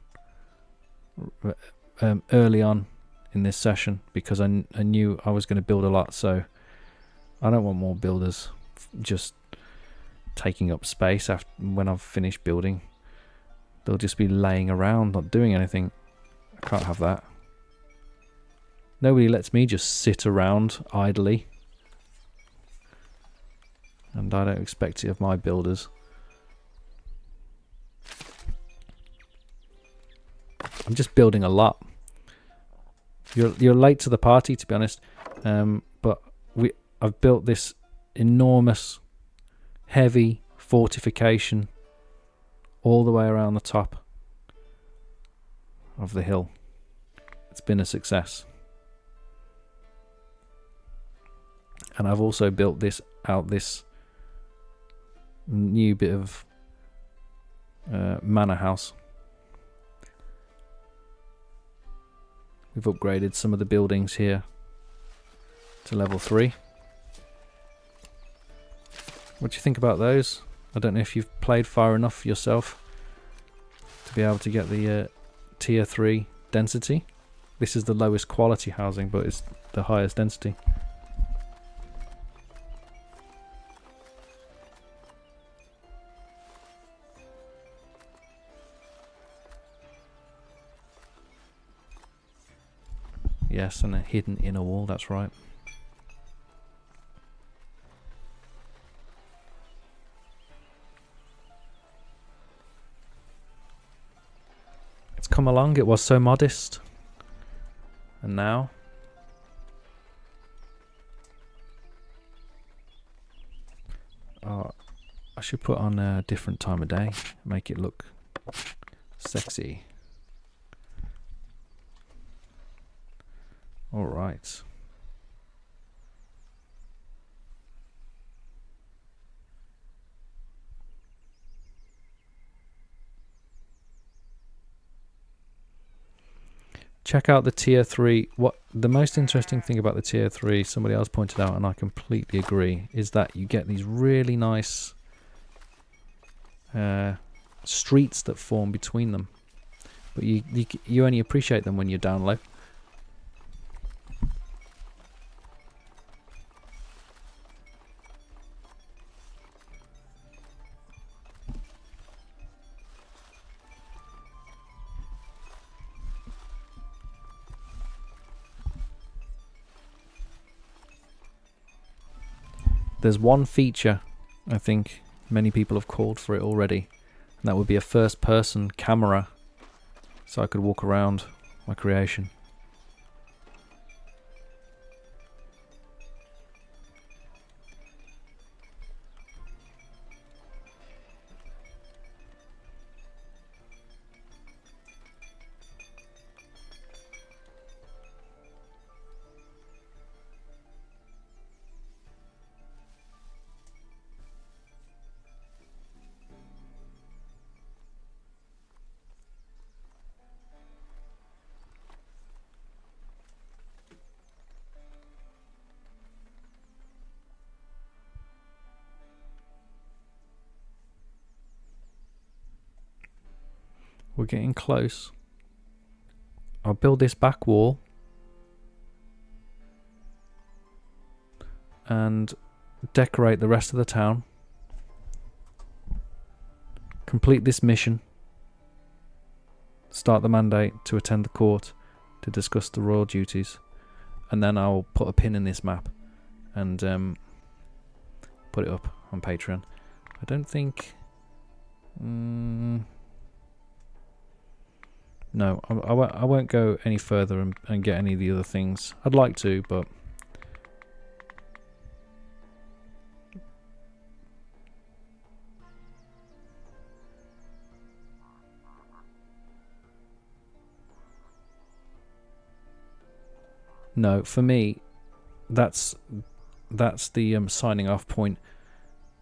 early on in this session because I knew I was going to build a lot, so I don't want more builders just taking up space after when I've finished building. They'll just be laying around, not doing anything. I can't have that. Nobody lets me just sit around idly. And I don't expect it of my builders. I'm just building a lot. You're late to the party, to be honest. But I've built this enormous, heavy fortification all the way around the top of the hill. It's been a success. And I've also built this new bit of manor house. We've upgraded some of the buildings here to level 3. What do you think about those? I don't know if you've played far enough yourself to be able to get the tier 3 density. This is the lowest quality housing, but it's the highest density. Yes, and a hidden inner wall, that's right. It's come along, it was so modest. And now... oh, I should put on a different time of day, make it look sexy. All right. Check out the tier 3. What the most interesting thing about the tier 3, somebody else pointed out, and I completely agree, is that you get these really nice streets that form between them. But you only appreciate them when you're down low. There's one feature, I think many people have called for it already, and that would be a first-person camera, so I could walk around my creation. We're getting close. I'll build this back wall. And decorate the rest of the town. Complete this mission. Start the mandate to attend the court to discuss the royal duties. And then I'll put a pin in this map and put it up on Patreon. I don't think... no, I won't go any further and get any of the other things. I'd like to, but... no, for me, that's the signing off point,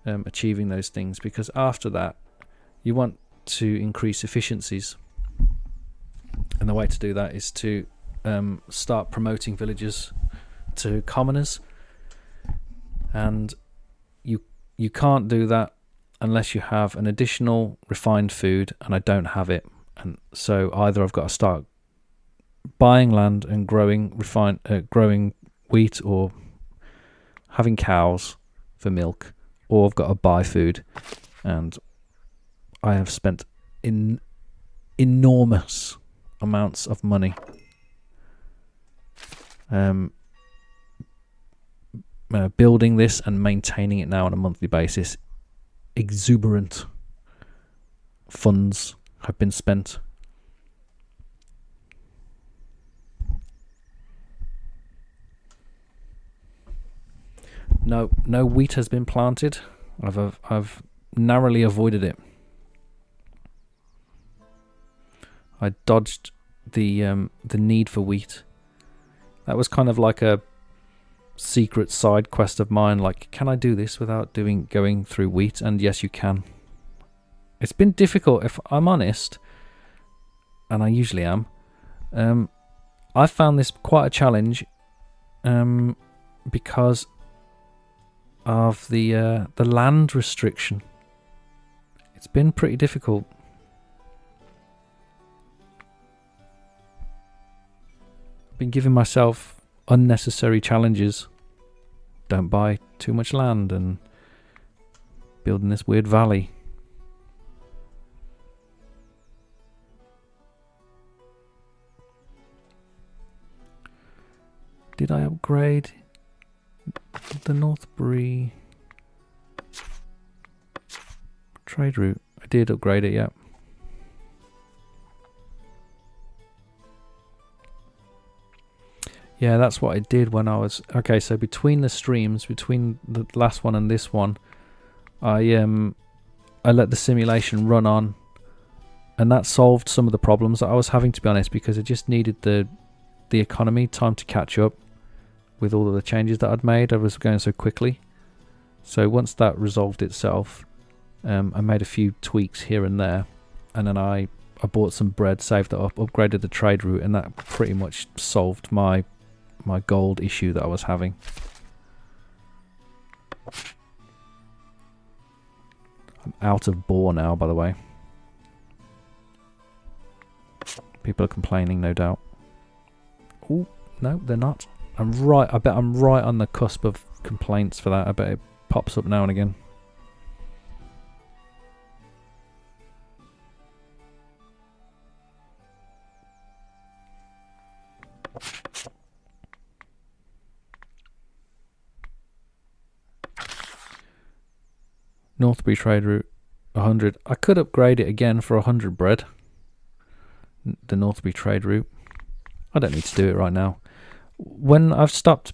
achieving those things, because after that, you want to increase efficiencies. And the way to do that is to start promoting villagers to commoners, and you can't do that unless you have an additional refined food, and I don't have it. And so either I've got to start buying land and growing wheat, or having cows for milk, or I've got to buy food, and I have spent enormous amounts of money building this and maintaining it now on a monthly basis. Exuberant funds have been spent. No wheat has been planted. I've narrowly avoided it. I dodged the need for wheat. That was kind of like a secret side quest of mine. Like, can I do this without going through wheat? And yes, you can. It's been difficult, if I'm honest, and I usually am. I found this quite a challenge, because of the land restriction. It's been pretty difficult. I've been giving myself unnecessary challenges. Don't buy too much land and building this weird valley. Did I upgrade the Northbury trade route? I did upgrade it, yeah. Yeah, that's what I did when I was... Okay, so between the streams, between the last one and this one, I let the simulation run on, and that solved some of the problems that I was having, to be honest, because it just needed the economy time to catch up with all of the changes that I'd made. I was going so quickly. So once that resolved itself, I made a few tweaks here and there, and then I bought some bread, saved that up, upgraded the trade route, and that pretty much solved my gold issue that I was having. I'm out of boar now, by the way. People are complaining, no doubt. Oh, no, they're not. I bet I'm right on the cusp of complaints for that. I bet it pops up now and again. Northbury trade route 100. I could upgrade it again for 100 bread. The Northbury trade route. I don't need to do it right now. When I've stopped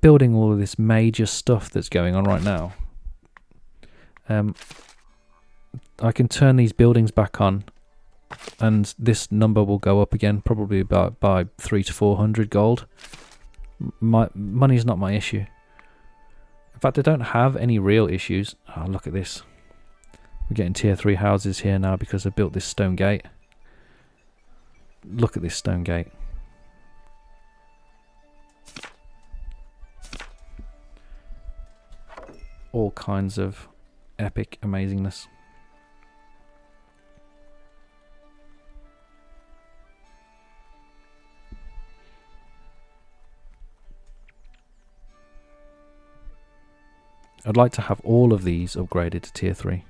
building all of this major stuff that's going on right now, I can turn these buildings back on, and this number will go up again, probably about by 300 to 400 gold. Money's not my issue. In fact, I don't have any real issues. Oh, look at this. We're getting tier 3 houses here now because I built this stone gate. Look at this stone gate. All kinds of epic amazingness. I'd like to have all of these upgraded to tier 3.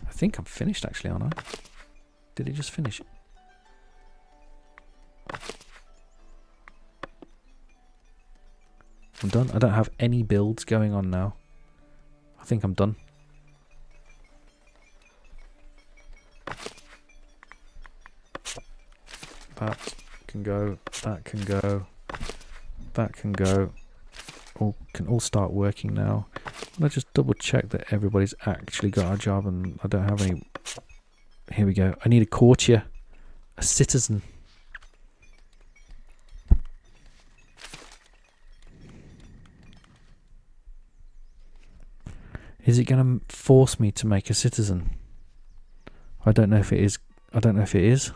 I think I'm finished actually, aren't I? Did it just finish? I'm done. I don't have any builds going on now. I think I'm done. That can go. That can go. That can go. All can all start working now. Let's just double check that everybody's actually got a job and I don't have any. Here we go. I need a courtier, a citizen. Is it going to force me to make a citizen? I don't know if it is. I don't know if it is.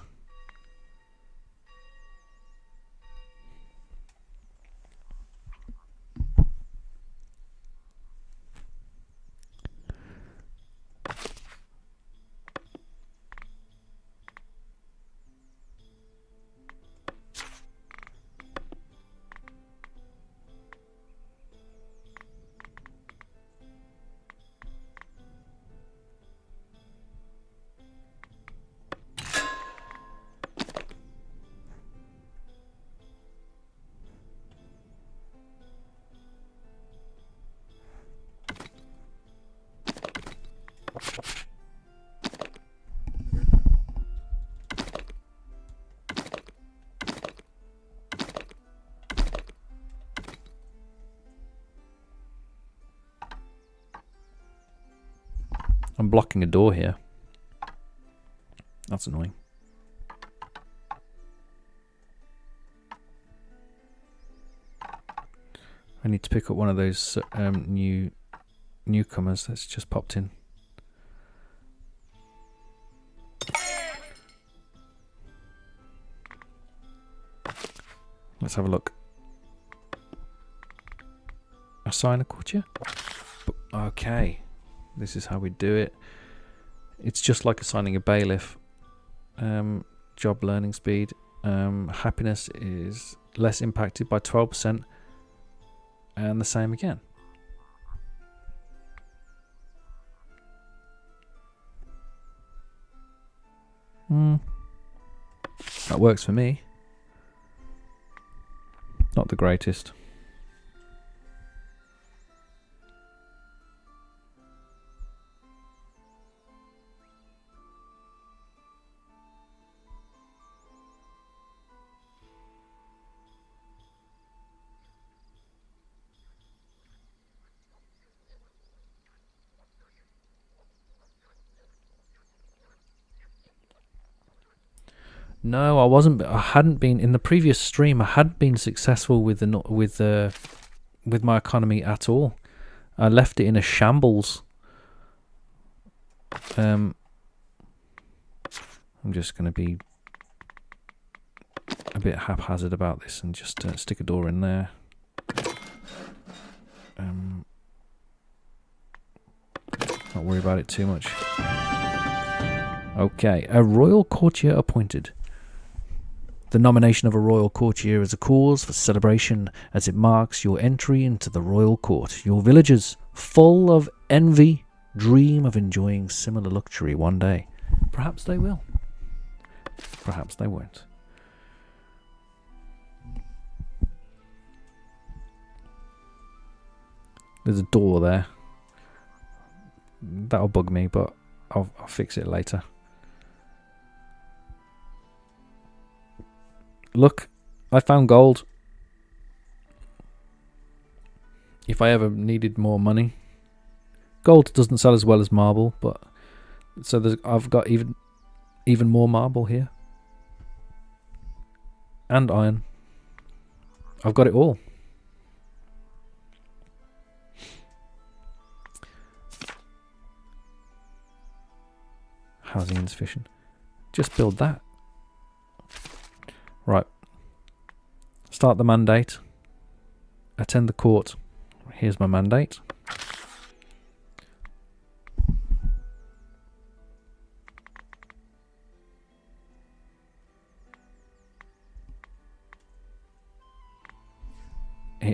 I'm blocking a door here. That's annoying. I need to pick up one of those newcomers that's just popped in. Let's have a look. Assign a courtier? Okay. This is how we do it. It's just like assigning a bailiff. Job learning speed. Happiness is less impacted by 12%. And the same again. That works for me. Not the greatest. No, I wasn't. I hadn't been in the previous stream. I hadn't been successful with my economy at all. I left it in a shambles. I'm just going to be a bit haphazard about this and just stick a door in there. Not worry about it too much. Okay, a royal courtier appointed. The nomination of a royal courtier is a cause for celebration as it marks your entry into the royal court. Your villagers, full of envy, dream of enjoying similar luxury one day. Perhaps they will. Perhaps they won't. There's a door there. That'll bug me, but I'll fix it later. Look, I found gold. If I ever needed more money. Gold doesn't sell as well as marble, but so I've got even more marble here. And iron. I've got it all. Housing insufficient. Just build that. Right. Start the mandate. Attend the court. Here's my mandate.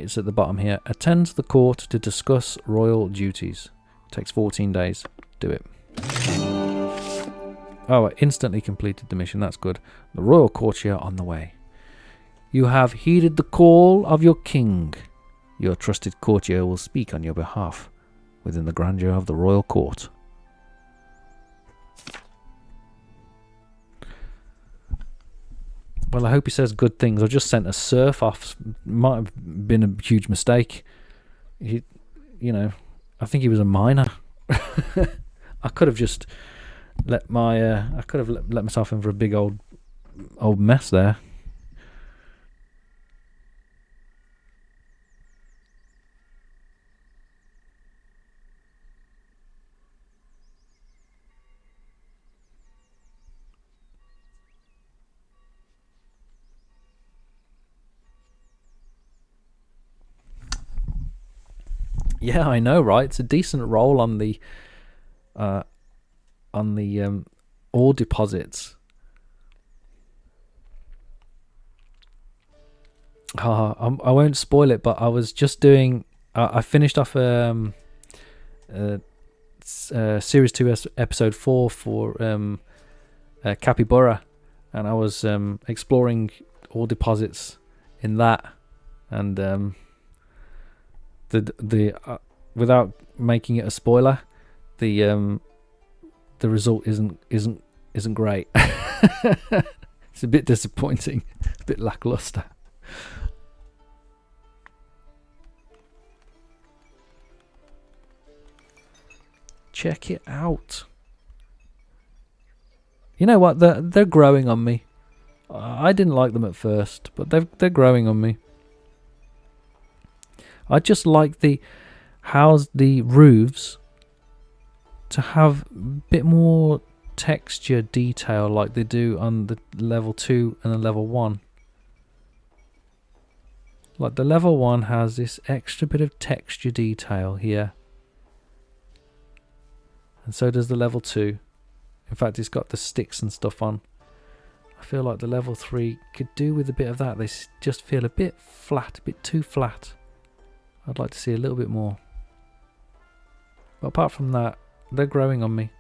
It's at the bottom here. Attend the court to discuss royal duties. Takes 14 days. Do it. Oh, I instantly completed the mission. That's good. The royal courtier on the way. You have heeded the call of your king. Your trusted courtier will speak on your behalf within the grandeur of the royal court. Well, I hope he says good things. I just sent a serf off. Might have been a huge mistake. You know, I think he was a miner. I could have just let myself in for a big old mess there. Yeah, I know, right? It's a decent roll on the ore deposits. I won't spoil it, but I was just doing. I finished off Series 2 Episode 4 for Capybara, and I was exploring ore deposits in that, and the without making it a spoiler, the result isn't great. It's a bit disappointing, a bit lackluster. Check it out. You know what? They're growing on me. I didn't like them at first, but they're growing on me. I just like the roofs to have a bit more texture detail like they do on the level 2 and the level 1. Like the level 1 has this extra bit of texture detail here. And so does the level 2. In fact, it's got the sticks and stuff on. I feel like the level 3 could do with a bit of that. They just feel a bit flat, a bit too flat. I'd like to see a little bit more. But apart from that, they're growing on me.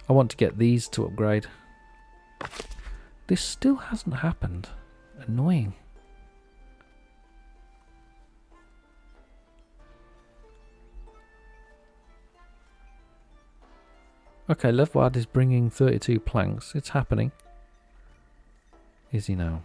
I want to get these to upgrade. This still hasn't happened. Annoying. Okay, Levoid is bringing 32 planks. It's happening. Is he now?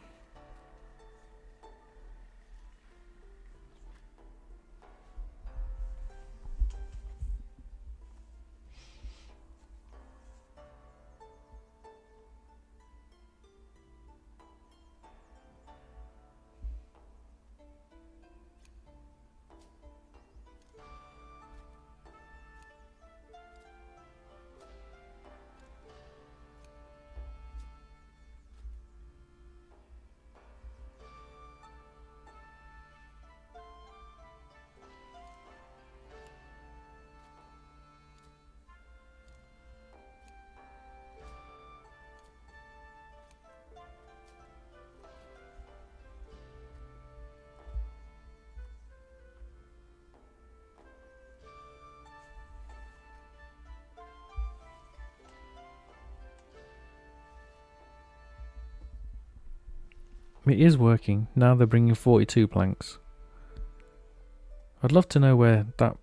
It is working. Now they're bringing 42 planks. I'd love to know where that...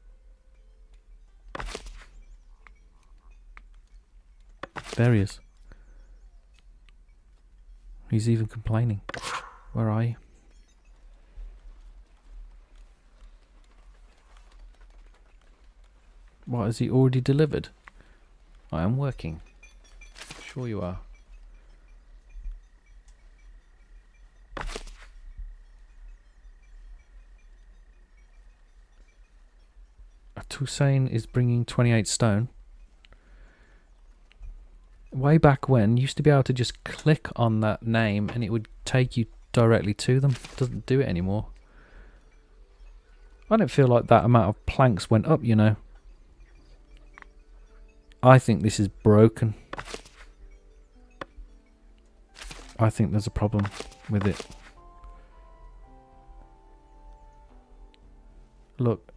There he is. He's even complaining. Where are you? What, has he already delivered? I am working. Sure you are. Hussein is bringing 28 stone. Way back when, you used to be able to just click on that name and it would take you directly to them. It doesn't do it anymore. I don't feel like that amount of planks went up, you know. I think this is broken. I think there's a problem with it. Look.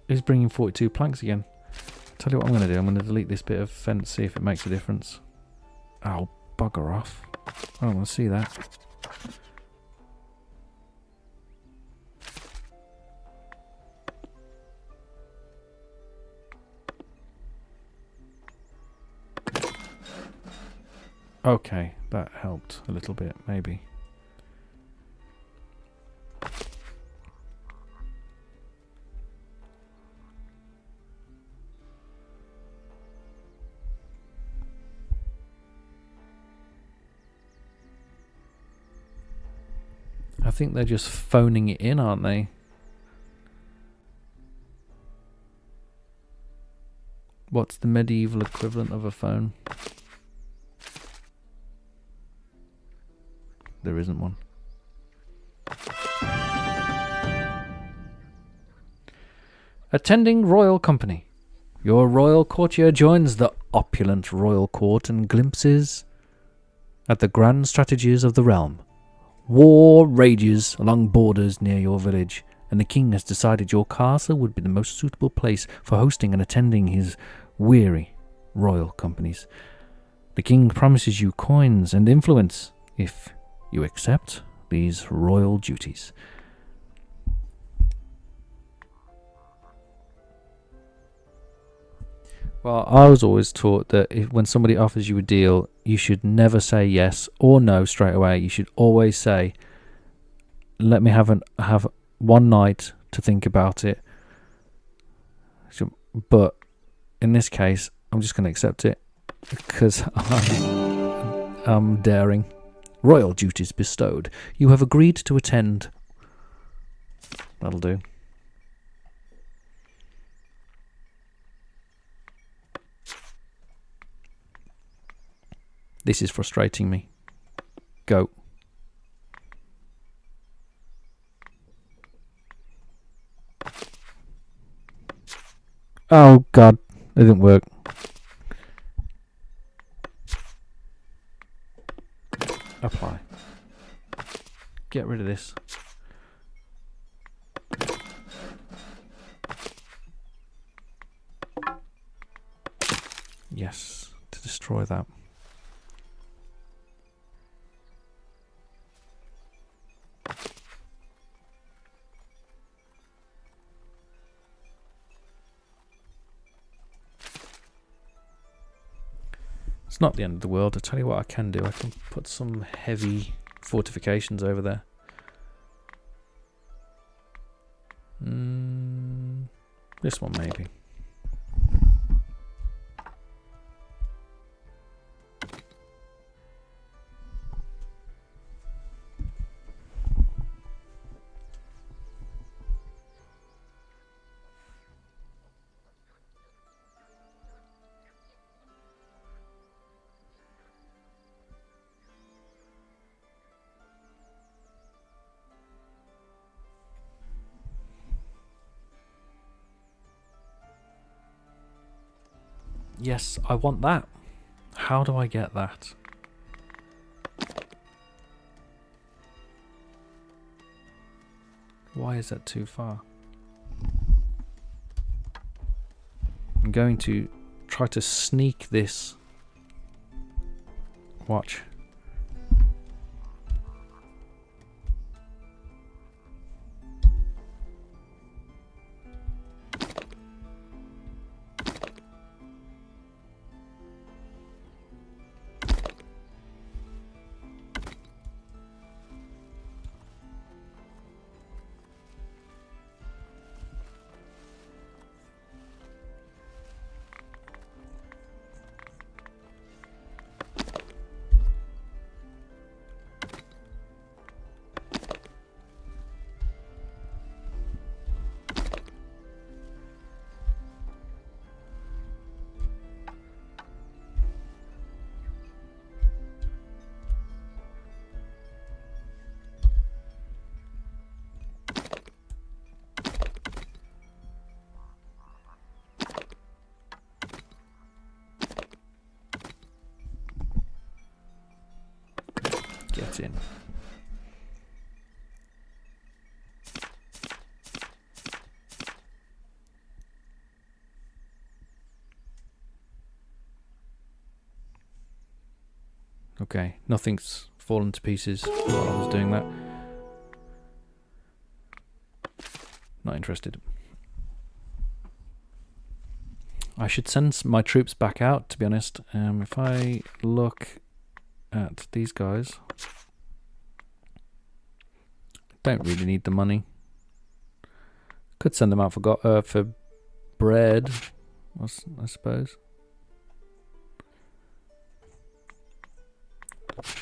He's bringing 42 planks again. Tell you what I'm going to do. I'm going to delete this bit of fence, see if it makes a difference. Oh, bugger off. I don't want to see that. Okay, that helped a little bit, maybe. I think they're just phoning it in, aren't they? What's the medieval equivalent of a phone? There isn't one. Attending royal company. Your royal courtier joins the opulent royal court and glimpses at the grand strategies of the realm. War rages along borders near your village, and the king has decided your castle would be the most suitable place for hosting and attending his weary royal companies. The king promises you coins and influence if you accept these royal duties. Well, I was always taught that when somebody offers you a deal, you should never say yes or no straight away. You should always say, let me have one night to think about it. But in this case, I'm just going to accept it because I'm daring. Royal duties bestowed. You have agreed to attend. That'll do. This is frustrating me. Go. Oh God, it didn't work. Apply. Get rid of this. Yes, to destroy that. It's not the end of the world. I'll tell you what I can do. I can put some heavy fortifications over there. This one maybe. Yes, I want that. How do I get that? Why is that too far? I'm going to try to sneak this. Watch. It's in. Okay, nothing's fallen to pieces while I was doing that. Not interested. I should send my troops back out, to be honest. If I look at these guys, don't really need the money. Could send them out for bread, I suppose.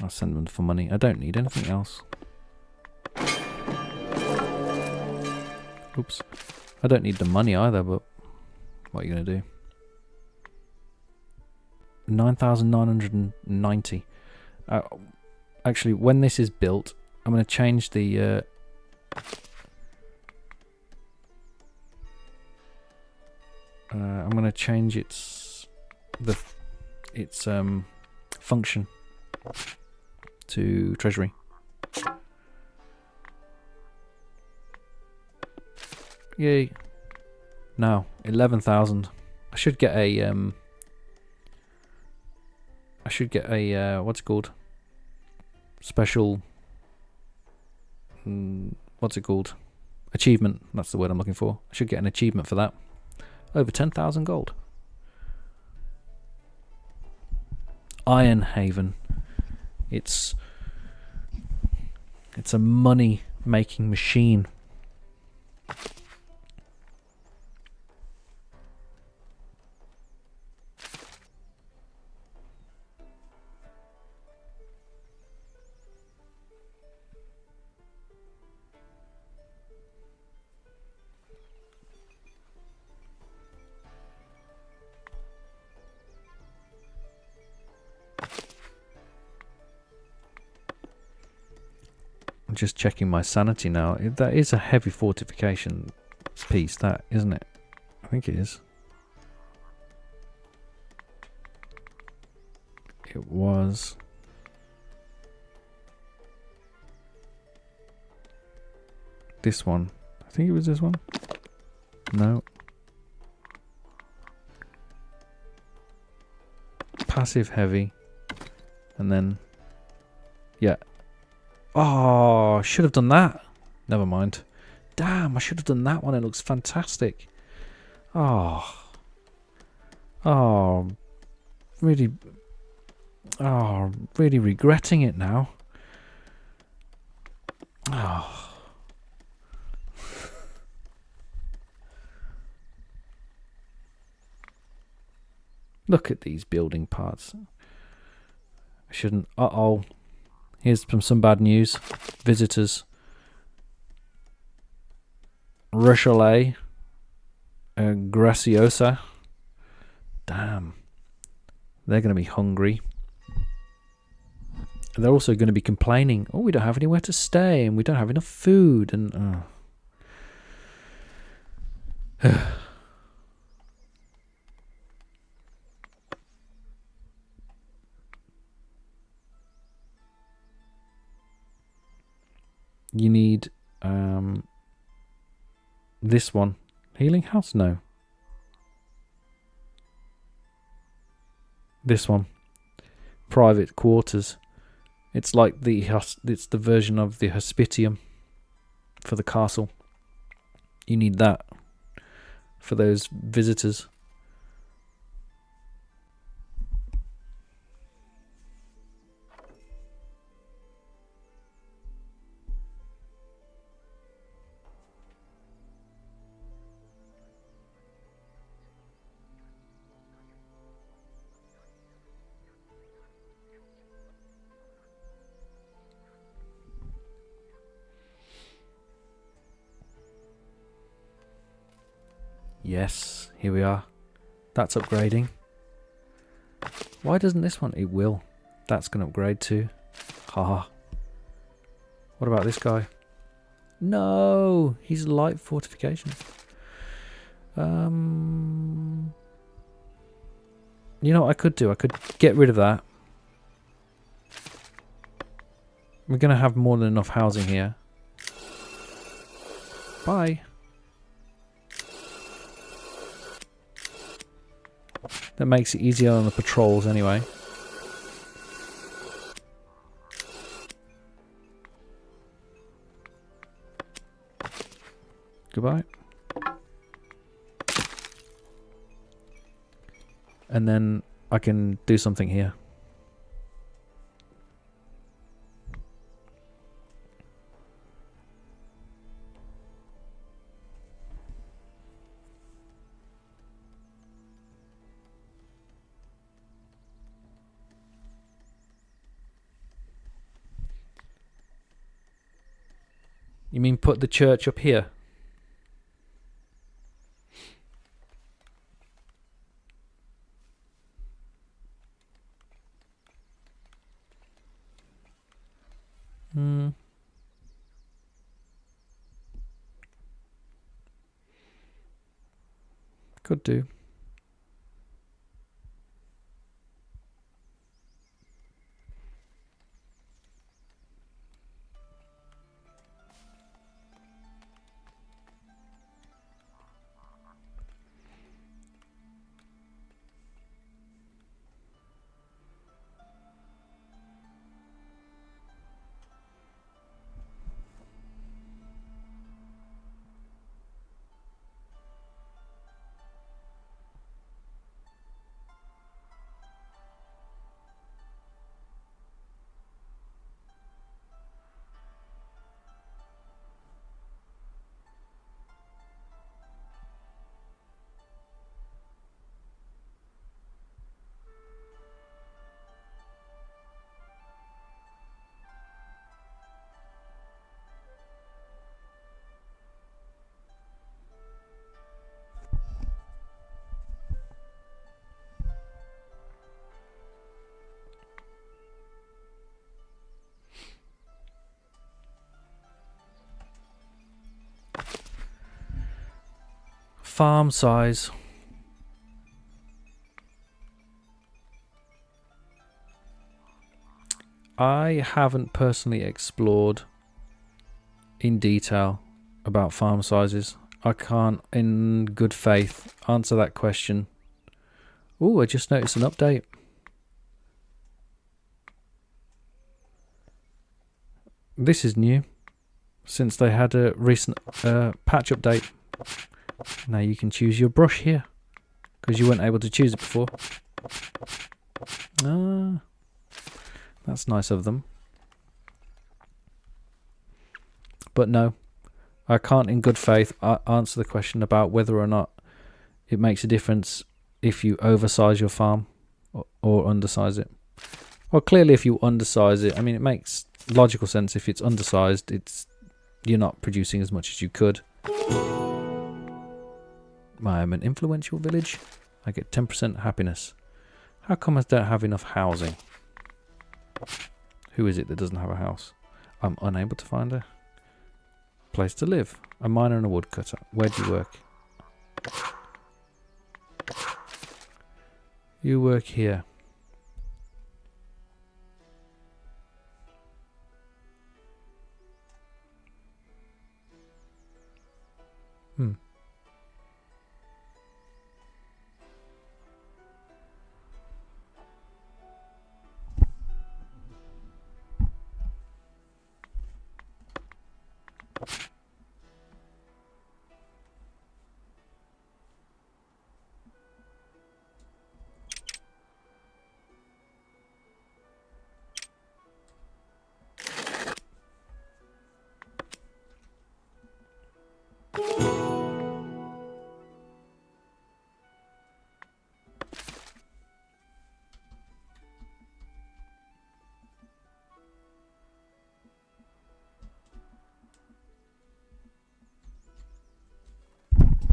I'll send them for money. I don't need anything else. Oops. I don't need the money either, but what are you going to do? 9,990. Actually, when this is built, I'm going to change the... I'm going to change its function to treasury. Yay! Now 11,000. I should get a what's it called? Special. What's it called? Achievement. That's the word I'm looking for. I should get an achievement for that. Over 10,000 gold. Ironhaven. It's a money making machine. I'm just checking my sanity now. That is a heavy fortification piece, that, isn't it? I think it is. It was. This one. I think it was this one. No. Passive heavy. And then... yeah. Oh, should have done that. Never mind. Damn, I should have done that one. It looks fantastic. Oh. Oh. Really. Oh, really regretting it now. Oh. Look at these building parts. I shouldn't. Uh-oh. Here's some bad news. Visitors. Rochelle. Graciosa. Damn. They're going to be hungry. And they're also going to be complaining. Oh, we don't have anywhere to stay and we don't have enough food. And you need this one. Healing house? No. This one. Private quarters. It's like it's the version of the hospitium for the castle. You need that for those visitors. Yes, here we are. That's upgrading. Why doesn't this one? It will. That's going to upgrade too. Haha. What about this guy? No, he's light fortification. You know what I could do? I could get rid of that. We're going to have more than enough housing here. Bye. That makes it easier on the patrols anyway. Goodbye. And then I can do something here. You mean put the church up here? Could do. Farm size. I haven't personally explored in detail about farm sizes. I can't, in good faith, answer that question. Oh, I just noticed an update. This is new, since they had a recent patch update. Now you can choose your brush here, because you weren't able to choose it before. Ah, that's nice of them. But no, I can't in good faith answer the question about whether or not it makes a difference if you oversize your farm or undersize it. Well, clearly if you undersize it, I mean, it makes logical sense. If it's undersized, you're not producing as much as you could. I am an influential village. I get 10% happiness. How come I don't have enough housing? Who is it that doesn't have a house? I'm unable to find a place to live. A miner and a woodcutter. Where do you work? You work here.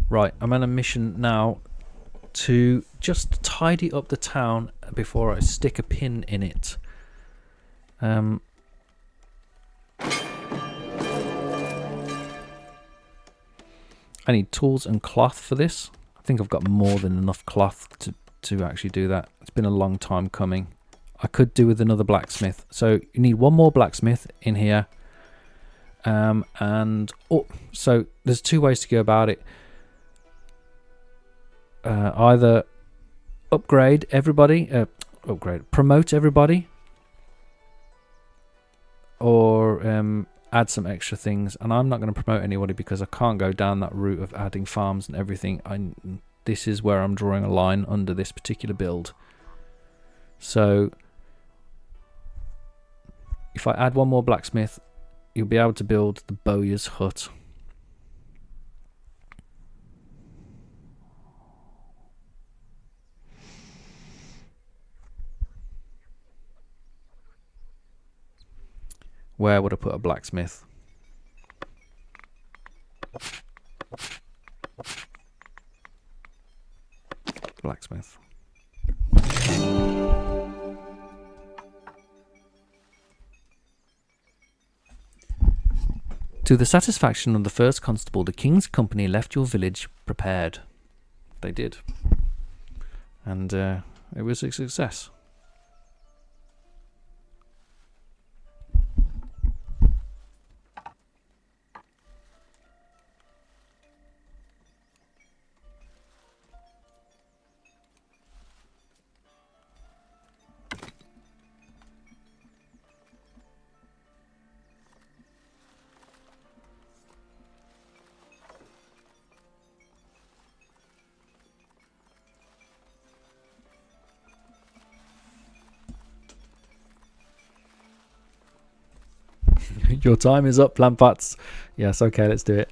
Right, I'm on a mission now to just tidy up the town before I stick a pin in it. I need tools and cloth for this. I think I've got more than enough cloth to actually do that. It's been a long time coming. I could do with another blacksmith. So you need one more blacksmith in here. So there's two ways to go about it. Either promote everybody, or add some extra things. And I'm not going to promote anybody because I can't go down that route of adding farms and everything. This is where I'm drawing a line under this particular build. So if I add one more blacksmith, you'll be able to build the bowyer's hut. Where would I put a blacksmith? Blacksmith. To the satisfaction of the first constable, the king's company left your village prepared. They did. And it was a success. Your time is up, plant pots. Yes, okay, let's do it.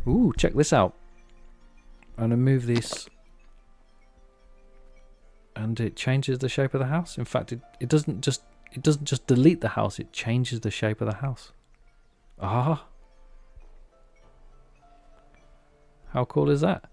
Ooh, check this out. I'm gonna move this, and it changes the shape of the house. In fact, it doesn't just delete the house; it changes the shape of the house. Ah, how cool is that?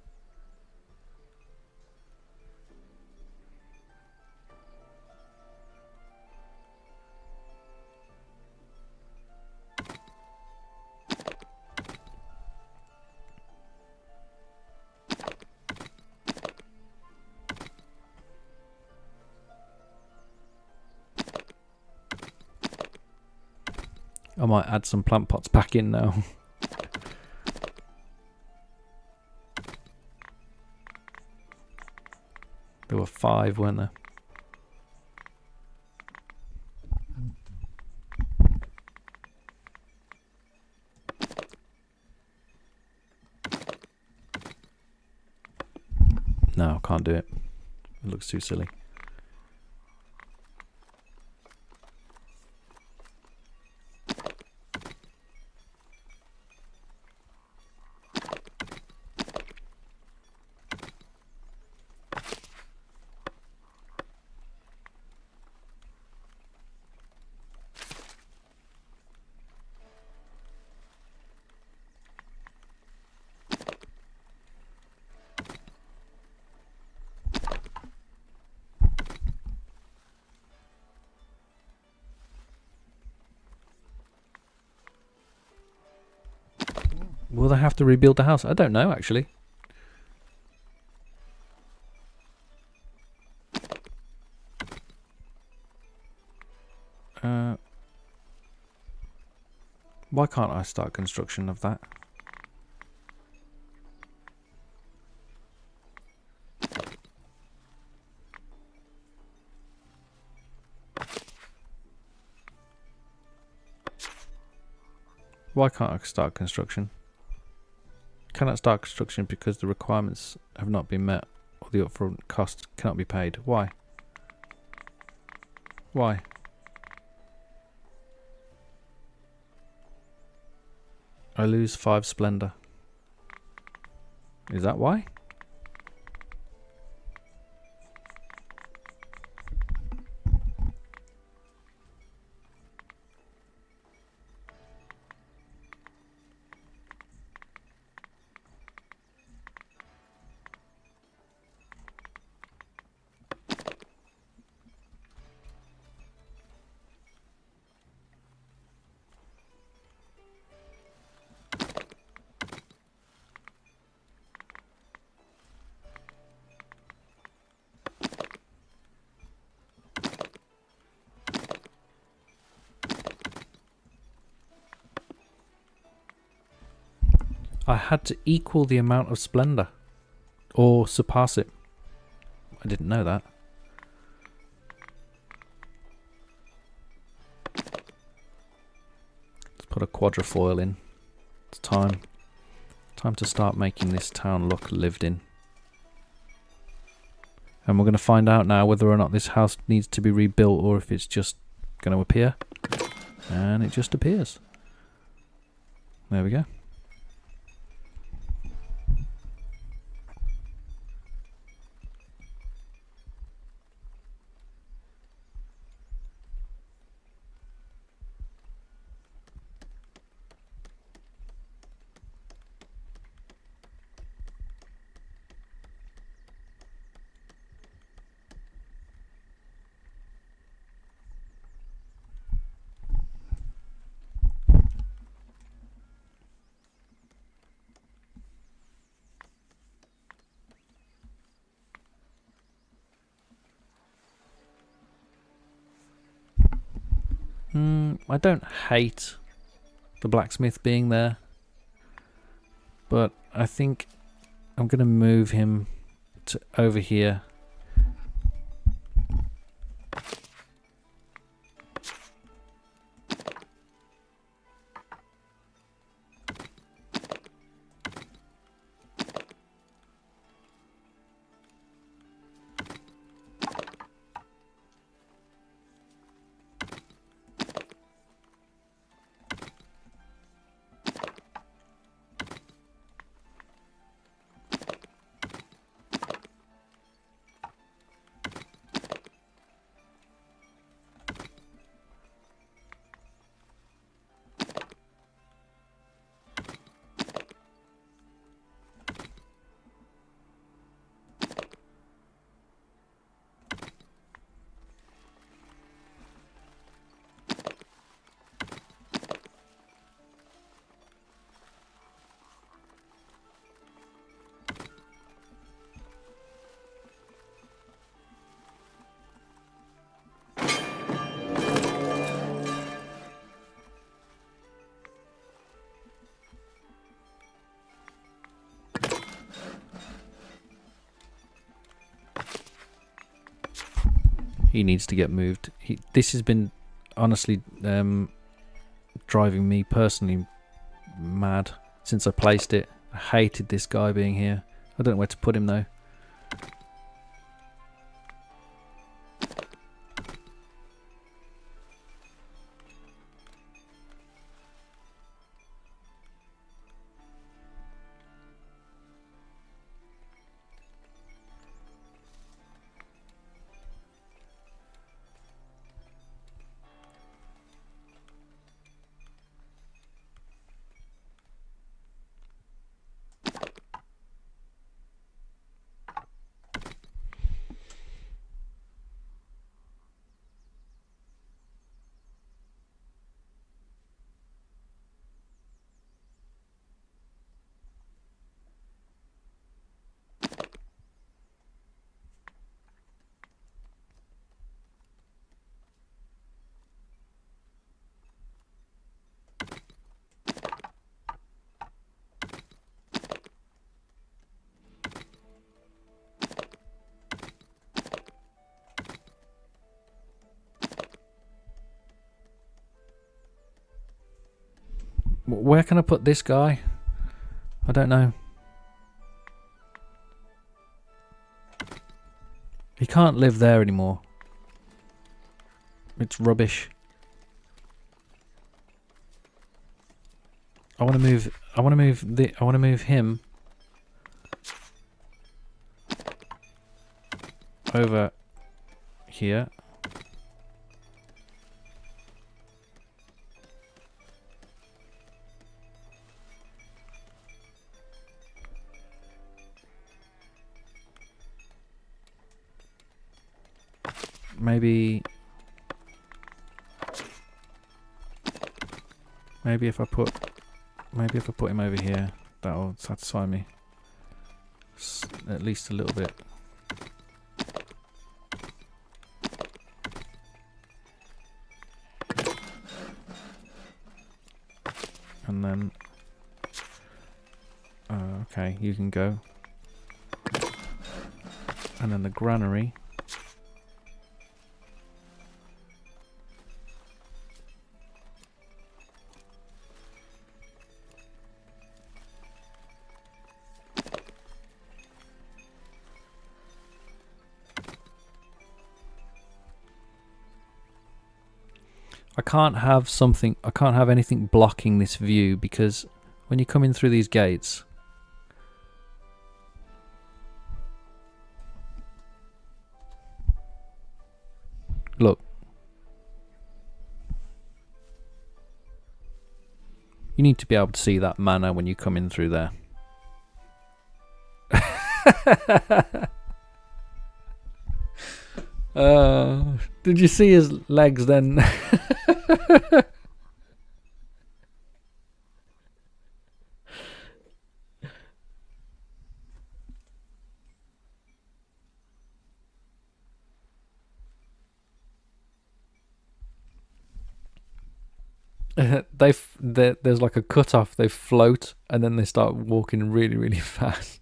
I might add some plant pots back in now. There were 5, weren't there? No, I can't do it. It looks too silly. Will they have to rebuild the house? I don't know, actually. Why can't I start construction of that? Why can't I start construction? Cannot start construction because the requirements have not been met or the upfront cost cannot be paid. Why? Why? I lose 5 splendor. Is that why? I had to equal the amount of splendor. Or surpass it. I didn't know that. Let's put a quadrifoil in. It's time. Time to start making this town look lived in. And we're going to find out now whether or not this house needs to be rebuilt or if it's just going to appear. And it just appears. There we go. I don't hate the blacksmith being there, but I think I'm going to move him to over here. He needs to get moved. This has been honestly driving me personally mad since I placed it. I hated this guy being here. I don't know where to put him though. Where can I put this guy? I don't know. He can't live there anymore. It's rubbish. I want to move him over here. Maybe if I put him over here, that'll satisfy me at least a little bit. And then Okay, you can go. And then the granary. I can't have anything blocking this view, because when you come in through these gates, look, you need to be able to see that manor when you come in through there. Did you see his legs then? There's like a cut off. They float and then they start walking really, really fast.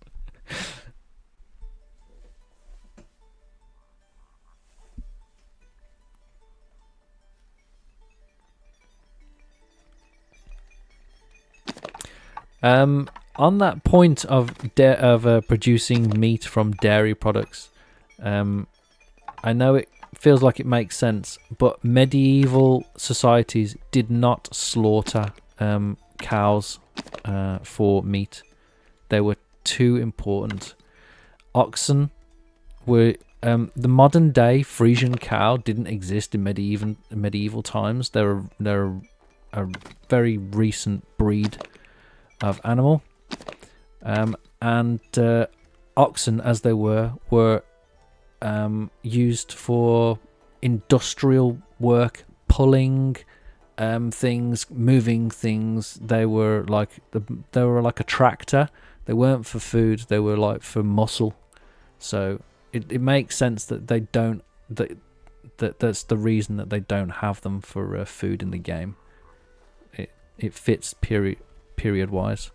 On that point of producing meat from dairy products, I know it feels like it makes sense, but medieval societies did not slaughter cows for meat. They were too important. Oxen were the modern day Frisian cow didn't exist in medieval times. They're a very recent breed of animal, and oxen, as they were used for industrial work, pulling things, moving things. They were like a tractor. They weren't for food. They were like for muscle. So it makes sense that they don't. That's the reason that they don't have them for food in the game. It fits period wise.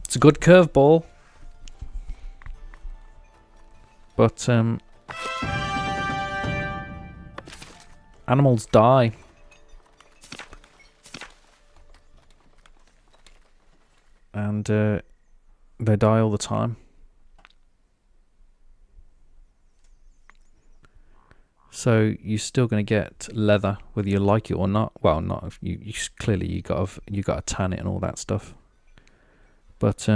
It's a good curveball, but animals die. And they die all the time. So you're still going to get leather whether you like it or not. Well, not if you clearly you got to tan it and all that stuff. But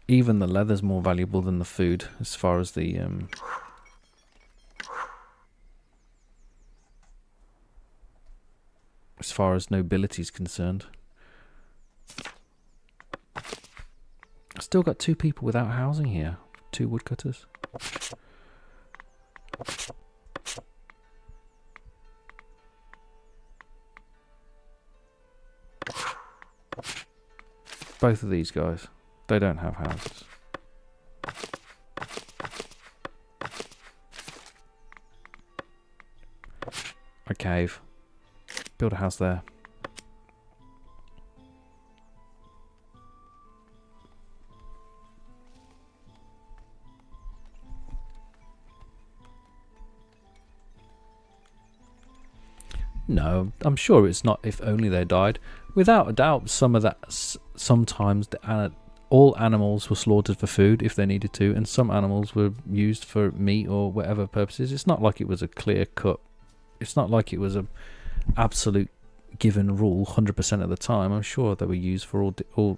even the leather's more valuable than the food as far as the as far as nobility is concerned. I've still got 2 people without housing here. 2 woodcutters. Both of these guys, they don't have houses. A cave. Build a house there. No, I'm sure it's not if only they died. Without a doubt, some of that, sometimes all animals were slaughtered for food if they needed to, and some animals were used for meat or whatever purposes. It's not like it was a clear cut. It's not like it was a absolute given rule 100% of the time. I'm sure they were used for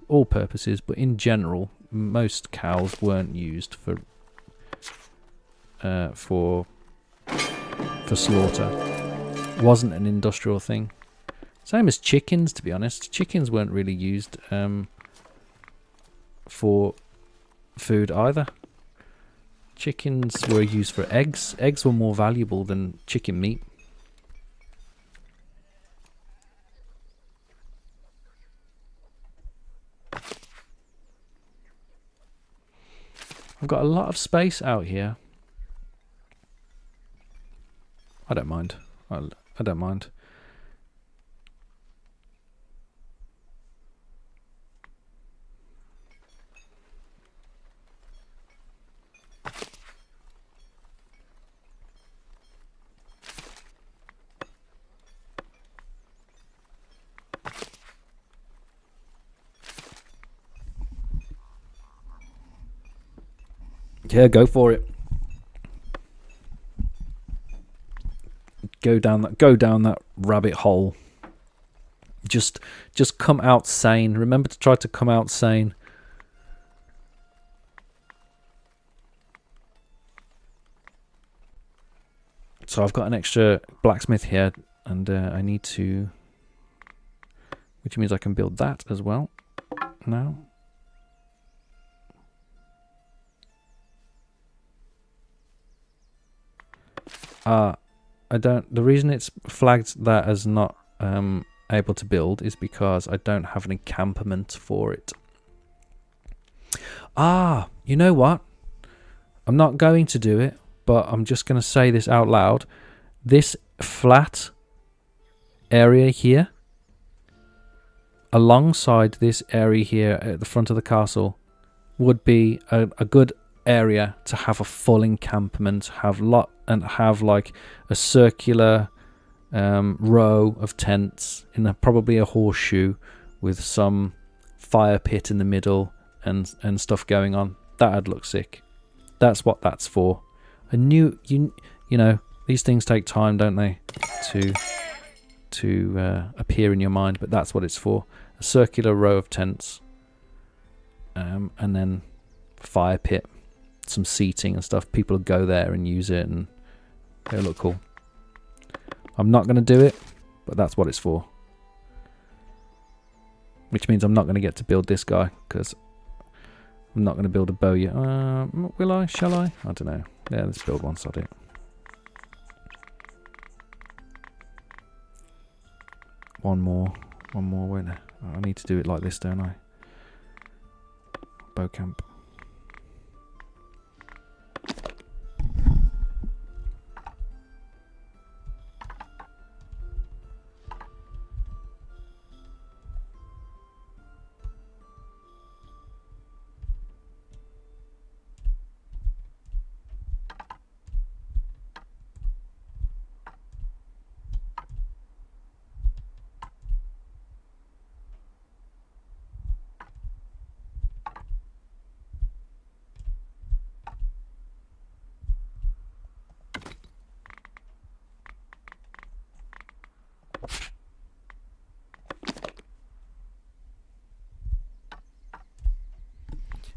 all purposes, but in general, most cows weren't used for slaughter. It wasn't an industrial thing. Same as chickens, to be honest. Chickens weren't really used for food either. Chickens were used for eggs. Eggs were more valuable than chicken meat. I've got a lot of space out here. I don't mind. I don't mind. Yeah, go for it. Go down that rabbit hole. Just come out sane. Remember to try to come out sane. So I've got an extra blacksmith here, and I need to, which means I can build that as well now. The reason it's flagged that as not able to build is because I don't have an encampment for it. You know what? I'm not going to do it, but I'm just going to say this out loud. This flat area here, alongside this area here at the front of the castle, would be a good area to have a full encampment, have like a circular row of tents in probably a horseshoe with some fire pit in the middle and stuff going on. That'd look sick. That's what that's for. You know, these things take time, don't they, to appear in your mind, but that's what it's for. A circular row of tents, and then fire pit, some seating and stuff. People will go there and use it, and it'll look cool. I'm not going to do it, but that's what it's for. Which means I'm not going to get to build this guy, because I'm not going to build a bow yet. Will I? Shall I? I don't know. Yeah, let's build one, sod it. One more, won't I? I need to do it like this, don't I? Bow camp.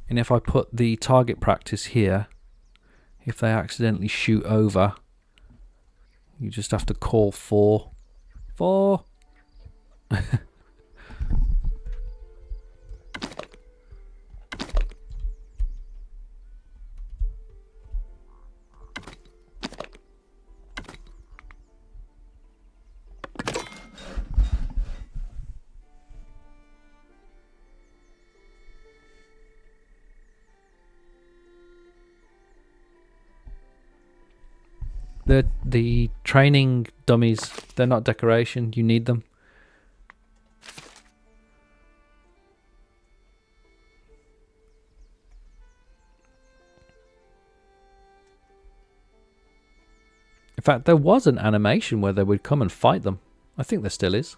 And if I put the target practice here, if they accidentally shoot over, you just have to call for. The training dummies, they're not decoration. You need them. In fact, there was an animation where they would come and fight them. I think there still is.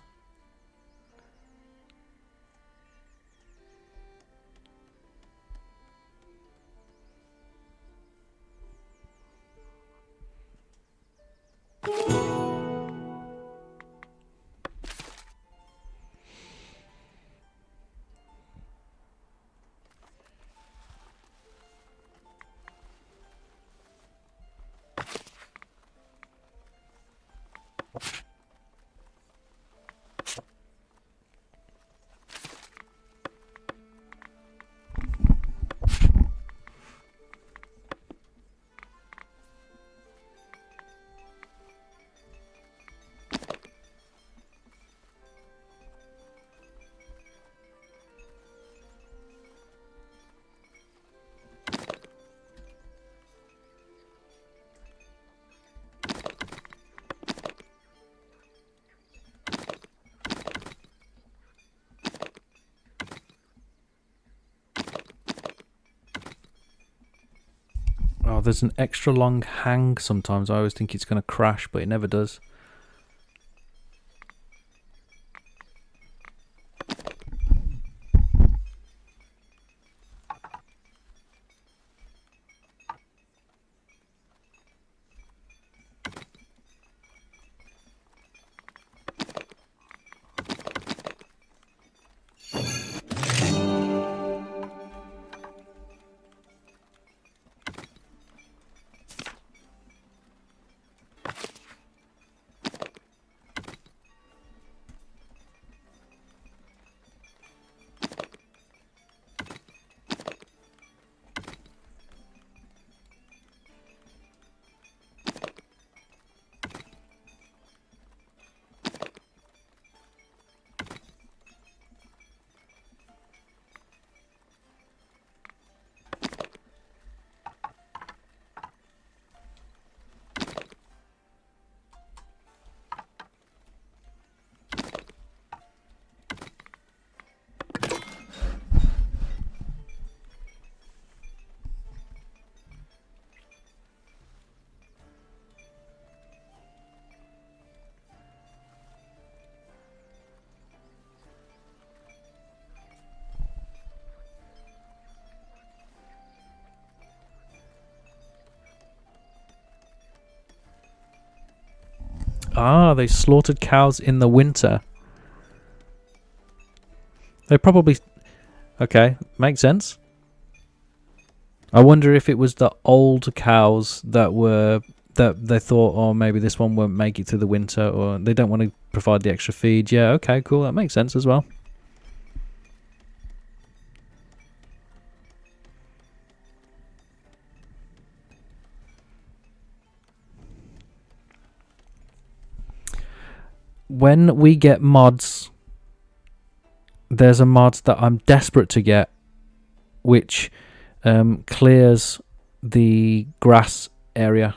Oh, there's an extra long hang sometimes. I always think it's going to crash, but it never does. Ah, they slaughtered cows in the winter. They probably... Okay, makes sense. I wonder if it was the old cows that were... that they thought, oh, maybe this one won't make it through the winter, or they don't want to provide the extra feed. Yeah, okay, cool. That makes sense as well. When we get mods, there's a mod that I'm desperate to get, which clears the grass area.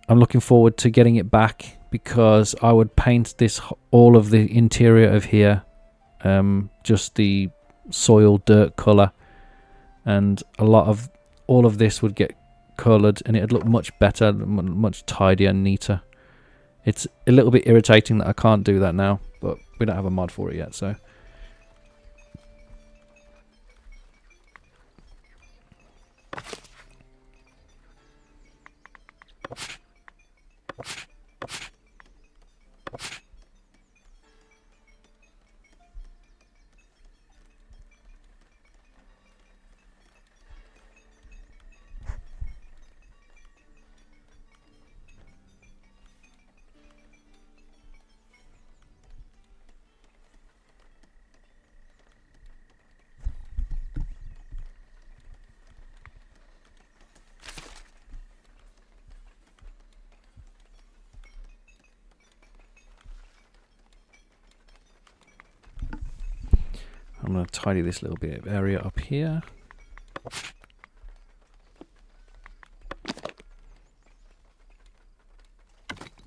I'm looking forward to getting it back because I would paint this all of the interior of here just the soil dirt color, and a lot of all of this would get colored and it'd look much better, much tidier and neater. It's a little bit irritating that I can't do that now, but we don't have a mod for it yet, so. I'm going to tidy this little bit of area up here.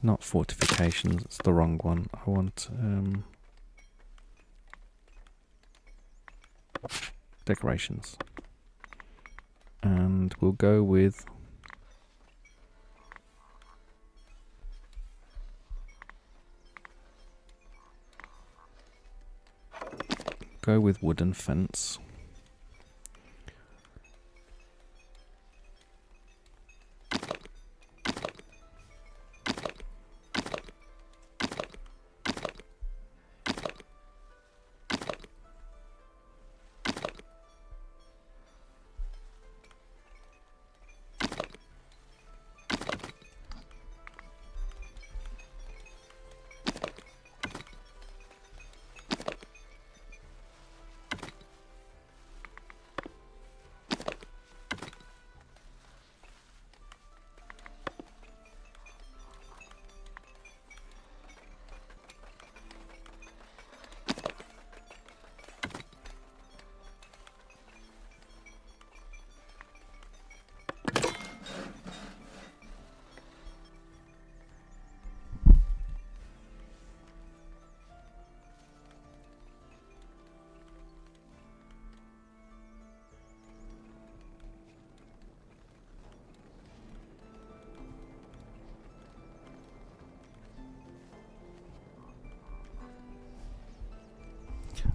Not fortifications, it's the wrong one. I want decorations. And we'll go with go with wooden fence.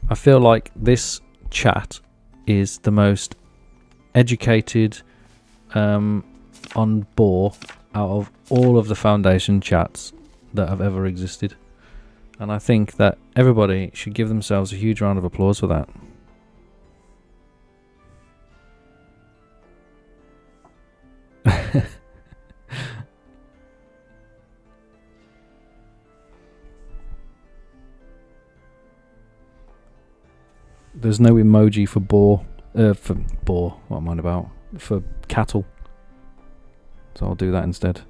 I feel like this chat is the most educated on boar out of all of the Foundation chats that have ever existed. And I think that everybody should give themselves a huge round of applause for that. There's no emoji for boar. For boar, what am I on about? For cattle. So I'll do that instead.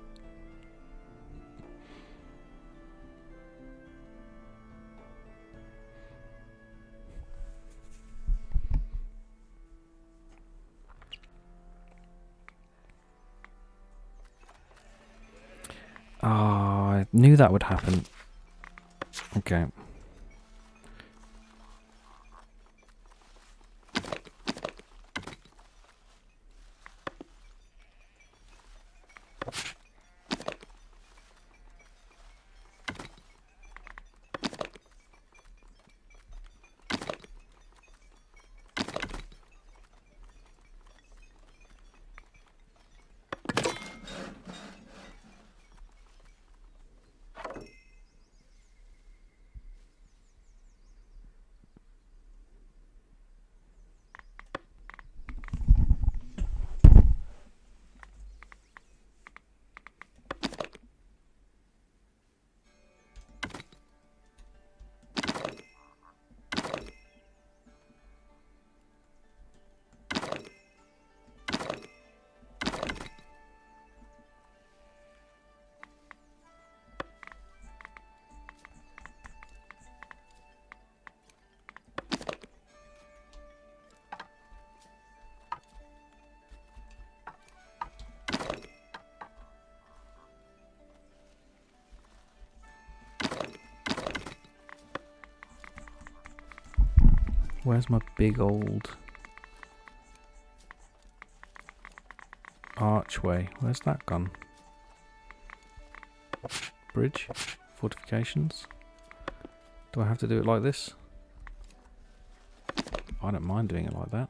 Oh, I knew that would happen. Okay. Where's my big old archway? Where's that gone? Bridge? Fortifications? Do I have to do it like this? I don't mind doing it like that.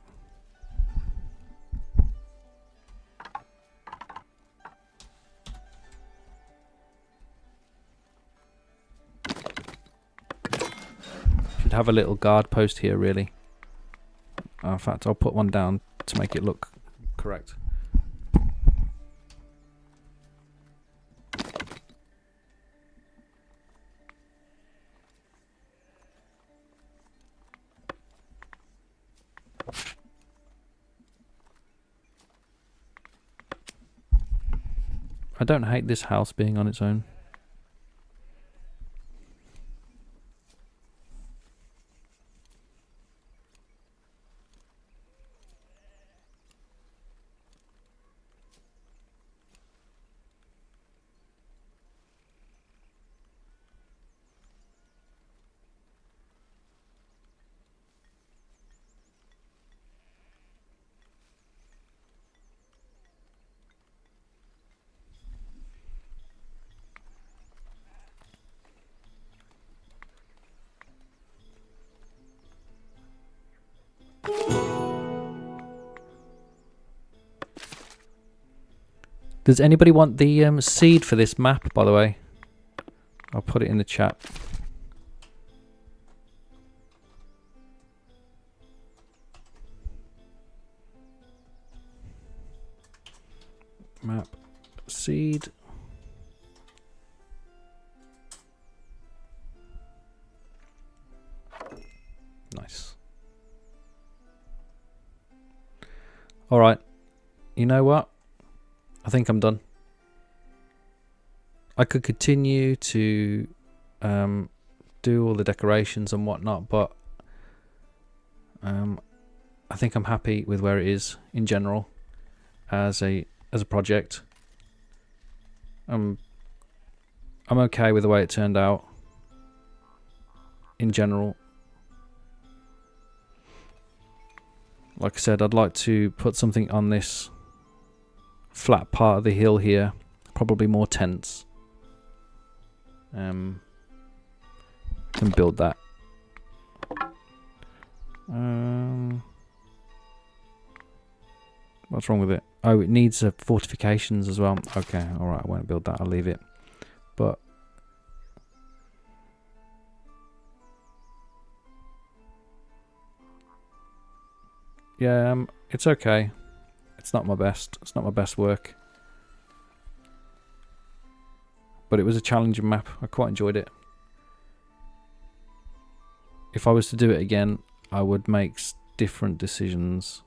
Should have a little guard post here, really. In fact, I'll put one down to make it look correct. I don't hate this house being on its own. Does anybody want the seed for this map, by the way? I'll put it in the chat. Map seed. Nice. All right. You know what? I think I'm done. I could continue to do all the decorations and whatnot, but I think I'm happy with where it is in general as a project. I'm okay with the way it turned out in general. Like I said, I'd like to put something on this flat part of the hill here, probably more tents. Can build that. What's wrong with it? Oh, it needs fortifications as well. Okay, alright, I won't build that, I'll leave it. But yeah, it's okay. It's not my best. It's not my best work. But it was a challenging map. I quite enjoyed it. If I was to do it again, I would make different decisions.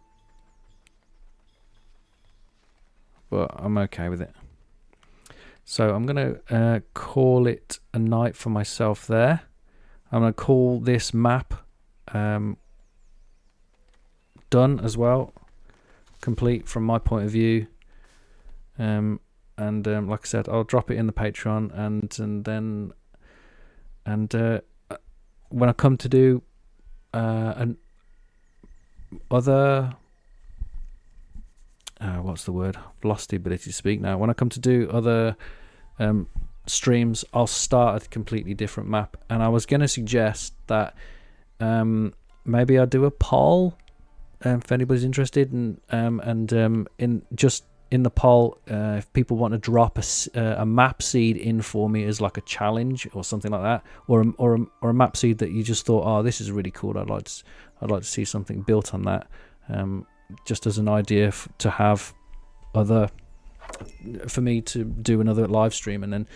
But I'm okay with it. So I'm going to call it a night for myself there. I'm going to call this map done as well. Complete from my point of view. And like I said, I'll drop it in the Patreon, and then when I come to do what's the word? I've lost the ability to speak now. When I come to do other streams, I'll start a completely different map. And I was going to suggest that maybe I'll do a poll if anybody's interested, and in the poll, if people want to drop a map seed in for me as like a challenge or something like that, or a map seed that you just thought, oh, this is really cool. I'd like to see something built on that, just as an idea to have for me to do another live stream and then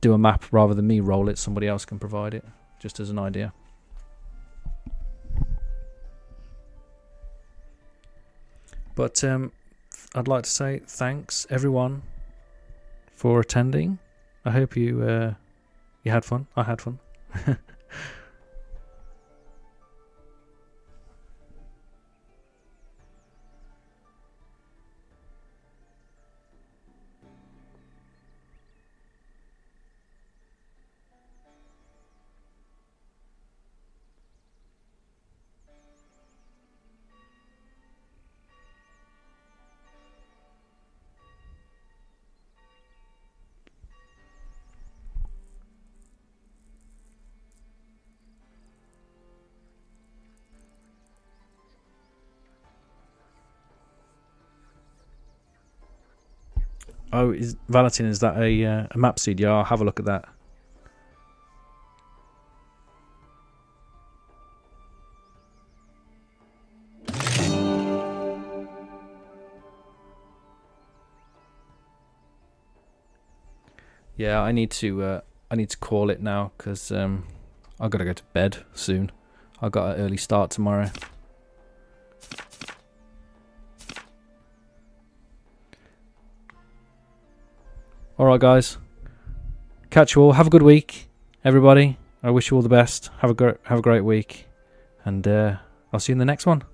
do a map rather than me roll it. Somebody else can provide it, just as an idea. But I'd like to say thanks everyone for attending. I hope you had fun. I had fun. Oh, Valentin, is that a map seed? Yeah, I'll have a look at that. Yeah, I need to call it now because I've got to go to bed soon. I've got an early start tomorrow. Alright guys, catch you all. Have a good week, everybody. I wish you all the best. Have a great week, and I'll see you in the next one.